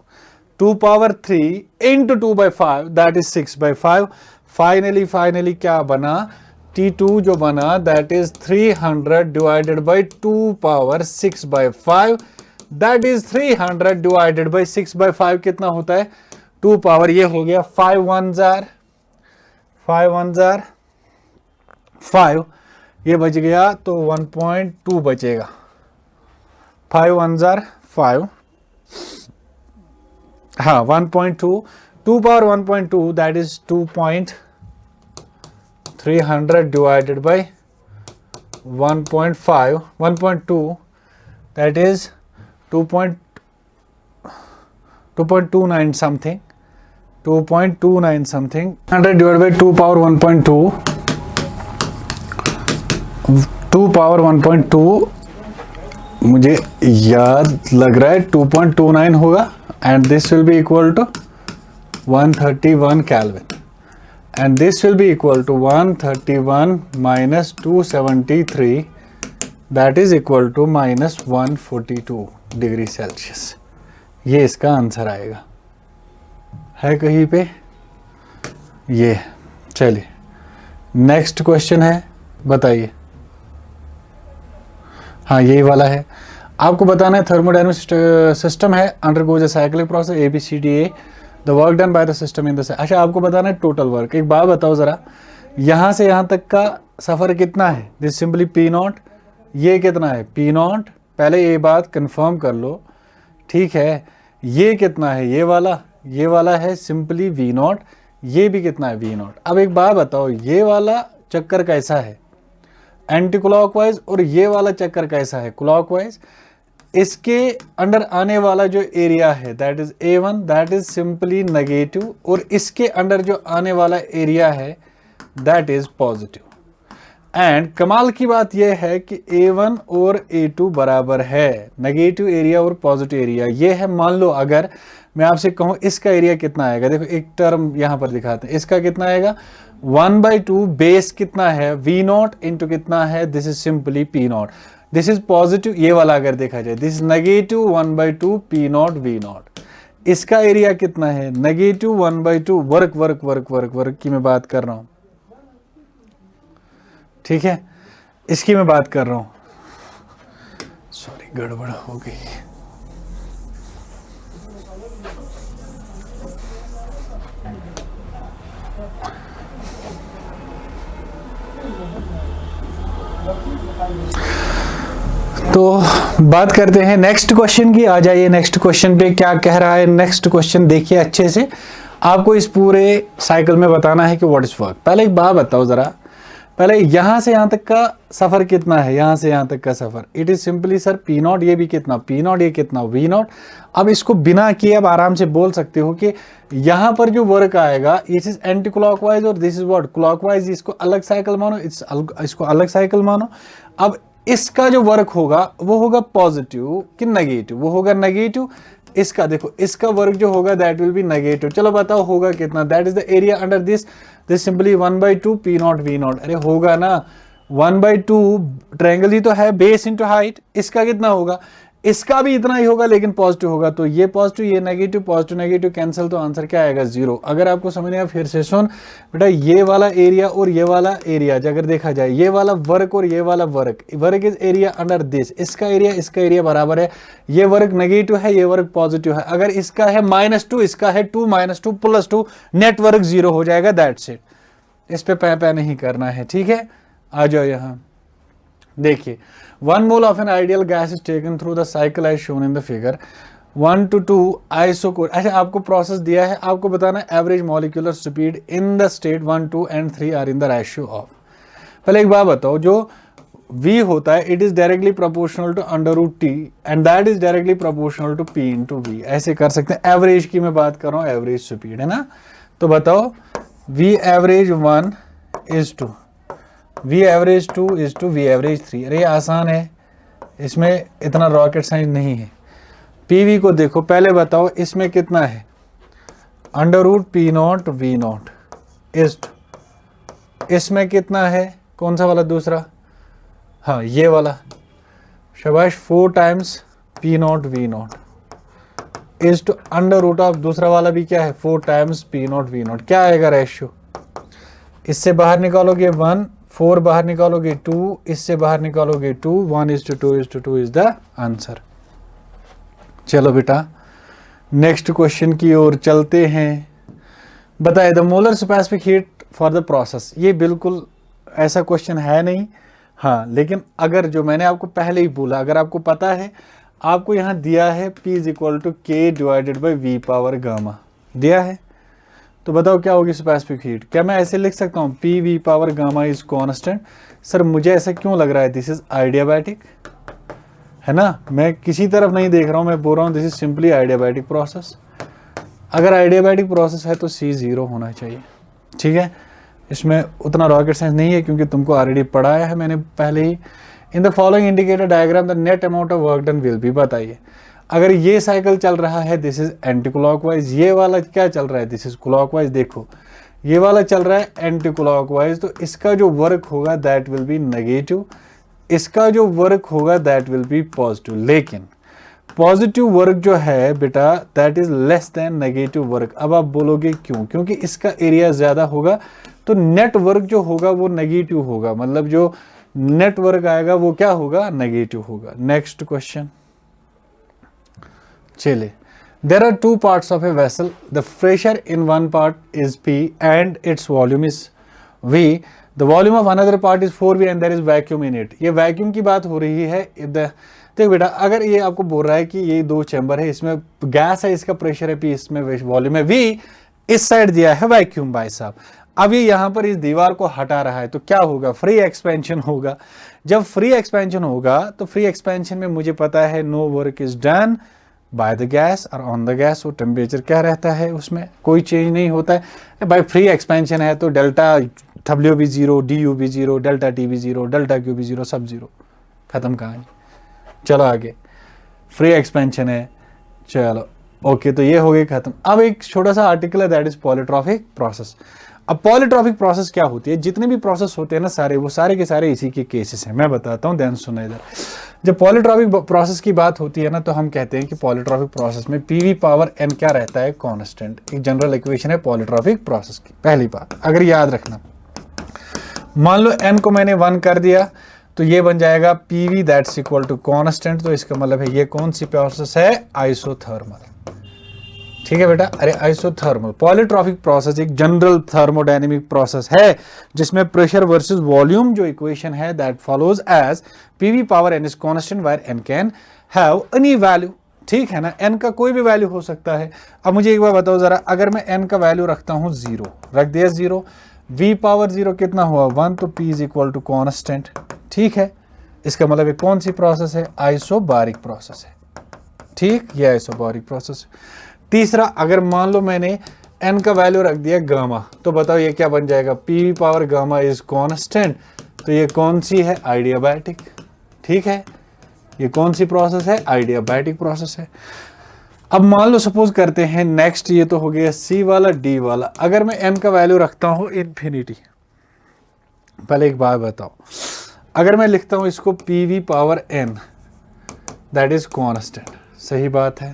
Speaker 1: 2 power 3 into 2/5 that is 6/5। Finally क्या बना, T2 जो बना that is 300 divided by 2 power 6/5, that is 300 divided by 6/5 कितना होता है, 2 पावर, ये हो गया 5 1 जार 5, ये बच गया तो 1.2 बचेगा, 5 1 जार 5, हाँ 1.2, 2 power 1.2 that is 2.300 divided by 1.5, 1.2 that is 2.29 something, 2.29 something, 100 divide by 2 power 1.2, 2 power 1.2 मुझे याद लग रहा है 2.29 होगा, and this will be equal to 131 kelvin, and this will be equal to 131 minus 273 that is equal to minus 142 degree Celsius. ये इसका आंसर आएगा, है कहीं पे ये। चलिए नेक्स्ट क्वेश्चन है, बताइए। हाँ यही वाला है। आपको बताना है थर्मोडायनेमिक सिस्टम है undergoes a cyclic process ABCDA, the work done by the system in the. अच्छा आपको बताना है टोटल वर्क। एक बात बताओ ज़रा, यहाँ से यहाँ तक का सफ़र कितना है? This simply P0। ये कितना है? P0। पहले ये बात कंफर्म कर लो, ठीक है। ये कितना है? ये वाला है सिंपली V0। ये भी कितना है? V0। अब एक बात बताओ, ये वाला चक्कर कैसा है? Anti clockwise. और ये वाला चक्कर कैसा है? क्लॉकवाइज। इसके अंडर आने वाला जो एरिया है that is A1, that is simply negative, और इसके अंडर जो आने वाला एरिया है दैट इज पॉजिटिव। एंड कमाल की बात यह है कि A1 और A2 बराबर है, नेगेटिव एरिया और पॉजिटिव एरिया ये है। मान लो अगर मैं आपसे कहूं इसका एरिया कितना आएगा, देखो एक टर्म यहां पर दिखाते हैं, इसका कितना आएगा 1/2, बेस कितना है V0 इंटू कितना है, this is simply P0। This is positive, ये वाला अगर देखा जाए this is negative 1/2 P0 V0। इसका एरिया कितना है? Negative 1/2 work work work work work की मैं बात कर रहा हूं, ठीक है, इसकी मैं बात कर रहा हूं। सॉरी गड़बड़ हो गई। तो बात करते हैं नेक्स्ट क्वेश्चन की। आ जाइए नेक्स्ट क्वेश्चन पे, क्या कह रहा है नेक्स्ट क्वेश्चन देखिए अच्छे से। आपको इस पूरे साइकिल में बताना है कि व्हाट इज वर्क। पहले एक बात बताओ जरा, पहले यहां से यहां तक का सफर कितना है? यहां से यहां तक का सफर it is simply sir P0। ये भी कितना P0, ये कितना V0। अब इसको बिना किए अब आराम से बोल सकते हो कि यहां पर जो वर्क आएगा इट इज एंटी क्लॉकवाइज और दिस इज व्हाट क्लॉकवाइज। इसको अलग साइकिल मानो, इसको अलग साइकिल मानो। अब इसका जो वर्क होगा वो होगा पॉजिटिव कि नेगेटिव? वो होगा नेगेटिव। इसका देखो, इसका वर्क जो होगा दैट विल बी नेगेटिव। चलो बताओ होगा कितना? That is the area under this simply 1/2 P0 V0। अरे होगा ना 1/2, ट्रायंगल ही तो है, बेस इंटू हाइट। इसका कितना होगा? इसका भी इतना ही होगा लेकिन पॉजिटिव होगा। तो ये पॉजिटिव, ये नेगेटिव, पॉजिटिव नेगेटिव कैंसिल, तो आंसर क्या आएगा? 0। अगर आपको समझ नहीं आया फिर से सुन बेटा, ये वाला एरिया और ये वाला एरिया अगर देखा जाए, ये वाला वर्क और ये वाला work is area under this. इसका एरिया बराबर है। ये वर्क नेगेटिव है, ये वर्क पॉजिटिव है। अगर इसका है -2, इसका है 2 -2 +2, नेट वर्क 0 हो जाएगा। That's it. इस पे पै नहीं करना है, ठीक है। आ जाओ यहां देखिए, 1 mole of an ideal gas is taken through the cycle as shown in the figure 1 to 2 isochoric। अच्छा आपको प्रोसेस दिया है, आपको बताना average molecular speed in the state 1, 2 and 3 are in the ratio of. पहले एक बात बताओ, जो V होता है it is directly proportional to √T and that is directly proportional to P × V। ऐसे कर सकते हैं। एवरेज की मैं बात कर रहा हूँ, एवरेज स्पीड है ना। तो बताओ V average 1 is to V average 2 is to V average 3। अरे आसान है, इसमें इतना रॉकेट साइंस नहीं है। PV को देखो, पहले बताओ इसमें कितना है? √P0 V0 is to, इसमें कितना है? कौन सा वाला? दूसरा, हाँ ये वाला, शाबाश, 4 times P0 V0 is to √, दूसरा वाला भी क्या है? 4 times P0 V0। क्या आएगा रेशियो? इससे बाहर निकालोगे 1, 4 बाहर निकालोगे 2, इससे बाहर निकालोगे 2, 1:2:2 इज द आंसर। चलो बेटा नेक्स्ट क्वेश्चन की ओर चलते हैं। बताए the molar specific heat for the process. ये बिल्कुल ऐसा क्वेश्चन है नहीं, हाँ, लेकिन अगर जो मैंने आपको पहले ही बोला, अगर आपको पता है, आपको यहाँ दिया है P = K / V⁻γ दिया है, तो बताओ क्या होगी स्पेसिफिक हीट? क्या मैं ऐसे लिख सकता हूँ P⁻γ इज कांस्टेंट? सर मुझे ऐसा क्यों लग रहा है? दिस इज आइडियाबैटिक है ना, मैं किसी तरफ नहीं देख रहा हूँ, मैं बोल रहा हूँ दिस इज सिंपली आइडियाबैटिक प्रोसेस। अगर आइडियाबैटिक प्रोसेस है तो C 0 होना चाहिए, ठीक है। इसमें उतना रॉकेट साइंस नहीं है क्योंकि तुमको ऑलरेडी पढ़ाया है मैंने पहले ही। In the following indicator diagram the net amount of work done will be. बताइए अगर ये साइकिल चल रहा है दिस इज एंटी क्लॉकवाइज, ये वाला क्या चल रहा है? This is clockwise. देखो ये वाला चल रहा है एंटी क्लॉकवाइज, तो इसका जो वर्क होगा दैट विल बी नेगेटिव, इसका जो वर्क होगा दैट विल बी पॉजिटिव। लेकिन पॉजिटिव वर्क जो है बेटा that is less then negative work. अब आप बोलोगे क्यों? क्योंकि इसका एरिया ज्यादा होगा तो नेट वर्क जो होगा वो नेगेटिव होगा। मतलब जो नेट वर्क आएगा वो क्या होगा, नेगेटिव होगा। नेक्स्ट क्वेश्चन चलिए, there are two parts of a vessel, the pressure in one part is P and its volume is V, the volume of another part is 4V and there is vacuum in it। ये वैक्यूम की बात हो रही है। देख बेटा, अगर ये आपको बोल रहा है कि ये दो चैम्बर है, इसमें गैस है, इसका प्रेशर है P, इसमें वॉल्यूम है V, इस साइड दिया है वैक्यूम भाई साहब। अब ये यहाँ पर इस दीवार को हटा रहा है तो क्या होगा, फ्री एक्सपेंशन होगा। जब फ्री एक्सपेंशन होगा तो फ्री एक्सपेंशन में मुझे पता है no work is done by the gas और ऑन द गैस, वो टेम्परेचर क्या रहता है, उसमें कोई चेंज नहीं होता है। भाई फ्री एक्सपेंशन है तो डेल्टा डब्ल्यू भी जीरो, डी यू भी जीरो, डेल्टा टी भी जीरो, डेल्टा क्यू भी जीरो, सब जीरो, खत्म कहानी। चलो आगे, फ्री एक्सपेंशन है, चलो ओके, तो ये हो गई खत्म। अब एक छोटा सा आर्टिकल है, दैट इज पॉलीट्रॉपिक प्रोसेस। अब पॉलीट्रॉपिक प्रोसेस क्या होती है, जितने भी प्रोसेस होते हैं ना सारे, वो सारे के सारे इसी के केसेस हैं। मैं बताता हूँ, ध्यान सुना इधर। जब पॉलीट्रॉपिक प्रोसेस की बात होती है ना, तो हम कहते हैं कि पॉलीट्रॉपिक प्रोसेस में पीवी पावर एन क्या रहता है, कांस्टेंट। एक जनरल इक्वेशन है पॉलीट्रॉपिक प्रोसेस की। पहली बात अगर याद रखना, मान लो एन को मैंने 1 कर दिया तो ये बन जाएगा PV that's equal to constant. तो इसका मतलब है ये कौन सी प्रोसेस है, आइसोथर्मल। ठीक है बेटा, अरे आइसोथर्मल। पॉलीट्रॉपिक प्रोसेस एक जनरल थर्मोडायनेमिक प्रोसेस है जिसमें प्रेशर वर्सेस वॉल्यूम जो इक्वेशन है that follows as PV power n is constant where n can have any value. ठीक है ना, एन का कोई भी वैल्यू हो सकता है। अब मुझे एक बार बताओ जरा, अगर मैं एन का वैल्यू रखता हूं 0, रख दिया 0, वी पावर 0 कितना हुआ 1, तो P is equal to constant. ठीक है, इसका मतलब ये कौन सी प्रोसेस है, आइसोबारिक प्रोसेस है। ठीक, ये आइसोबारिक प्रोसेस है। तीसरा, अगर मान लो मैंने n का वैल्यू रख दिया गामा, तो बताओ ये क्या बन जाएगा, P power gamma is constant. तो ये कौन सी है, आइडियाबैटिक। ठीक है, ये कौन सी प्रोसेस है, आइडियाबैटिक प्रोसेस है। अब मान लो सपोज करते हैं नेक्स्ट, ये तो हो गया सी वाला, डी वाला। अगर मैं n का वैल्यू रखता हूं इन्फिनिटी, पहले एक बात बताओ, अगर मैं लिखता हूं इसको PV power n that is constant, सही बात है।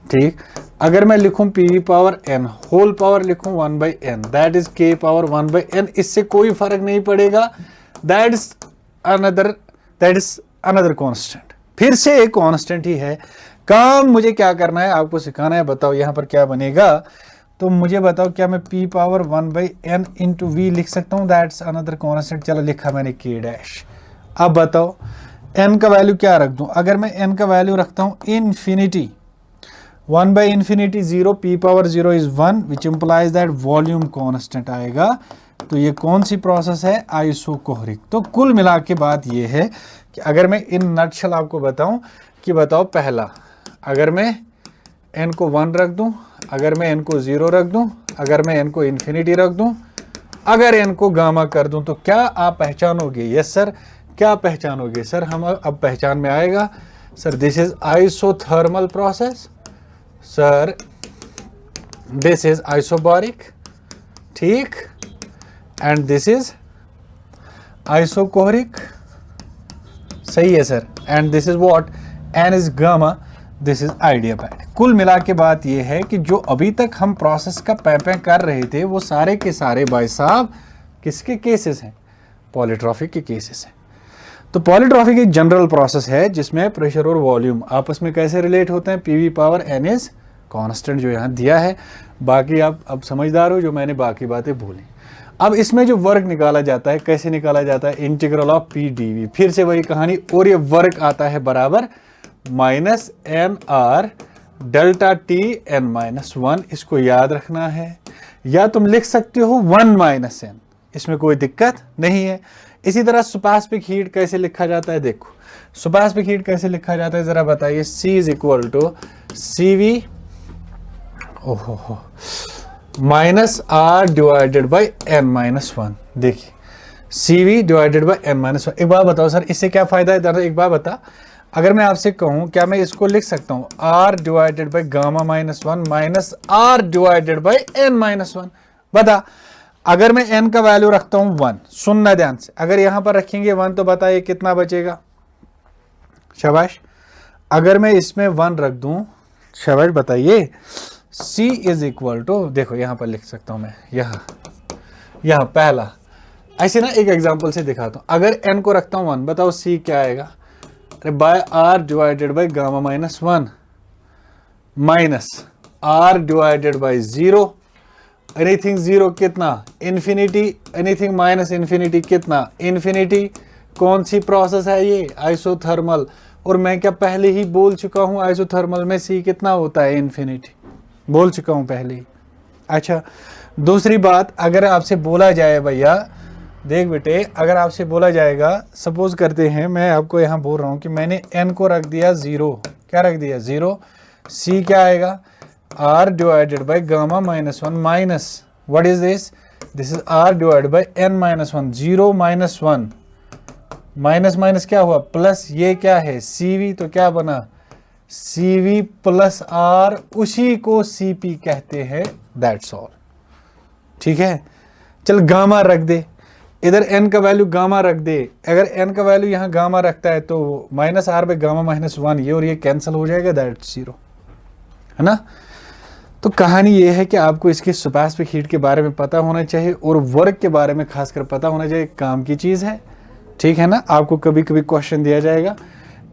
Speaker 1: ठीक, अगर मैं लिखूं PV power n whole power लिखूं 1/n that is k power 1/n, इससे कोई फर्क नहीं पड़ेगा, दैट इज अनदर कांस्टेंट। फिर से एक कांस्टेंट ही है। काम मुझे क्या करना है, आपको सिखाना है। बताओ यहां पर क्या बनेगा, तो मुझे बताओ क्या मैं p power 1/n into we लिख सकता हूं, दैट्स अनदर कांस्टेंट। चलो लिखा मैंने k डैश। अब बताओ n का वैल्यू क्या रख दूं, अगर मैं n का वैल्यू रखता हूं infinity 1/∞ 0, p power 0 is 1 which implies that volume constant आएगा। तो ये कौन सी प्रोसेस है, आइसोकोहरिक। तो कुल मिला के बात ये है कि अगर मैं इन नटशल आपको बताऊं कि बताओ, पहला अगर मैं n को 1 रख दूं, अगर मैं n को 0 रख दूं, अगर मैं n को इन्फिनिटी रख दूं, अगर n को गामा कर दूं, तो क्या आप पहचानोगे, यस सर, क्या पहचानोगे सर, हम अब पहचान में आएगा sir, this is isothermal process, sir this is isobaric, ठीक, एंड दिस इज आइसोकोहरिक, सही है sir, and this is what, n is gamma, this is adiabatic. कुल मिला के बात यह है कि जो अभी तक हम प्रोसेस का पैपे कर रहे थे वो सारे के सारे भाई साहब किसके केसेस हैं, पॉलीट्रॉपिक के केसेस हैं। तो पॉलीट्रॉपिक एक जनरल प्रोसेस है जिसमें प्रेशर और वॉल्यूम आपस में कैसे रिलेट होते हैं, PV power n is constant जो यहाँ दिया है। बाकी आप अब समझदार हो जो मैंने बाकी बातें बोली। अब इसमें जो वर्क निकाला जाता है, कैसे निकाला जाता है, integral of P D V, फिर से वही कहानी, और ये वर्क आता है बराबर minus n R delta T n minus 1, इसको याद रखना है। या तुम लिख सकते हो 1 माइनस एन, इसमें कोई दिक्कत नहीं है। इसी तरह सुपरसोनिक हीट कैसे लिखा जाता है, देखो सुपरसोनिक हीट कैसे लिखा जाता है जरा बताइए, C is equal to C V ओहो minus R divided by N minus 1। देखिए C V divided by N minus 1। एक बार बताओ सर इससे क्या फायदा है, एक बार बता, अगर मैं आपसे कहूं क्या मैं इसको लिख सकता हूं R divided by gamma minus 1 minus R divided by N minus 1। बता, अगर मैं n का वैल्यू रखता हूं 1, सुनना ध्यान से, अगर यहां पर रखेंगे 1 तो बताइए कितना बचेगा, शाबाश। अगर मैं इसमें 1 रख दूं, शाबाश बताइए, C इज इक्वल टू, देखो यहां पर लिख सकता हूं मैं, यहां पहला, ऐसे ना एक एग्जांपल से दिखाता हूँ। अगर n को रखता हूँ 1, बताओ c क्या आएगा? अरे by r divided by gamma minus 1 minus r divided by 0, anything 0 कितना? इन्फिनिटी, एनीथिंग माइनस इन्फिनिटी कितना? इन्फिनिटी। कौन सी प्रोसेस है ये? आइसोथर्मल। और मैं क्या पहले ही बोल चुका हूँ आइसोथर्मल में c कितना होता है? इन्फिनिटी, बोल चुका हूँ पहले ही। अच्छा, दूसरी बात, अगर आपसे बोला जाए भैया देख बेटे, अगर आपसे बोला जाएगा, सपोज करते हैं मैं आपको यहाँ बोल रहा हूँ कि मैंने n को रख दिया 0, क्या रख दिया? 0, c क्या आएगा? r divided by gamma minus 1 minus what is this? This is r divided by n minus 1, 0 minus 1, minus minus क्या हुआ? प्लस, ये क्या है? cv, तो क्या बना? cv प्लस r, उसी को cp कहते हैं, दैट्स ऑल। ठीक है, चल गामा रख दे इधर, n का वैल्यू गामा रख दे। अगर n का वैल्यू यहाँ गामा रखता है तो minus r bye gamma minus 1, ये और ये कैंसिल हो जाएगा, दैट्स 0, है ना। तो कहानी ये है कि आपको इसकी सुपेसिफिक हीट के बारे में पता होना चाहिए और वर्क के बारे में खासकर पता होना चाहिए, काम की चीज़ है, ठीक है ना। आपको कभी कभी क्वेश्चन दिया जाएगा,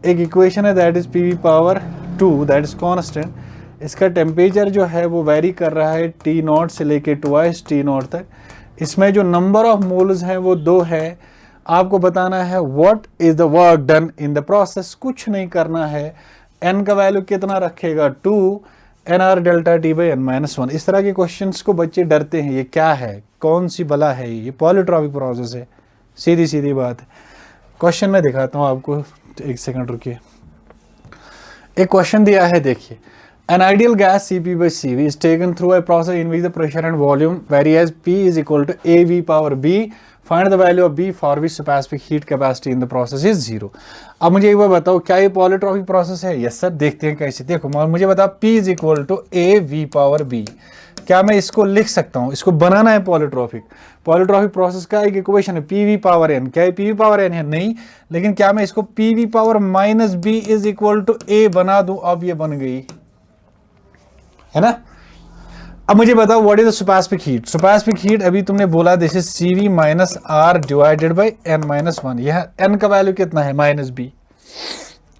Speaker 1: एक इक्वेशन है that is PV power 2 that is constant, इसका टेम्परेचर जो है वो वेरी कर रहा है T0 से लेके ट्वाइस T0 तक, इसमें जो नंबर ऑफ मोल्स हैं वो 2 है। आपको बताना है what is the work done in the process, कुछ नहीं करना है। n का वैल्यू कितना रखेगा? 2 nr delta t by n minus 1। इस तरह के क्वेश्चंस को बच्चे डरते हैं, ये क्या है, कौन सी बला है, ये पॉलीट्रॉपिक प्रोसेस है, सीधी सीधी बात है। क्वेश्चन में दिखाता हूँ आपको, एक सेकंड रुकिए। एक क्वेश्चन दिया है, देखिए, an ideal gas Cp by Cv is taken through a process in which the pressure and volume vary as P is equal to AV power B. Find the value of B for which specific heat capacity in the process is 0. अब मुझे एक बार बताओ, क्या ये पॉलीट्रॉपिक प्रोसेस है? Yes sir. देखते हैं कैसे। देखो मुझे बताओ, P is equal to AV power B, क्या मैं इसको लिख सकता हूँ? इसको बनाना है पॉलीट्रॉपिक, पॉलीट्रॉपिक प्रोसेस का एक इक्वेशन है PV पावर n, क्या ये PV पावर n है? नहीं। लेकिन क्या मैं इसको PV power minus B is equal to A बना दूं? अब ये बन गई, है ना। अब मुझे बताओ what is the specific heat? Specific heat अभी तुमने बोला this is CV minus R divided by n minus 1, यह n का वैल्यू कितना है? माइनस B,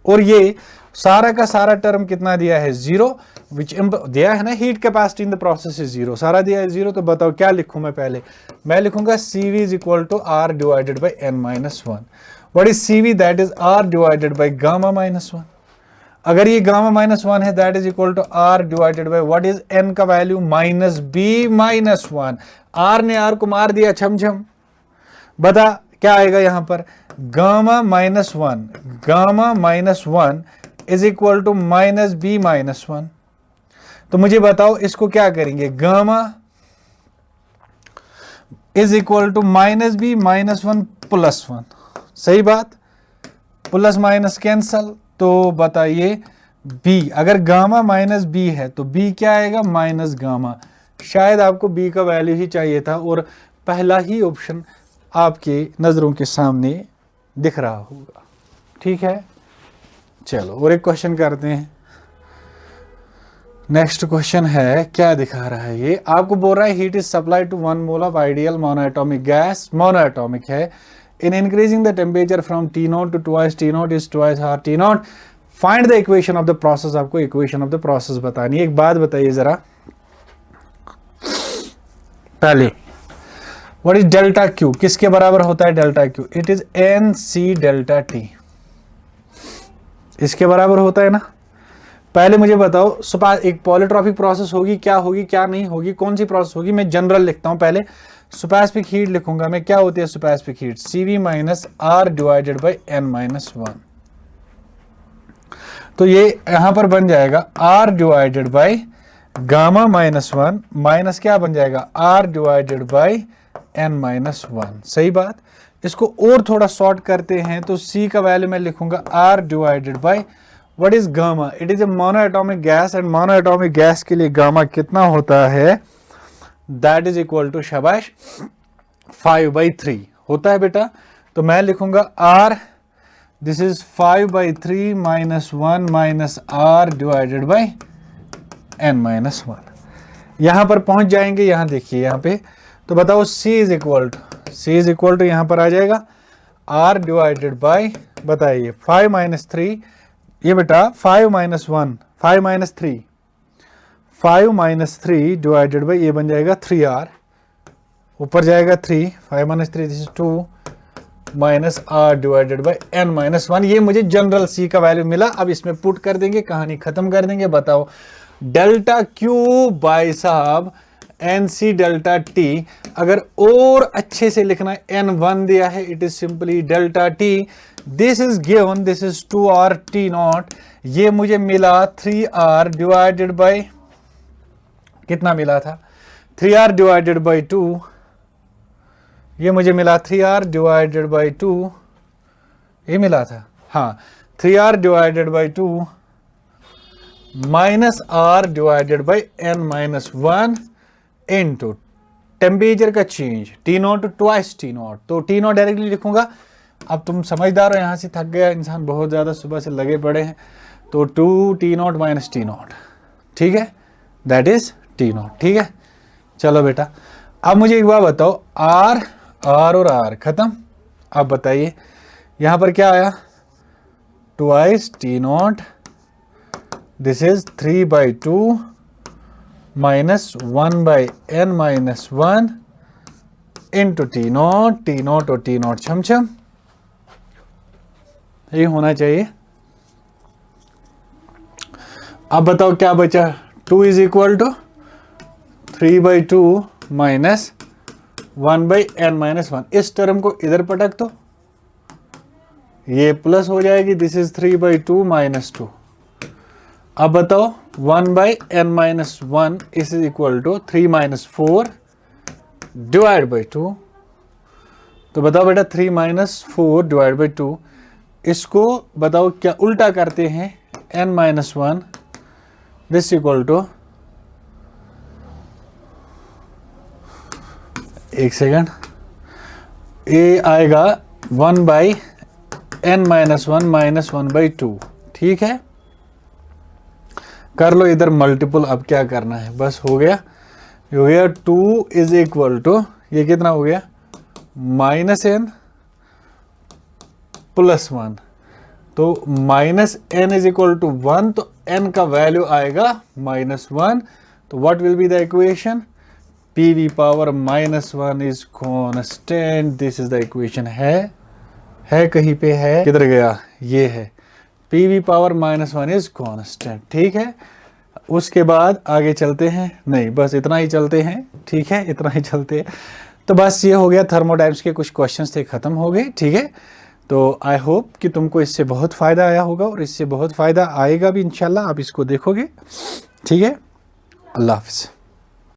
Speaker 1: और ये सारा का सारा टर्म कितना दिया है? 0, विच दिया है ना, heat capacity in the process is 0, सारा दिया है 0। तो बताओ क्या लिखूं मैं? पहले मैं लिखूंगा CV is equal to R divided by n minus 1। What is CV? That is R divided by gamma minus 1। अगर ये गामा माइनस 1 है that is equal to R divided by what is n का value? Minus B minus 1। R ने R को मार दिया छम छम, बता क्या आएगा यहां पर? Gamma minus 1, gamma minus 1 is equal to minus B minus 1। तो मुझे बताओ इसको क्या करेंगे? Gamma is equal to minus B minus 1 plus 1, सही बात, प्लस माइनस कैंसल। तो बताइए B, अगर गामा माइनस B है तो B क्या आएगा? Minus gamma. शायद आपको B का वैल्यू ही चाहिए था और पहला ही ऑप्शन आपके नजरों के सामने दिख रहा होगा, ठीक है। चलो और एक क्वेश्चन करते हैं। नेक्स्ट क्वेश्चन है, क्या दिखा रहा है ये? आपको बोल रहा है heat is supply to 1 mole of ideal monoatomic gas, monoatomic है, in increasing the temperature from T0 to twice T0 is twice R T0. Find the equation of the process. आपको equation of the process बतानी है। एक बात बताइए जरा पहले, what is delta Q? किसके बराबर होता है delta Q? It is NC delta T, इसके बराबर होता है ना। पहले मुझे बताओ, एक पॉलीट्रॉपिक प्रोसेस होगी, क्या होगी क्या नहीं होगी, कौन सी प्रोसेस होगी? मैं जनरल लिखता हूं, पहले सुपेसिफिक हीट लिखूंगा मैं। क्या होती है specific heat? CV minus R divided by n minus 1। तो ये यहां पर बन जाएगा R divided by gamma minus 1 minus क्या बन जाएगा? R divided by n minus 1, सही बात। इसको और थोड़ा शॉर्ट करते हैं तो C का वैल्यू मैं लिखूंगा R divided by what is gamma? It is a monoatomic gas and monoatomic gas के लिए गामा कितना होता है? दैट इज इक्वल टू शाबाश 5/3 होता है बेटा। तो मैं लिखूंगा R, this is 5/3 minus 1 minus R divided by n minus 1। यहां पर पहुंच जाएंगे, यहां देखिए यहां पे। तो बताओ C is equal to, C is equal to यहाँ पर आ जाएगा R डिवाइडेड बाई, बताइए 5 माइनस 3, ये बेटा 5 minus 1, 5 minus 3, 5 minus 3 divided by ये बन जाएगा 3R, ऊपर जाएगा 3, 5 minus 3 this is 2 minus R divided by n minus 1। ये मुझे जनरल C का वैल्यू मिला। अब इसमें पुट कर देंगे, कहानी खत्म कर देंगे। बताओ डेल्टा Q बाई साहब NC डेल्टा T, अगर और अच्छे से लिखना है N1 दिया है, it is simply delta T, this is given, this is 2R T not, ये मुझे मिला 3R डिवाइडेड बाई, कितना मिला था 3R डिवाइडेड बाई 2, ये मुझे मिला 3R डिवाइडेड बाई 2, ये मिला था, हाँ 3R divided by 2 minus R divided by n minus 1 into temperature का change T naught twice T naught, तो T नॉट डायरेक्टली लिखूंगा। अब तुम समझदार हो, यहां से थक गया इंसान, बहुत ज्यादा सुबह से लगे पड़े हैं, तो 2 T not minus T not, ठीक है, दैट इज T नॉट, ठीक है। चलो बेटा अब मुझे एक बात बताओ, R और R खत्म। अब बताइए यहां पर क्या आया, twice T naught, this is 3/2 minus 1/n minus 1 into T naught और T नॉट छमछम, ये होना चाहिए। अब बताओ क्या बचा, 2 is equal to 3/2 minus 1/n minus 1, इस टर्म को इधर पटक दो, ये प्लस हो जाएगी, दिस इज 3/2 माइनस 2। अब बताओ 1/n minus 1 is equal to 3 minus 4 divide by 2, तो बताओ बेटा 3 माइनस 4 डिवाइड बाई 2, इसको बताओ क्या उल्टा करते हैं, n minus 1 this equal to, एक सेकेंड, ये आएगा 1/n माइनस 1 माइनस 1/2, ठीक है, कर लो इधर मल्टीपल। अब क्या करना है, बस हो गया, 2 इज इक्वल टू, ये कितना हो गया माइनस n प्लस 1, तो minus n is equal to 1, तो n का वैल्यू आएगा -1, तो what will be the equation, PV power -1 is constant, this is the equation. है कहीं पे, है किधर गया, ये है, PV पावर -1 इज कॉन्स्टेंट, ठीक है। उसके बाद आगे चलते हैं, नहीं बस इतना ही चलते हैं, ठीक है, इतना ही चलते हैं। तो बस ये हो गया, थर्मोडायनेमिक्स के कुछ क्वेश्चंस थे, खत्म हो गए, ठीक है। तो आई होप कि तुमको इससे बहुत फ़ायदा आया होगा और इससे बहुत फ़ायदा आएगा भी इंशाल्लाह, आप इसको देखोगे, ठीक है। अल्लाह हाफ़िज़।